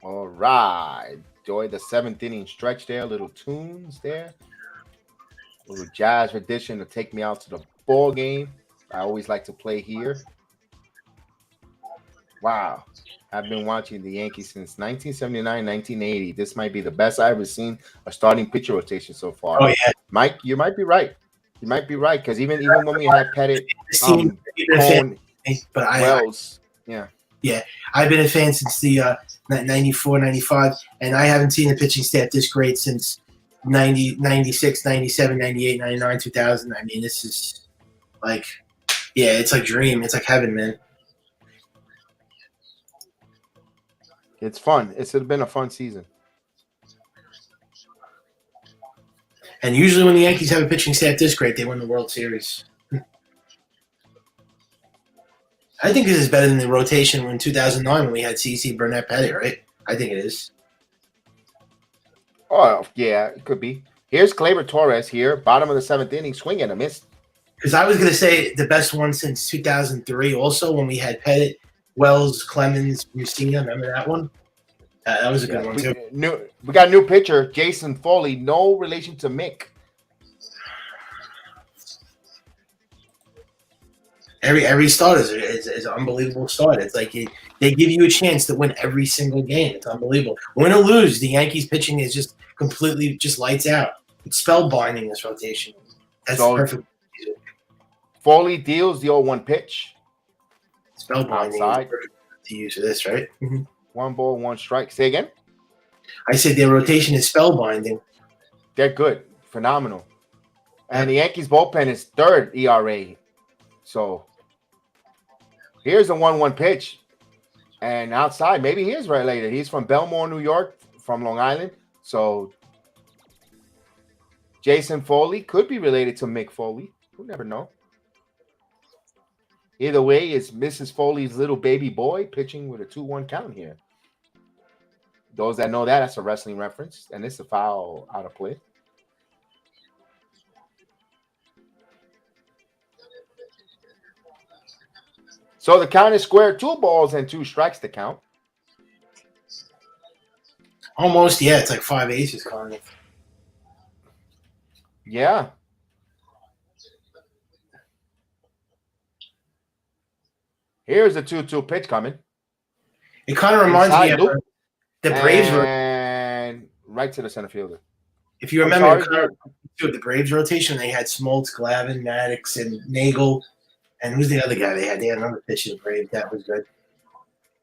All right. Enjoy the 7th-inning stretch there. Little tunes there. Little jazz rendition to take me out to the ball game. I always like to play here. Wow. I've been watching the Yankees since 1979, 1980. This might be the best I've ever seen a starting pitcher rotation so far. Oh yeah, Mike, you might be right. You might be right because even when we had Pettit, Cone, but Wells, I've been a fan since the 94, 95, and I haven't seen a pitching staff this great since 90, 96, 97, 98, 99, 2000. I mean, this is like, it's like dream. It's like heaven, man. It's fun. It's been a fun season. And usually when the Yankees have a pitching staff this great, they win the World Series. I think this is better than the rotation in 2009 when we had CC, Burnett, Pettit, right? I think it is. Oh, yeah, it could be. Here's Gleyber Torres here, bottom of the 7th inning, swing and a miss. Because I was going to say the best one since 2003 also when we had Pettit, Wells, Clemens, Mussina. Remember that one? That was a good one, too. We got a new pitcher, Jason Foley. No relation to Mick. Every start is an unbelievable start. It's like they give you a chance to win every single game. It's unbelievable. Win or lose, the Yankees pitching is just completely just lights out. It's spellbinding, this rotation. That's perfect. Foley deals the 0-1 pitch. Spellbinding outside to use for this, right? Mm-hmm. 1 ball, 1 strike. Say again? I said their rotation is spellbinding. They're good. Phenomenal. And the Yankees bullpen is 3rd ERA. So here's a 1-1 pitch. And outside, maybe he is related. He's from Belmore, New York, from Long Island. So Jason Foley could be related to Mick Foley. We'll never know. Either way, it's Mrs. Foley's little baby boy pitching with a 2-1 count here. Those that know that, that's a wrestling reference. And it's a foul out of play. So the count is square. 2 balls and 2 strikes to count. Almost, yeah. It's like 5 aces, Carney. Yeah. Here's a 2-2 pitch coming. It kind of reminds me of the Braves. And right to the center fielder. If you remember the Braves rotation, they had Smoltz, Glavine, Maddox, and Nagel. And who's the other guy they had? They had another pitcher in the Braves. That was good.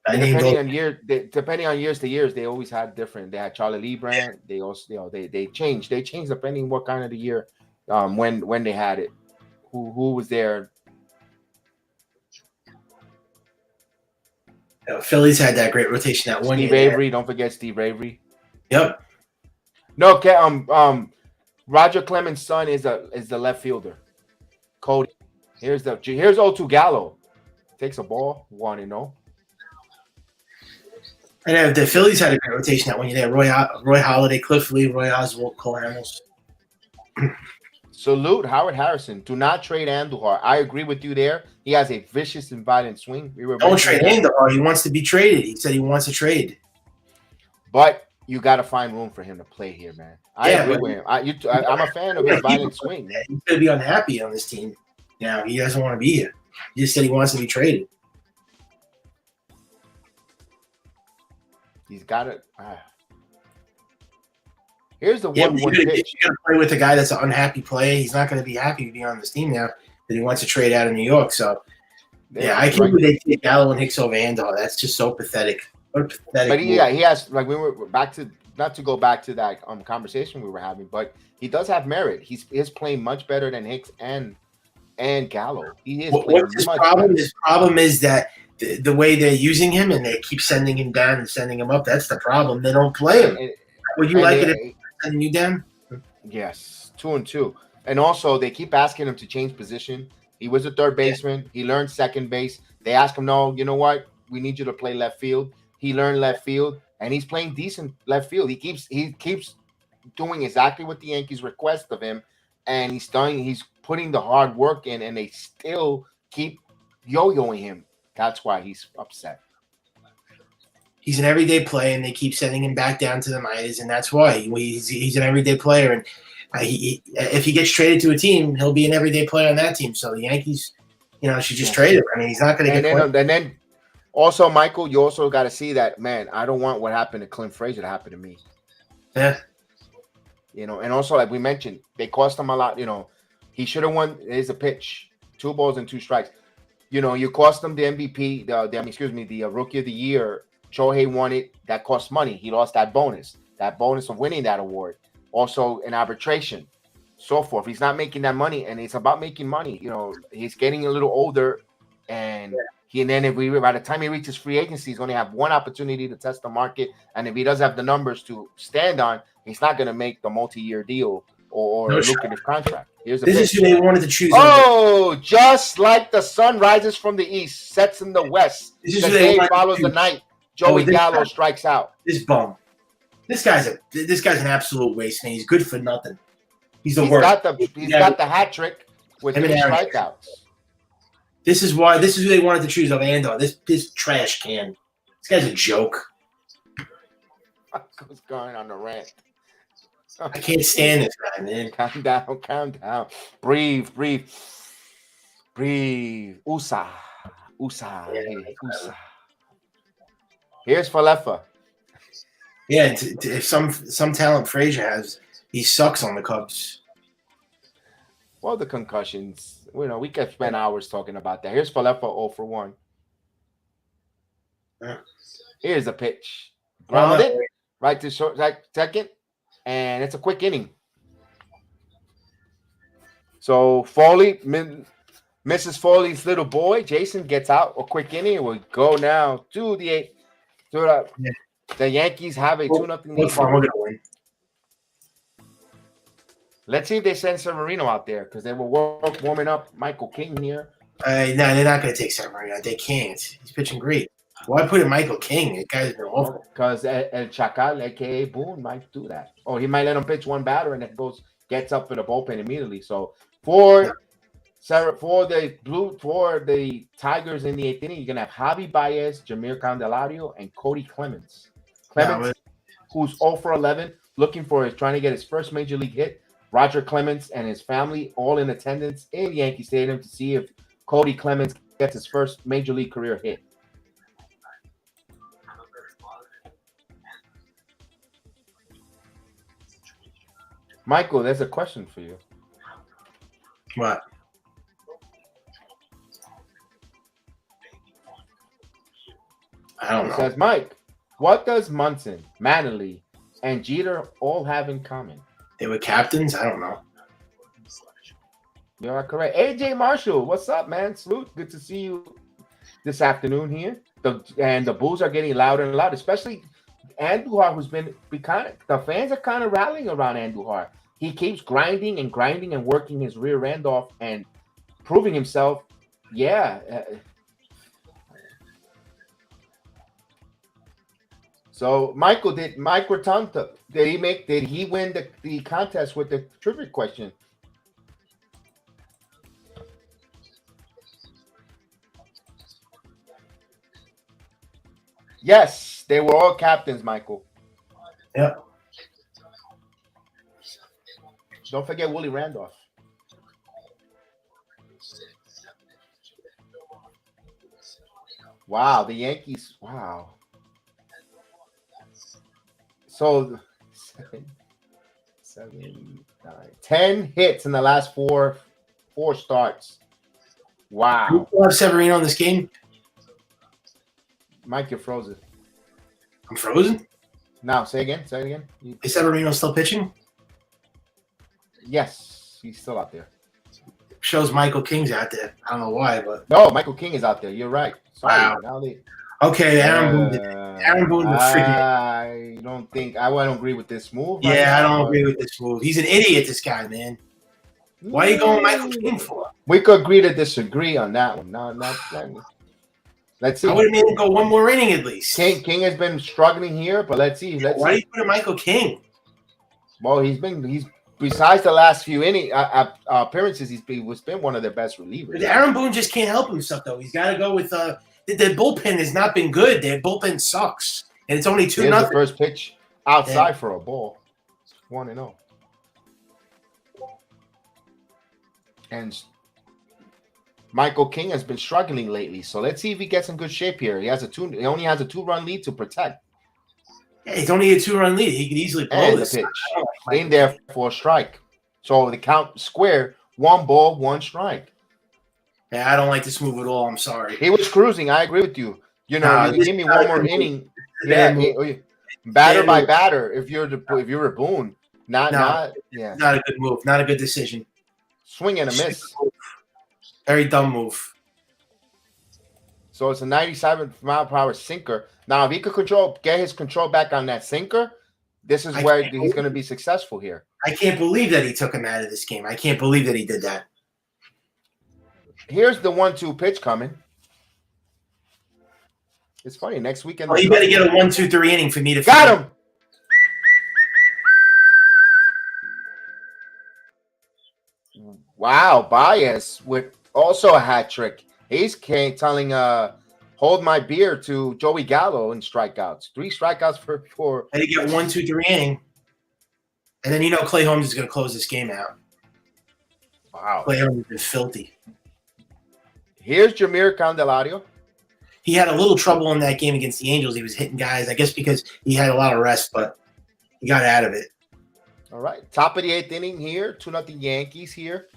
Depending on years to years, they always had different. They had Charlie Lebrand. They also, they changed. They changed depending what kind of the year, when they had it. Who was there? Phillies had that great rotation that one year. Steve Avery. Don't forget Steve Avery. Yep. No, Roger Clemens' son is the left fielder. Cody. Here's 0-2 Gallo. Takes a ball, 1-0. And the Phillies had a great rotation that one year. Roy Halladay, Cliff Lee, Roy Oswalt, Cole Hamels. Salute Howard Harrison. Do not trade Andujar. I agree with you there. He has a vicious and violent swing. Don't trade Andujar. He wants to be traded. He said he wants to trade. But you got to find room for him to play here, man. I agree with him. I'm a fan of his violent swing. Man. He's going to be unhappy on this team. Now, he doesn't want to be here. He just said he wants to be traded. He's got it. Here's the 1-1 pitch. You're going to play with a guy that's an unhappy player. He's not going to be happy to be on this team now that he wants to trade out of New York. So, I can't believe they take Gallo and Hicks over Andujar. That's just so pathetic. What a pathetic but he has, like, we were back to, not to go back to that conversation we were having, but he does have merit. He is playing much better than Hicks and Gallo. He is playing what's his problem? Better. His problem is that the way they're using him and they keep sending him down and sending him up. That's the problem. They don't play him. Would you like it if they're sending you down? Yes, 2-2. And also, they keep asking him to change position. He was a third baseman. He learned second base. They ask him, no, you know what? We need you to play left field. He learned left field, and he's playing decent left field. He keeps doing exactly what the Yankees request of him, and he's putting the hard work in, and they still keep yo-yoing him. That's why he's upset. he's an everyday player, and they keep sending him back down to the minors, and that's why he's an everyday player. And if he gets traded to a team, he'll be an everyday player on that team. So the Yankees, should just trade him. I mean, he's not going to get. And then also, Michael, you also got to see that, man. I don't want what happened to Clint Frazier to happen to me. Yeah. And also, like we mentioned, they cost him a lot. He should have won. Here's a pitch, 2 balls and 2 strikes. You cost him the MVP, the Rookie of the Year. Shohei won it. That cost money. He lost that bonus of winning that award. Also, in arbitration, so forth. He's not making that money, and it's about making money. He's getting a little older, and by the time he reaches free agency, he's going to have one opportunity to test the market. And if he doesn't have the numbers to stand on, he's not going to make the multi-year deal or lucrative contract. This is who they wanted to choose. Oh, just like the sun rises from the east, sets in the west. The day follows the night. Joey Gallo strikes out. This bum. This guy's an absolute waste, man. He's good for nothing. He's the worst. He's got the hat trick with 3 strikeouts. This is who they wanted to choose of Andor. This trash can. This guy's a joke. What's going on the rant? I can't stand this guy, man. Calm down. Breathe. USA. Here's Falefa. Yeah, if some talent Frazier has, he sucks on the Cubs. Well, the concussions. We could spend hours talking about that. Here's Falefa 0 for 1. Yeah. Here's a pitch. Grounded. Right to short, second. And it's a quick inning. So Foley, Mrs. Foley's little boy, Jason, gets out a quick inning. We'll go now to the 8th. The Yankees have a 2-0 lead. We're going to win. Let's see if they send Severino out there because they were warming up Michael King here. No, they're not going to take Severino. They can't. He's pitching great. Why put in Michael King? The guy's been awful. Because El Chacal, a.k.a. Boone, might do that. Or he might let him pitch one batter and then gets up for the bullpen immediately. So for the Tigers in the 8th inning, you're going to have Javi Baez, Jameer Candelario, and Cody Clemens. Who's 0 for 11, trying to get his first major league hit. Roger Clemens and his family all in attendance in Yankee Stadium to see if Cody Clemens gets his first major league career hit. Michael, there's a question for you. What? I don't know. It says, Mike, what does Munson, Manley, and Jeter all have in common? They were captains? I don't know. You are correct. AJ Marshall, what's up, man? Salute. Good to see you this afternoon here. The Bulls are getting louder and louder, especially Andujar, who's been the fans are kind of rallying around Andujar. He keeps grinding and working his rear end off and proving himself. Yeah. So, Michael, did Mike Rotunda, did he win the contest with the trivia question? Yes, they were all captains, Michael. Yeah. Don't forget Willie Randolph. Wow, the Yankees. Wow. So 7, 9, 10 hits in the last four starts. Wow. You have Severino in this game? Mike, you're frozen. I'm frozen? No, say it again. Is Severino still pitching? Yes, he's still out there. Shows Michael King's out there. I don't know why, but no, Michael King is out there. You're right. Sorry. Wow. Okay, Aaron Boone was freaking. I don't agree with this move. Yeah, I don't agree with this move. He's an idiot, this guy, man. Why are you going Michael King for? We could agree to disagree on that one. No, not. Let's see. I would have made him go one more inning at least. King has been struggling here, but let's see. Why do you put in Michael King? Well, he's besides the last few appearances, he's been one of their best relievers. But Aaron Boone just can't help himself though. He's got to go with the bullpen has not been good. Their bullpen sucks. and it's only 2-0. Here's the first pitch outside for a ball. 1-0. And Michael King has been struggling lately, so let's see if he gets in good shape here. He only has a 2-run lead to protect. Yeah, it's only a 2-run lead. He could easily blow And this. the pitch in there for a strike. So the count square, 1 ball, 1 strike. Yeah, I don't like this move at all. I'm sorry. He was cruising. I agree with you. You know, you give me one more inning. Yeah, batter by batter. If you're a Boone, not a good move. Not a good decision. Swing and a miss. Very dumb move. So it's a 97-mile-per-hour sinker. Now, if he could get his control back on that sinker, this is where he's going to be successful here. I can't believe that he took him out of this game. I can't believe that he did that. Here's the 1-2 pitch coming. It's funny. Next weekend. Well, you better get a 1-2-3 inning for me to got him. Wow, Baez with also a hat trick. He's telling hold my beer to Joey Gallo in strikeouts. 3 strikeouts for. And you get 1-2-3 inning, and then Clay Holmes is going to close this game out. Wow, Clay Holmes is filthy. Here's Jahmir Candelario. He had a little trouble in that game against the Angels. He was hitting guys, I guess, because he had a lot of rest, but he got out of it. All right, top of the 8th inning here. 2-0 Yankees here.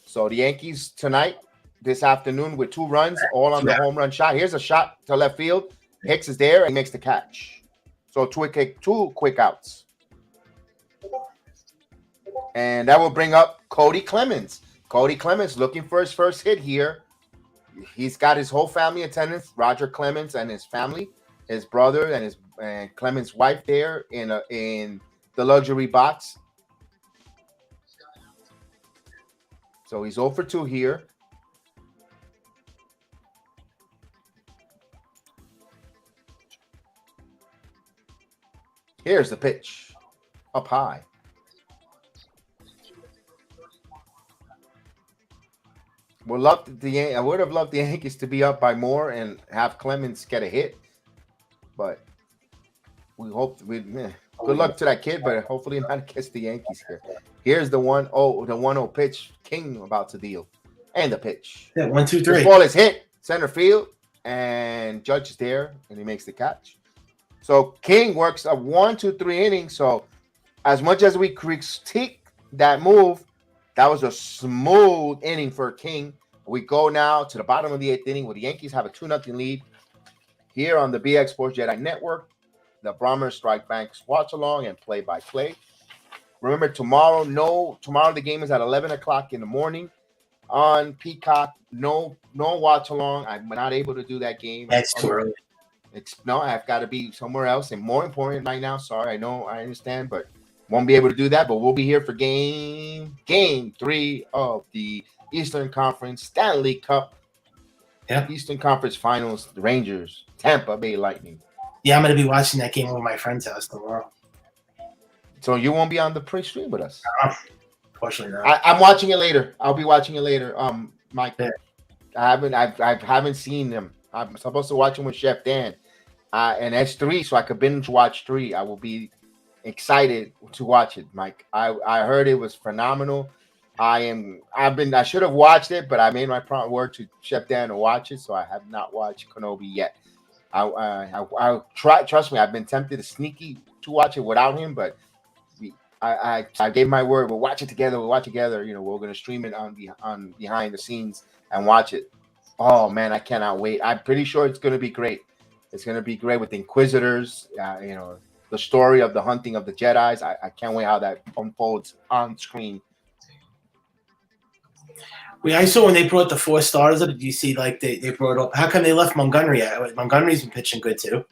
So the Yankees tonight, this afternoon, with 2 runs, all on the home run shot. Here's a shot to left field. Hicks is there and makes the catch. So 2 quick outs. And that will bring up Cody Clemens. Cody Clemens looking for his first hit here. He's got his whole family attendance, Roger Clemens and his family, his brother and Clemens' wife there in the luxury box. So he's 0 for 2 here. Here's the pitch. Up high. I would have loved the Yankees to be up by more and have Clemens get a hit. But we hope good luck to that kid, but hopefully not against the Yankees here. Here's the 1-0 pitch. King about to deal. And the pitch. Yeah, 1-2-3. This ball is hit center field, and Judge is there, and he makes the catch. So King works a 1-2-3 inning. So as much as we critique that move, that was a smooth inning for King. We go now to the bottom of the 8th inning where the Yankees have a 2-0 lead here on the BX Sports JEDI Network. The Bombers Strike Banks watch along and play-by-play. Remember, tomorrow the game is at 11 o'clock in the morning on Peacock. No watch along. I'm not able to do that game. That's too early. I've got to be somewhere else and more important right now. Sorry, I understand, but won't be able to do that. But we'll be here for game 3 of the Eastern Conference Stanley Cup. Yeah. Eastern Conference Finals, the Rangers, Tampa Bay Lightning. Yeah, I'm going to be watching that game over my friend's house tomorrow. So you won't be on the pre-stream with us? Unfortunately not. I'm watching it later. I'll be watching it later. Mike, yeah. I haven't seen them. I'm supposed to watch them with Chef Dan. And that's 3, so I could binge watch 3. I will be excited to watch it, Mike. I heard it was phenomenal. I should have watched it, but I made my word to Chef Dan to watch it, so I have not watched Kenobi yet. I'll try. Trust me, I've been tempted to sneaky to watch it without him, but I gave my word. We'll watch it together. We're going to stream it on behind the scenes and watch it. Oh man, I cannot wait. I'm pretty sure it's going to be great. It's going to be great with the Inquisitors. The story of the hunting of the Jedis. I can't wait how that unfolds on screen. I saw when they brought the 4 starters up. Did you see they brought up? How come they left Montgomery out? Montgomery's been pitching good too.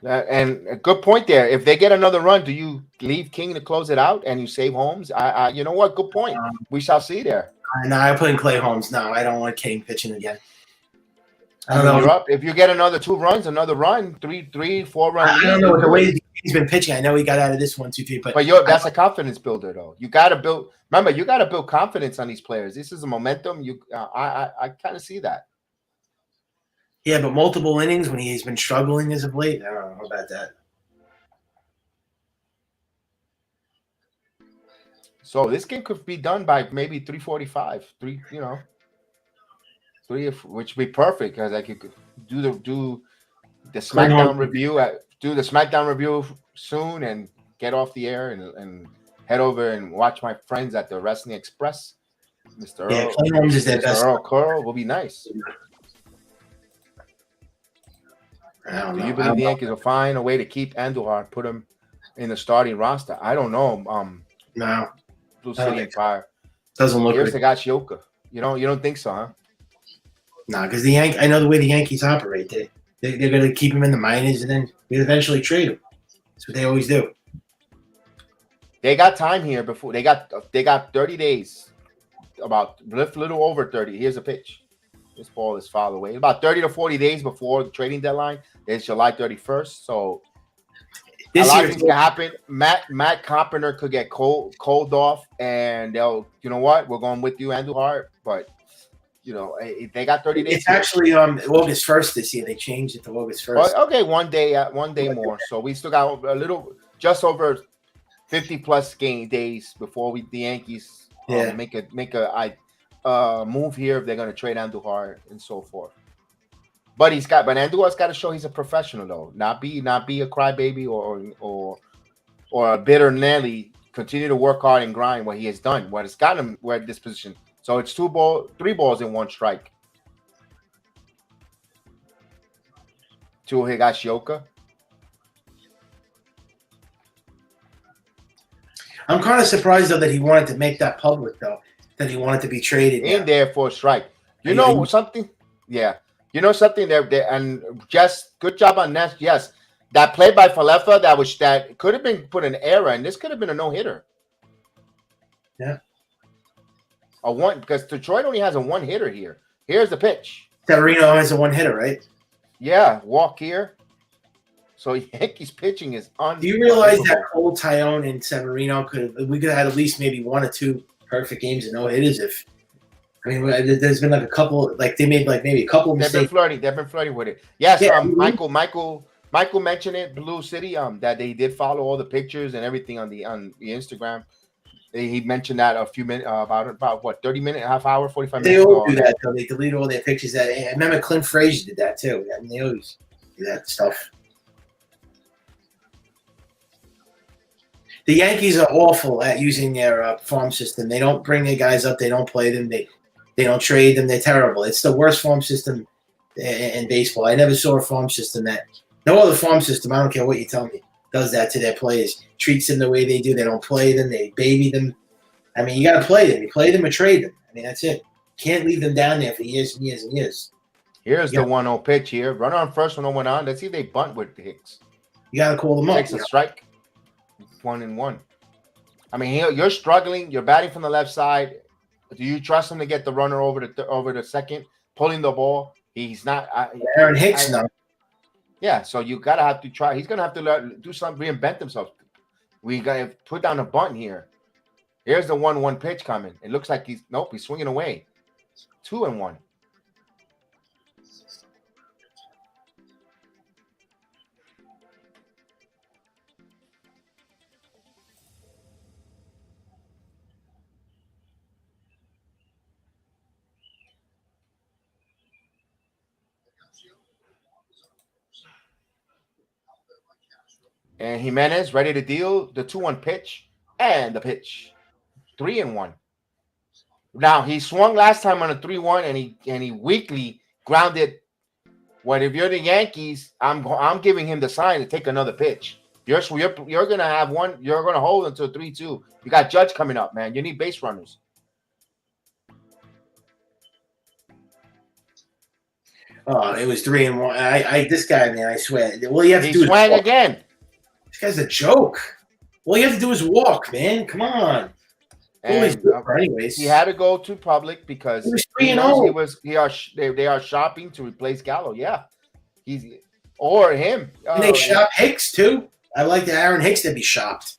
And a good point there. If they get another run, do you leave King to close it out and you save Holmes? You know what? Good point. We shall see there. No, I put in Clay Holmes. No, I don't want King pitching again. I don't know. You're up. If you get another 2 runs, another run, 3, 4 run. I don't know the way he's been pitching. I know he got out of this 1-2-3, but that's a confidence builder, though. You got to build. Remember, you got to build confidence on these players. This is a momentum. I kind of see that. Yeah, but multiple innings when he's been struggling as of late. I don't know about that. So this game could be done by maybe 3:45, which would be perfect because I could do the SmackDown review soon and get off the air and head over and watch my friends at the Wrestling Express. Mr. Yeah, Earl, Clay Holmes is their Mr. best. Earl Curl will be nice. Do you believe the Yankees will find a way to keep Andujar, put him in the starting roster? I don't know. No, Blue City Empire doesn't look. Here's Higashioka. You don't think so, huh? No, because I know the way the Yankees operate. They're going to keep him in the minors and then they eventually trade him. That's what they always do. They got time here before they got 30 days, about a little over 30. Here's a pitch. This ball is foul away. About 30 to 40 days before the trading deadline. It's July 31st. So a lot of things can happen. Matt Carpenter could get cold off, and they'll, you know what? We're going with you, Andujar. But they got 30 days. It's actually August 1st this year. They changed it to August 1st. Okay, one day more. So we still got a little, just over 50 plus days before the Yankees make a move here if they're going to trade Andujar and so forth. But Andujar's got to show he's a professional though, not be a crybaby or a bitter Nelly. Continue to work hard and grind what he has done, what has gotten him where this position. So it's 3 balls in 1 strike to Higashioka. I'm kind of surprised though that he wanted to make that public though, that he wanted to be traded in there for a strike. You know something? Yeah. You know something there, and just good job on that. Yes, that play by Falefa that could have been put an error, and this could have been a no-hitter. Yeah. A one, because Detroit only has a 1-hitter here. Here's the pitch. Severino has a 1-hitter, right? Yeah, walk here. So Yankees pitching is Do you realize that Cole, Tyone, and Severino we could have had at least maybe 1 or 2 perfect games and no hitters if. I mean, there's been like a couple, like they made like maybe a couple mistakes. They've been flirting with it. Yes, yeah, Michael mentioned it, Blue City, that they did follow all the pictures and everything on the Instagram. He mentioned that a few minutes, about what, 30 minutes, half hour, 45 minutes. They all do that though. They delete all their pictures. I remember Clint Frazier did that too. I mean, they always do that stuff. The Yankees are awful at using their farm system. They don't bring their guys up. They don't play them. They don't trade them. They're terrible. It's the worst farm system in baseball. I never saw a farm system no other farm system, I don't care what you tell me, does that to their players. Treats them the way they do. They don't play them. They baby them. I mean, you got to play them. You play them or trade them. I mean, that's it. Can't leave them down there for years and years and years. Here's the 1-0 pitch here. Runner on first, 1-0 on. Let's see if they bunt with Hicks. You got to call them up. Takes a strike. 1-1. I mean, you're struggling. You're batting from the left side. Do you trust him to get the runner over the second, pulling the ball? He's not. Aaron Hicks, no. Yeah, so you gotta have to try. He's gonna have to do something, reinvent himself. We gotta put down a bunt here. Here's the 1-1 pitch coming. It looks like he's swinging away. 2-1. And Jimenez ready to deal the 2-1 pitch and the pitch. 3-1. Now he swung last time on a 3-1 and he weakly grounded. What if you're the Yankees? I'm giving him the sign to take another pitch. You're gonna have one. You're gonna hold until 3-2. You got Judge coming up, man. You need base runners. Oh, it was 3-1. This guy, man, I swear. Well, you have to do swang again. This guy's a joke. All you have to do is walk, man. Come on. And, anyways, he had to go to public because he was 3-0. They are shopping to replace Gallo. Yeah, or him. And they shop Hicks too. I like the Aaron Hicks to be shopped.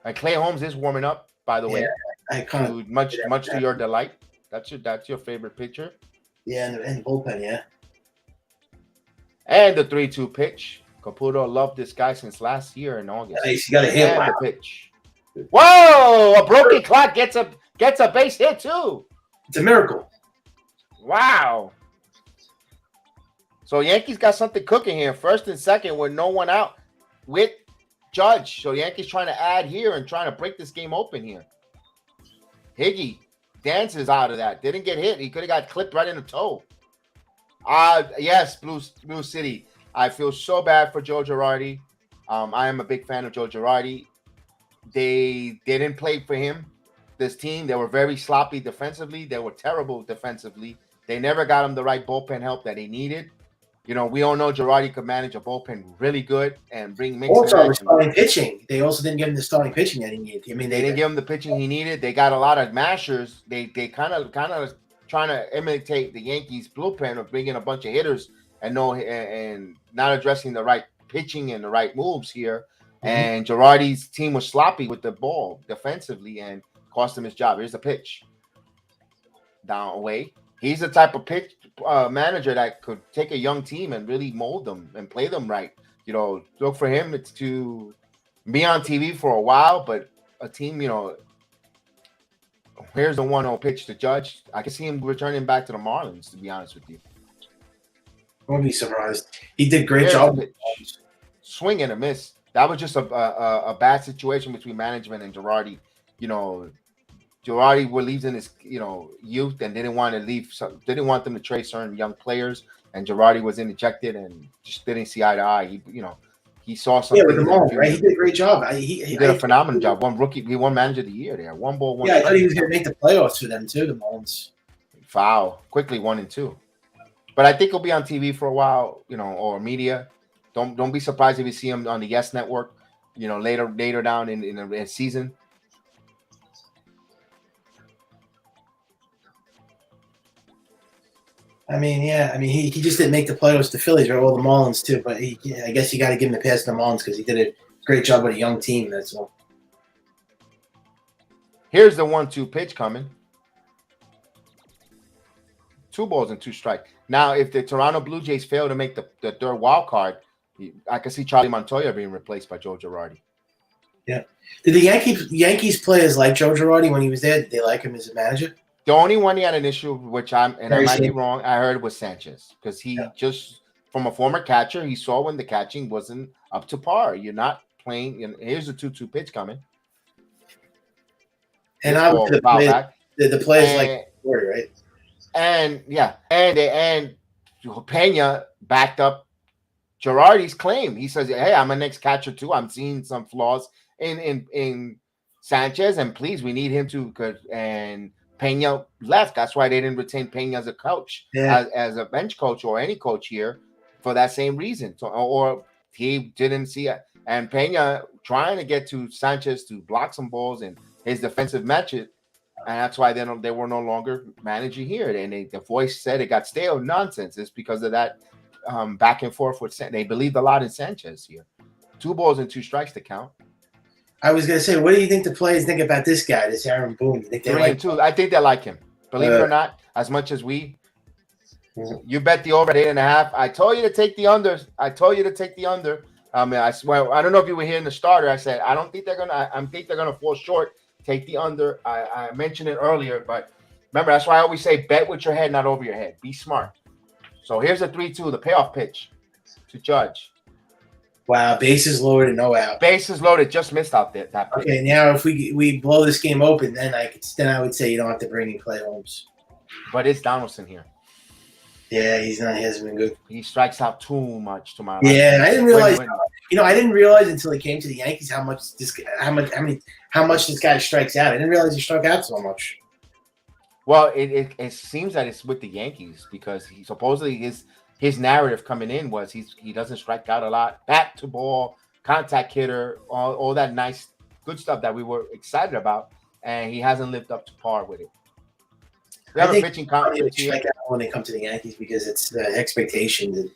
And Clay Holmes is warming up, by the way. Much to your delight. That's your favorite pitcher. Yeah, and the bullpen, yeah. And the 3-2 pitch. Caputo loved this guy since last year in August. Nice. You got a hit. And Wow. the pitch. Whoa! A broken clock gets a base hit too. It's a miracle. Wow. So Yankees got something cooking here. First and second with no one out with Judge. So Yankees trying to add here and trying to break this game open here. Higgy dances out of that. Didn't get hit. He could have got clipped right in the toe. Yes, Blue City. I feel so bad for Joe Girardi. I am a big fan of Joe Girardi. They didn't play for him. This team, they were very sloppy defensively. They were terrible defensively. They never got him the right bullpen help that he needed. You know, we all know Girardi could manage a bullpen really good and bring mix. Also, starting pitching. They also didn't give him the starting pitching that he needed. I mean, they didn't give him the pitching he needed. They got a lot of mashers. They kind of trying to imitate the Yankees blueprint of bringing a bunch of hitters and not addressing the right pitching and the right moves here. Mm-hmm. And Girardi's team was sloppy with the ball defensively and cost him his job. Here's the pitch. Down away. He's the type of pitch manager that could take a young team and really mold them and play them right. You know, look for him. It's to be on TV for a while, but a team, you know, here's the 1-0 pitch to Judge. I can see him returning back to the Marlins, to be honest with you. Won't be surprised. He did a great job. Swing and a miss. That was just a bad situation between management and Girardi. You know, Girardi leaves in his, you know, youth and didn't want them to trade certain young players. And Girardi was injected and just didn't see eye to eye. He saw something. Yeah, with the Marlins, right? He did a great job. He did a phenomenal job. He won manager of the year there. One ball, one. Yeah, I thought he was going to make the playoffs for them too. The Marlins. Foul quickly 1-2. But I think he'll be on TV for a while, you know, or media. Don't be surprised if you see him on the Yes Network, you know, later down in the season. I mean, yeah. I mean, he just didn't make the playoffs to Phillies or all the Marlins too. But I guess you got to give him the pass to the Marlins because he did a great job with a young team. That's all. Here's the 1-2 pitch coming. 2 balls and 2 strikes. Now, if the Toronto Blue Jays fail to make the third wild card, I can see Charlie Montoya being replaced by Joe Girardi. Yeah. Did the Yankees players like Joe Girardi when he was there? Did they like him as a manager? The only one he had an issue, which I might be wrong, I heard was Sanchez, because he just, from a former catcher, he saw when the catching wasn't up to par. You're not playing. Here's the 2-2 pitch coming. And the players like Girardi, right? And Pena backed up Girardi's claim. He says, "Hey, I'm a next catcher too. I'm seeing some flaws in Sanchez, and please, we need him to." And Pena left. That's why they didn't retain Pena as a coach, as a bench coach or any coach here, for that same reason. So, or he didn't see it. And Pena trying to get to Sanchez to block some balls in his defensive matches, and that's why they were no longer managing here. And the voice said it got stale. Nonsense. It's because of that back and forth with they believed a lot in Sanchez here. 2 balls and 2 strikes to count. I was going to say, what do you think the players think about this guy, this Aaron Boone? You think they 3-2. I think they like him. Believe it or not, as much as we. You bet the over at 8.5. I told you to take the under. I swear. I don't know if you were here in the starter. I said I think they're gonna fall short. Take the under. I mentioned it earlier, but remember, that's why I always say bet with your head, not over your head. Be smart. So here's a 3-2, the payoff pitch to Judge. Wow, bases loaded, no out. Bases loaded, just missed out that pitch. Okay, now if we blow this game open, then I would say you don't have to bring in Clay Holmes. But it's Donaldson here. Yeah, he hasn't been good. He strikes out too much to my liking. I didn't realize. I didn't realize until he came to the Yankees how much this guy strikes out. I didn't realize he struck out so much. Well, it seems that it's with the Yankees because he supposedly his narrative coming in was he doesn't strike out a lot, bat to ball, contact hitter, all that nice good stuff that we were excited about, and he hasn't lived up to par with it. We have a pitching conference here. Strike out when they come to the Yankees because it's the expectation.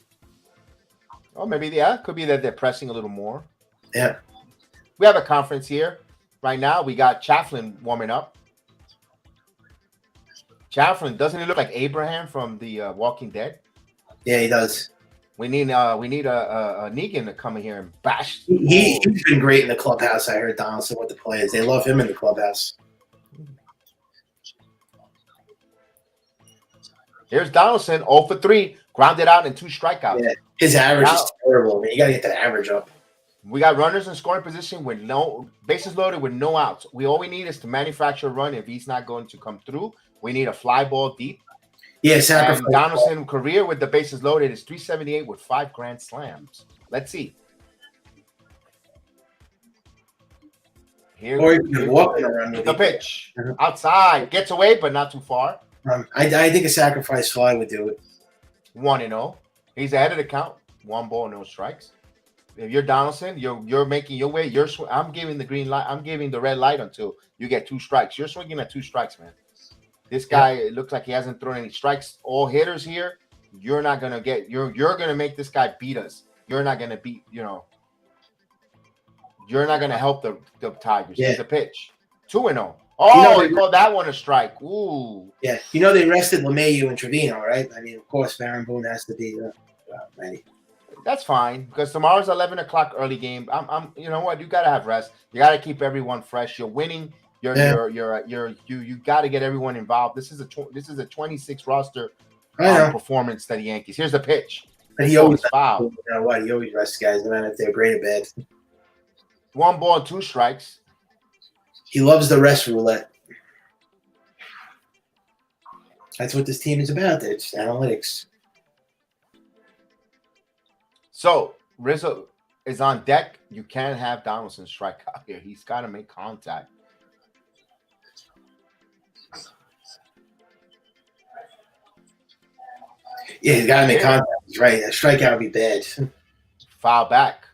Oh, maybe it could be that they're pressing a little more. Yeah. We have a conference here right now. We got Chafflin warming up. Chafflin, doesn't he look like Abraham from the Walking Dead? Yeah, he does. We need a Negan to come in here and bash. He's been great in the clubhouse. I heard Donaldson with the players. They love him in the clubhouse. Here's Donaldson, 0 for 3, grounded out and 2 strikeouts. Yeah, his average is terrible. Man, you got to get that average up. We got runners in scoring position with no bases loaded with no outs. All we need is to manufacture a run. If he's not going to come through, we need a fly ball deep. Yeah, sacrifice. And Donaldson career with the bases loaded is 378 with 5 grand slams. Let's see. Here, the pitch outside gets away, but not too far. I think a sacrifice fly would do it. 1-0. He's ahead of the count. 1 ball, no strikes. If you're Donaldson, you're making your way. I'm giving the green light. I'm giving the red light until you get 2 strikes. You're swinging at 2 strikes, man. This guy, it looks like he hasn't thrown any strikes. All hitters here, you're not gonna get. You're gonna make this guy beat us. You're not gonna beat. You're not gonna help the Tigers. Yeah. Here's the pitch. 2-0. Oh, they called that one a strike. Ooh. Yeah, they rested LeMahieu and Trevino, right? I mean, of course, Baron Boone has to be ready. That's fine because tomorrow's 11 o'clock early game. You know what? You gotta have rest. You gotta keep everyone fresh. You're winning. You got to get everyone involved. This is a 26 roster performance that the Yankees. Here's the pitch. But he always foul. You know what? He always rests guys, no matter if they're great or bad. 1 ball, 2 strikes. He loves the rest roulette. That's what this team is about. It's analytics. So Rizzo is on deck. You can't have Donaldson strike out here. He's got to make contact. Yeah, he's got to make contact. He's right. A strikeout would be bad. Foul back.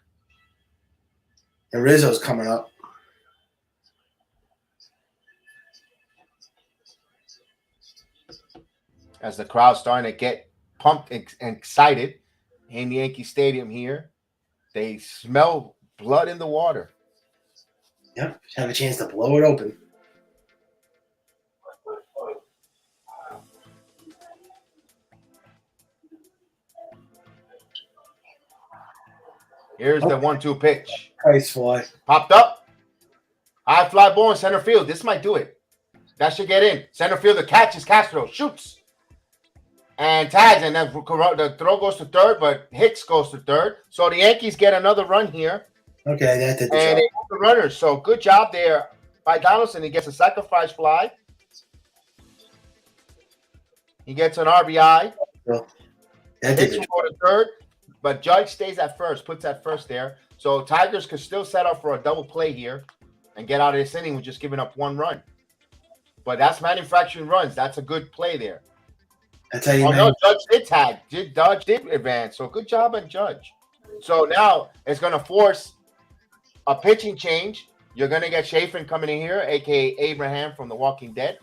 And Rizzo's coming up. As the crowd's starting to get pumped and excited in Yankee Stadium here, they smell blood in the water. Yep, have a chance to blow it open. Here's the 1-2 pitch. Price fly. Popped up. High fly ball in center field. This might do it. That should get in. Center field, the catch is Castro. Shoots. And tags. And then the throw goes to third, but Hicks goes to third. So the Yankees get another run here. Okay, that did the and job. they got the runners. So good job there by Donaldson. He gets a sacrifice fly. He gets an RBI. Well, that Hicks did will go to third. But Judge stays at first, puts at first there. So Tigers could still set up for a double play here and get out of this inning with just giving up 1 run. But that's manufacturing runs. That's a good play there. That's how you no, Judge did tag. Judge did advance. So good job on Judge. So now it's going to force a pitching change. You're going to get Chafin coming in here, a.k.a. Abraham from The Walking Dead.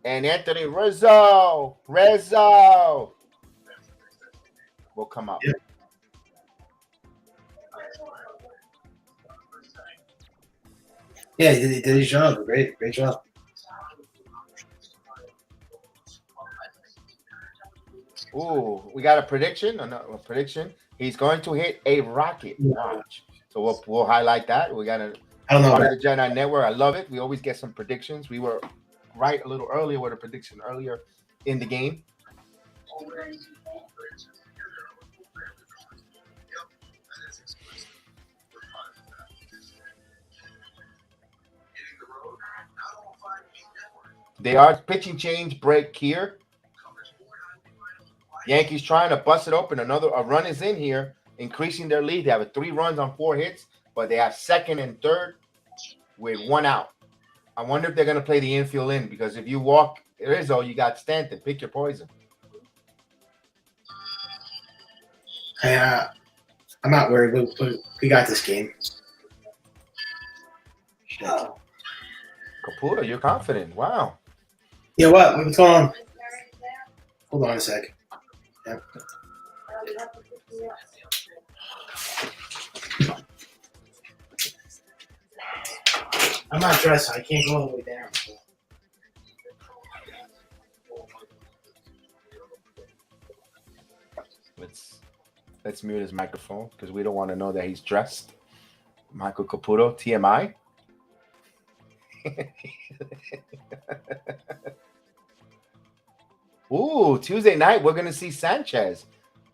And Anthony Rizzo will come up. Yeah. Yeah, he did his job. Great job. Ooh, we got a prediction. A prediction. He's going to hit a rocket. Watch. So we'll highlight that. We got a part of the JEDI Network. I love it. We always get some predictions. We were right a little earlier with a prediction earlier in the game. They are pitching change break here. Yankees trying to bust it open. A run is in here, increasing their lead. They have 3 runs on 4 hits, but they have second and third with 1 out. I wonder if they're going to play the infield in, because if you walk Rizzo, you got Stanton. Pick your poison. I'm not worried. We got this game. Caputo, you're confident. Wow. Yeah, what? What's going on? Hold on a sec. Yep. I'm not dressed, so I can't go all the way down. So. Let's mute his microphone because we don't want to know that he's dressed. Michael Caputo, TMI. Ooh, Tuesday night, we're going to see Sanchez.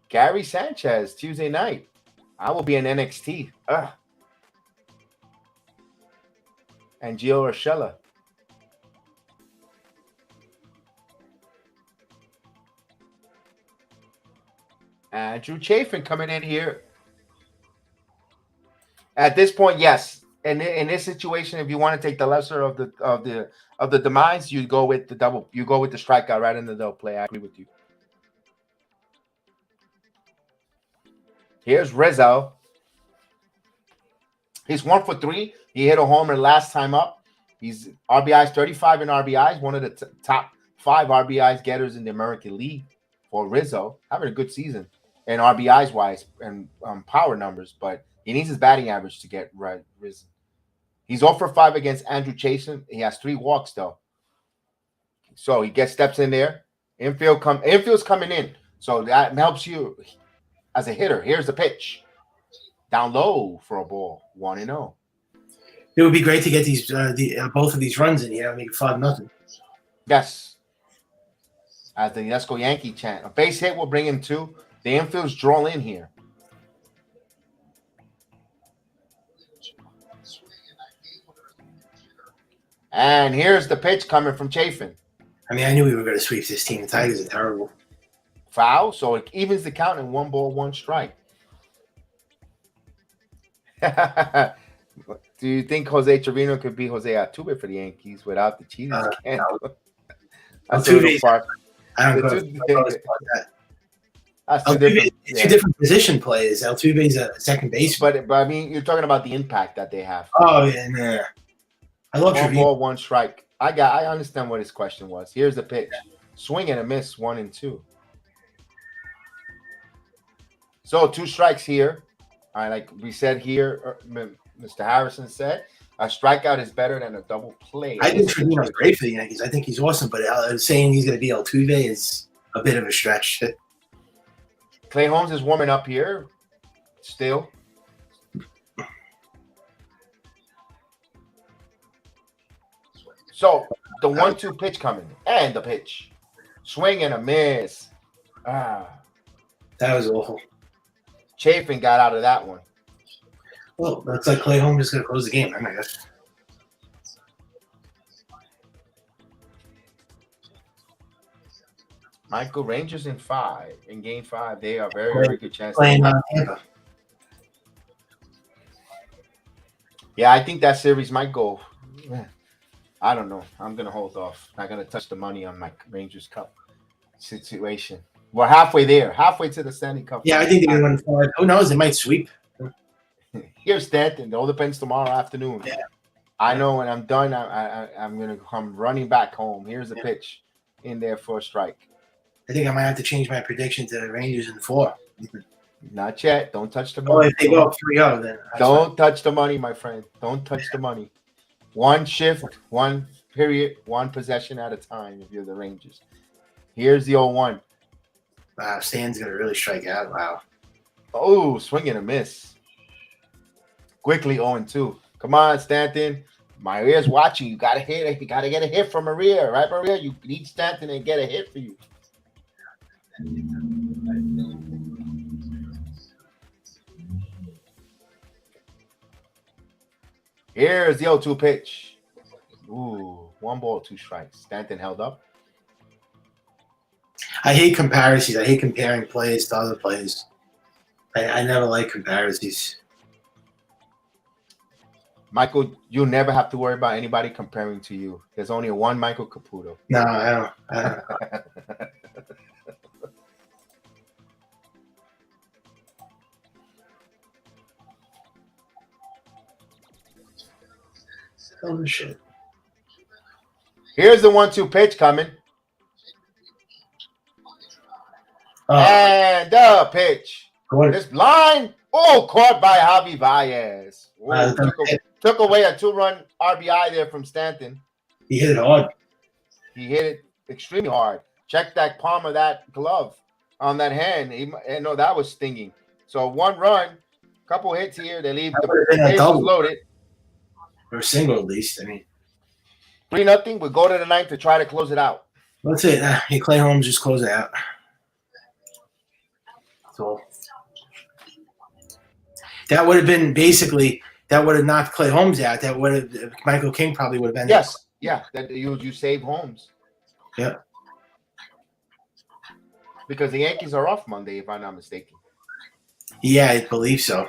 Gary Sanchez, Tuesday night. I will be in NXT. And Gio Urshela. Andrew Chafin coming in here. At this point, yes. And in this situation, if you want to take the lesser of the demise, you go with the double. You go with the strikeout right in the double play. I agree with you. Here's Rizzo. He's 1 for 3. He hit a homer last time up. He's RBIs, 35 in RBIs, one of the top 5 RBIs getters in the American League for Rizzo. Having a good season and RBIs wise and power numbers, but he needs his batting average to get right. He's 0 for 5 against Andrew Chafin. He has 3 walks though, so he gets steps in there. Infield's coming in, so that helps you as a hitter. Here's the pitch, down low for a ball, 1-0. It would be great to get these both of these runs in here. Make it 5-0. Yes. As the Let's Go Yankee chant. A base hit will bring him 2. The infield's draw in here. And here's the pitch coming from Chafin. I mean, I knew we were going to sweep this team. The Tigers are terrible. Foul, so it evens the count in 1 ball, 1 strike. Do you think Jose Severino could be Jose Altuve for the Yankees without the cheese scandal? Altuve, I don't know that. Altuve, two different position players. Altuve's a second baseman. But I mean, you're talking about the impact that they have. Oh yeah, nah. I love 1 ball, 1 strike. I understand what his question was. Here's the pitch. Swing and a miss, 1-2. So 2 strikes here. All right, like we said here, Mr. Harrison said, a strikeout is better than a double play. I think Severino's great for the Yankees. I think he's awesome, but saying he's going to be Altuve is a bit of a stretch. Clay Holmes is warming up here still. So the 1-2 pitch coming and the pitch. Swing and a miss. That was awful. Chafin got out of that one. Well, looks like Clay Holmes is going to close the game. I guess. Michael, Rangers in game 5. They are very good chance. Playing Tampa. Yeah, I think that series might go. I don't know. I'm going to hold off. Not going to touch the money on my Rangers Cup situation. We're halfway there. Halfway to the Stanley Cup. Yeah, I think they're going to win 5. Who knows? They might sweep. Here's Stanton. It all depends tomorrow afternoon. Yeah. I know when I'm done, I'm going to come running back home. Here's the pitch in there for a strike. I think I might have to change my prediction to the Rangers in 4. Not yet. Don't touch the money. Oh, if they go 3-0, then don't touch the money, my friend. Don't touch the money. 1 shift, 1 period, 1 possession at a time if you're the Rangers. Here's the 0-1. Wow, Stan's going to really strike out. Wow. Oh, swing and a miss. Quickly 0-2. Come on, Stanton. Maria's watching. You got to hit. You got to get a hit from Maria, right, Maria? You need Stanton and get a hit for you. Here's the 0-2 pitch. Ooh, 1 ball, 2 strikes. Stanton held up. I hate comparisons. I hate comparing plays to other plays. I never like comparisons. Michael, you'll never have to worry about anybody comparing to you. There's only one Michael Caputo. No, I don't. Oh, shit. Here's the 1-2 pitch coming. And the pitch. This line. Oh, caught by Javi Baez. Took away a 2-run RBI there from Stanton. He hit it hard. He hit it extremely hard. Check that palm of that glove on that hand. No, that was stinging. So 1 run, couple hits here. They leave the would've been a bases double. loaded. Or single at least. I mean, 3-0. We go to the ninth to try to close it out. let's say hey, Clay Holmes just close it out. So that would have been basically that would have knocked Clay Holmes out. That would have Michael King probably would have been. Yes, yeah. That you save Holmes. Yeah. Because the Yankees are off Monday, if I'm not mistaken. Yeah, I believe so.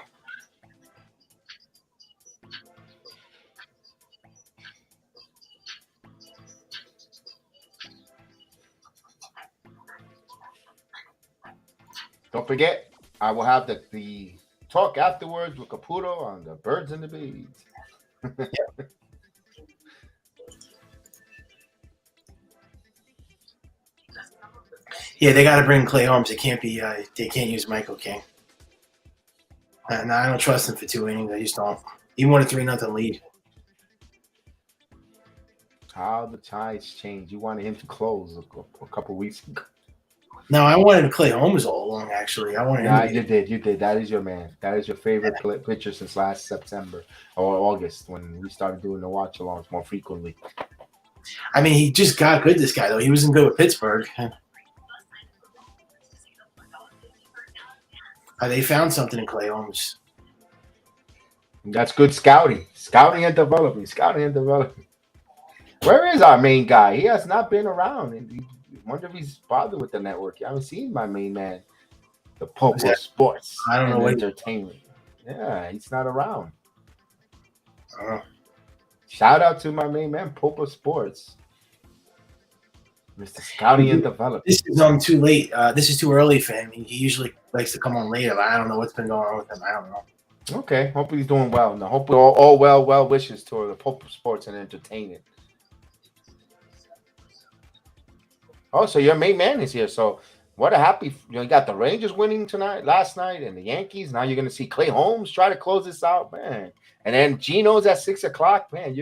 Don't forget, I will have the talk afterwards with Caputo on the birds and the bees. Yeah, they got to bring Clay Holmes. It can't be. They can't use Michael King. No, I don't trust him for 2 innings. I just don't. Even with a 3-0 lead. How the tides change. You wanted him to close a couple weeks ago. No, I wanted Clay Holmes all along. Actually, I wanted. Yeah, you did. That is your man. That is your favorite pitcher since last September or August when we started doing the watch-alongs more frequently. I mean, he just got good. This guy though, he wasn't good with Pittsburgh. They found something in Clay Holmes. That's good scouting. Scouting and development. Where is our main guy? He has not been around. I wonder if he's bothered with the network. I haven't seen my main man. The Pope of Sports. I don't know what entertainment. Yeah, he's not around. Shout out to my main man, Pope of Sports. Mr. Scouting and Development. This is too late. This is too early for him. He usually likes to come on later. But I don't know what's been going on with him. I don't know. Okay, hope he's doing well. Now, hope all well wishes to the Pope of Sports and Entertainment. Oh, so your main man is here. So what a happy! You got the Rangers winning last night, and the Yankees. Now you're going to see Clay Holmes try to close this out, man. And then Gino's at 6:00. Man,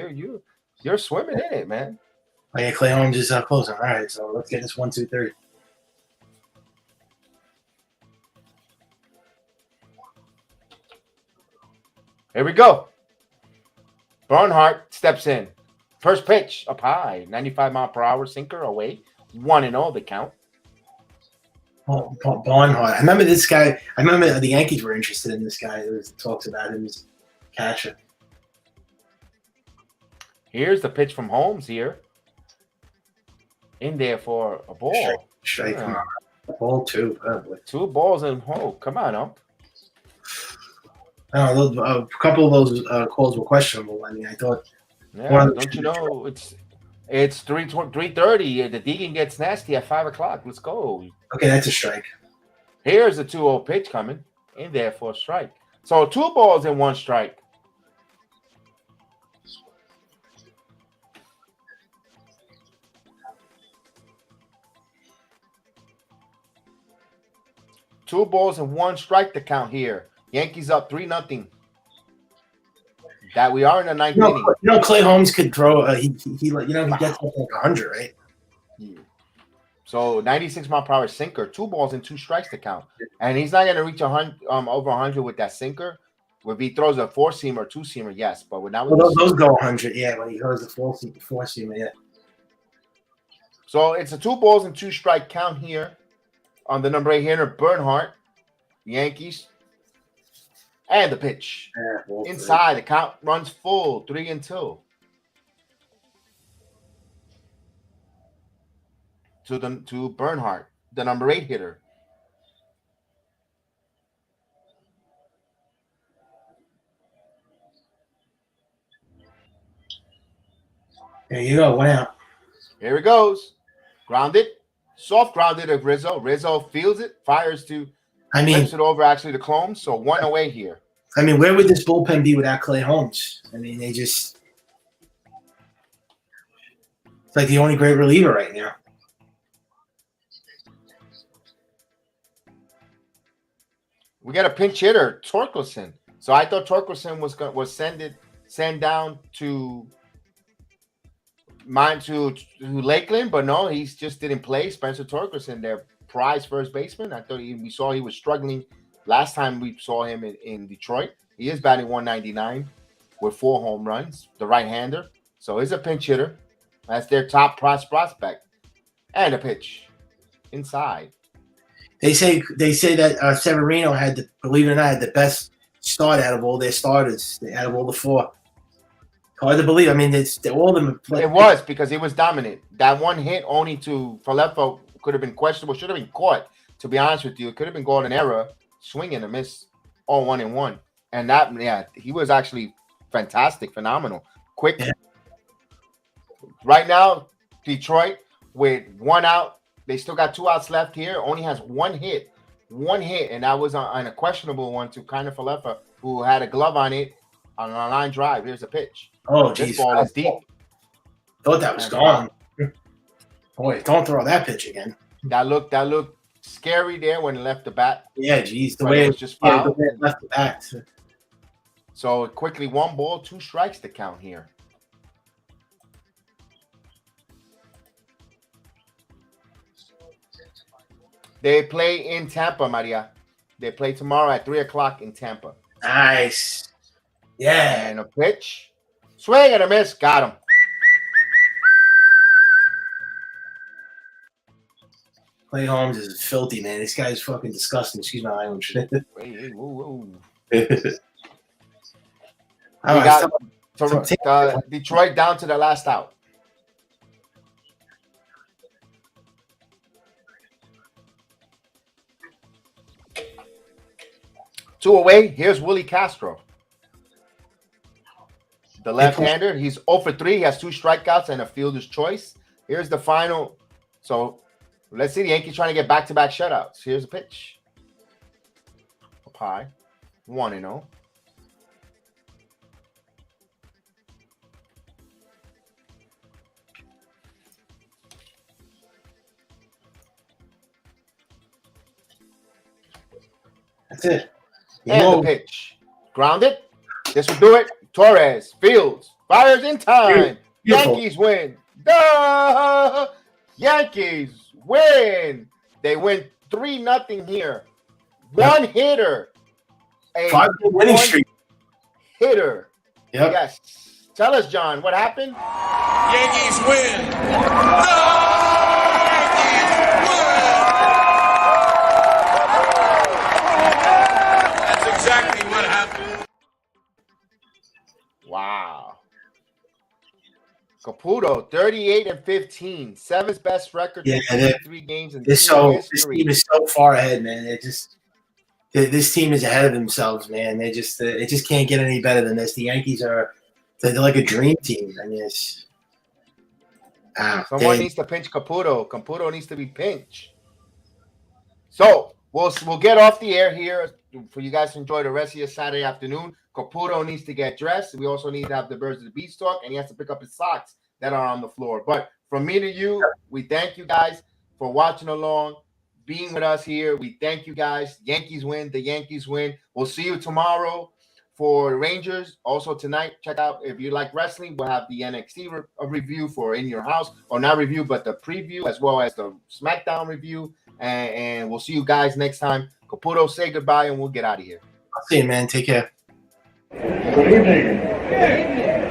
you're swimming in it, man. Oh, yeah, Clay Holmes is closing. All right, so let's get this 1, 2, 3. Here we go. Barnhart steps in. First pitch up high, 95-mile-per-hour sinker away. 1-0 the count. Oh, Barnhart. I remember this guy. I remember the Yankees were interested in this guy. There was talks about him as catcher. Here's the pitch from Holmes here. In there for a ball. Strike. Yeah. Ball 2. Probably. 2 balls and come on up. I don't know, a couple of those calls were questionable. I mean, I thought. Yeah, don't you know it's 3:30. The Deegan gets nasty at 5:00. Let's go. Okay, that's a strike. Here's a 2-0 pitch coming in there for a strike. So 2 balls and 1 strike. Two balls and 1 strike to count here. Yankees up 3-0. That we are in the 9th inning. Clay Holmes could throw. He gets up like 100, right? Yeah. So 96-mile-per-hour sinker. 2 balls and 2 strikes to count, and he's not going to reach 100 over 100 with that sinker. If he throws a 4-seamer or 2-seamer, yes, but without those go 100, yeah. When he throws a 4-seamer, yeah. So it's a 2 balls and 2 strike count here on the number 8 hitter Bernhardt, Yankees. And the pitch. Yeah, inside, the count runs full, 3-2. To Bernhardt, the number 8 hitter. There you go, 1 out. Here it goes. Grounded. Soft grounded of Rizzo. Rizzo fields it, fires to flips it over actually to Clones, so 1 away here. I mean, where would this bullpen be without Clay Holmes? I mean, it's like the only great reliever right now. We got a pinch hitter, Torkelson. So I thought Torkelson was send down to Lakeland, but no, he's just didn't play. Spencer Torkelson, their prize first baseman. I thought we saw he was struggling last time we saw him in Detroit. He is batting 199 with 4 home runs, the right-hander. So he's a pinch hitter. That's their top prospect. And a pitch inside. They say that Severino had, believe it or not, had the best start out of all their starters, out of all the 4. Hard to believe. I mean, all of them. It was because he was dominant. That one hit only to Falefa could have been questionable, should have been caught. To be honest with you, it could have been golden error, swing and a miss, all 1-1. And that, yeah, he was actually fantastic, phenomenal, quick. Yeah. Right now, Detroit with 1 out. They still got 2 outs left here. Only has 1 hit, and that was on a questionable one to kind of Falefa, who had a glove on it on a line drive. Here's a pitch. Oh, this geez. ball is deep. Thought that was gone. Boy, don't throw that pitch again. That looked scary there when it left the bat. Yeah, geez, the way it just fouled. The way it left the bat. So quickly, 1 ball, 2 strikes to count here. They play in Tampa, Maria. They play tomorrow at 3:00 in Tampa. Nice. Yeah. And a pitch. Swing and a miss. Got him. Clay Holmes is filthy, man. This guy's fucking disgusting. Excuse my language. Hey, whoa. We got Detroit down to the last out. Two away. Here's Willie Castro. The left-hander. He's 0 for 3. He has 2 strikeouts and a fielder's choice. Here's the final. So let's see the Yankees trying to get back-to-back shutouts. Here's a pitch. Up high. 1-0. That's it. And the pitch. Grounded. This will do it. Torres, Fields, fires in time. Beautiful. Yankees win. Duh! Yankees win. They win 3-0 here. One hitter. A 5-game winning streak. Hitter. Yep. Yes. Tell us, John, what happened? Yankees win. No! Exactly what happened. Wow. Caputo, 38-15, 7th best record in 3 games in this team is so far ahead, man. This team is ahead of themselves, man. They just can't get any better than this. The Yankees they're like a dream team. I mean, someone needs to pinch Caputo. Caputo needs to be pinched. So we'll get off the air here for you guys to enjoy the rest of your Saturday afternoon. Caputo needs to get dressed. We also need to have the Birds of the Beanstalk, and he has to pick up his socks that are on the floor. But from me to you, we thank you guys for watching along, being with us here. We thank you guys. Yankees win. The Yankees win. We'll see you tomorrow for Rangers. Also tonight, check out, if you like wrestling, we'll have the NXT review for In Your House, or not review, but the preview, as well as the SmackDown review. And we'll see you guys next time. Caputo, say goodbye, and we'll get out of here. I'll see you, man. Take care. Good evening,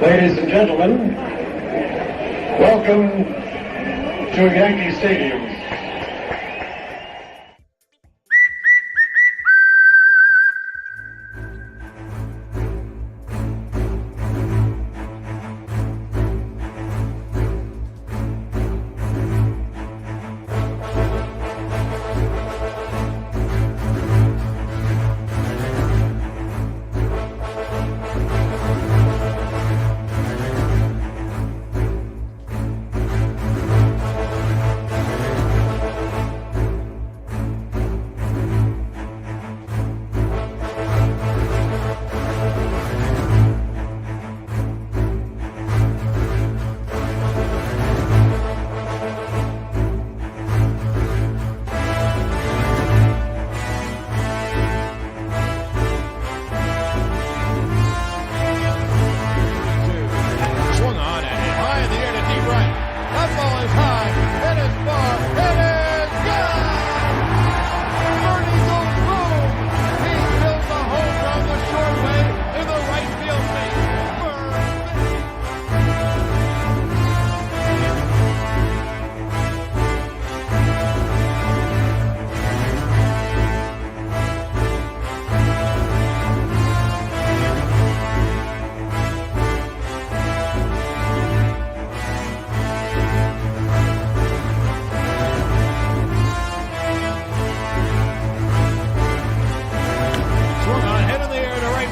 ladies and gentlemen. Welcome to Yankee Stadium.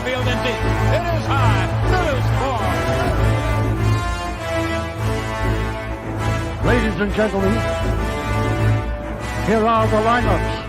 field and deep. It is high. It is far. Ladies and gentlemen, here are the lineups.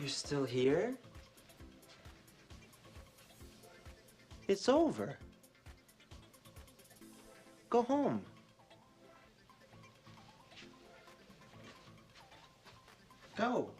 You're still here? It's over. Go home. Go.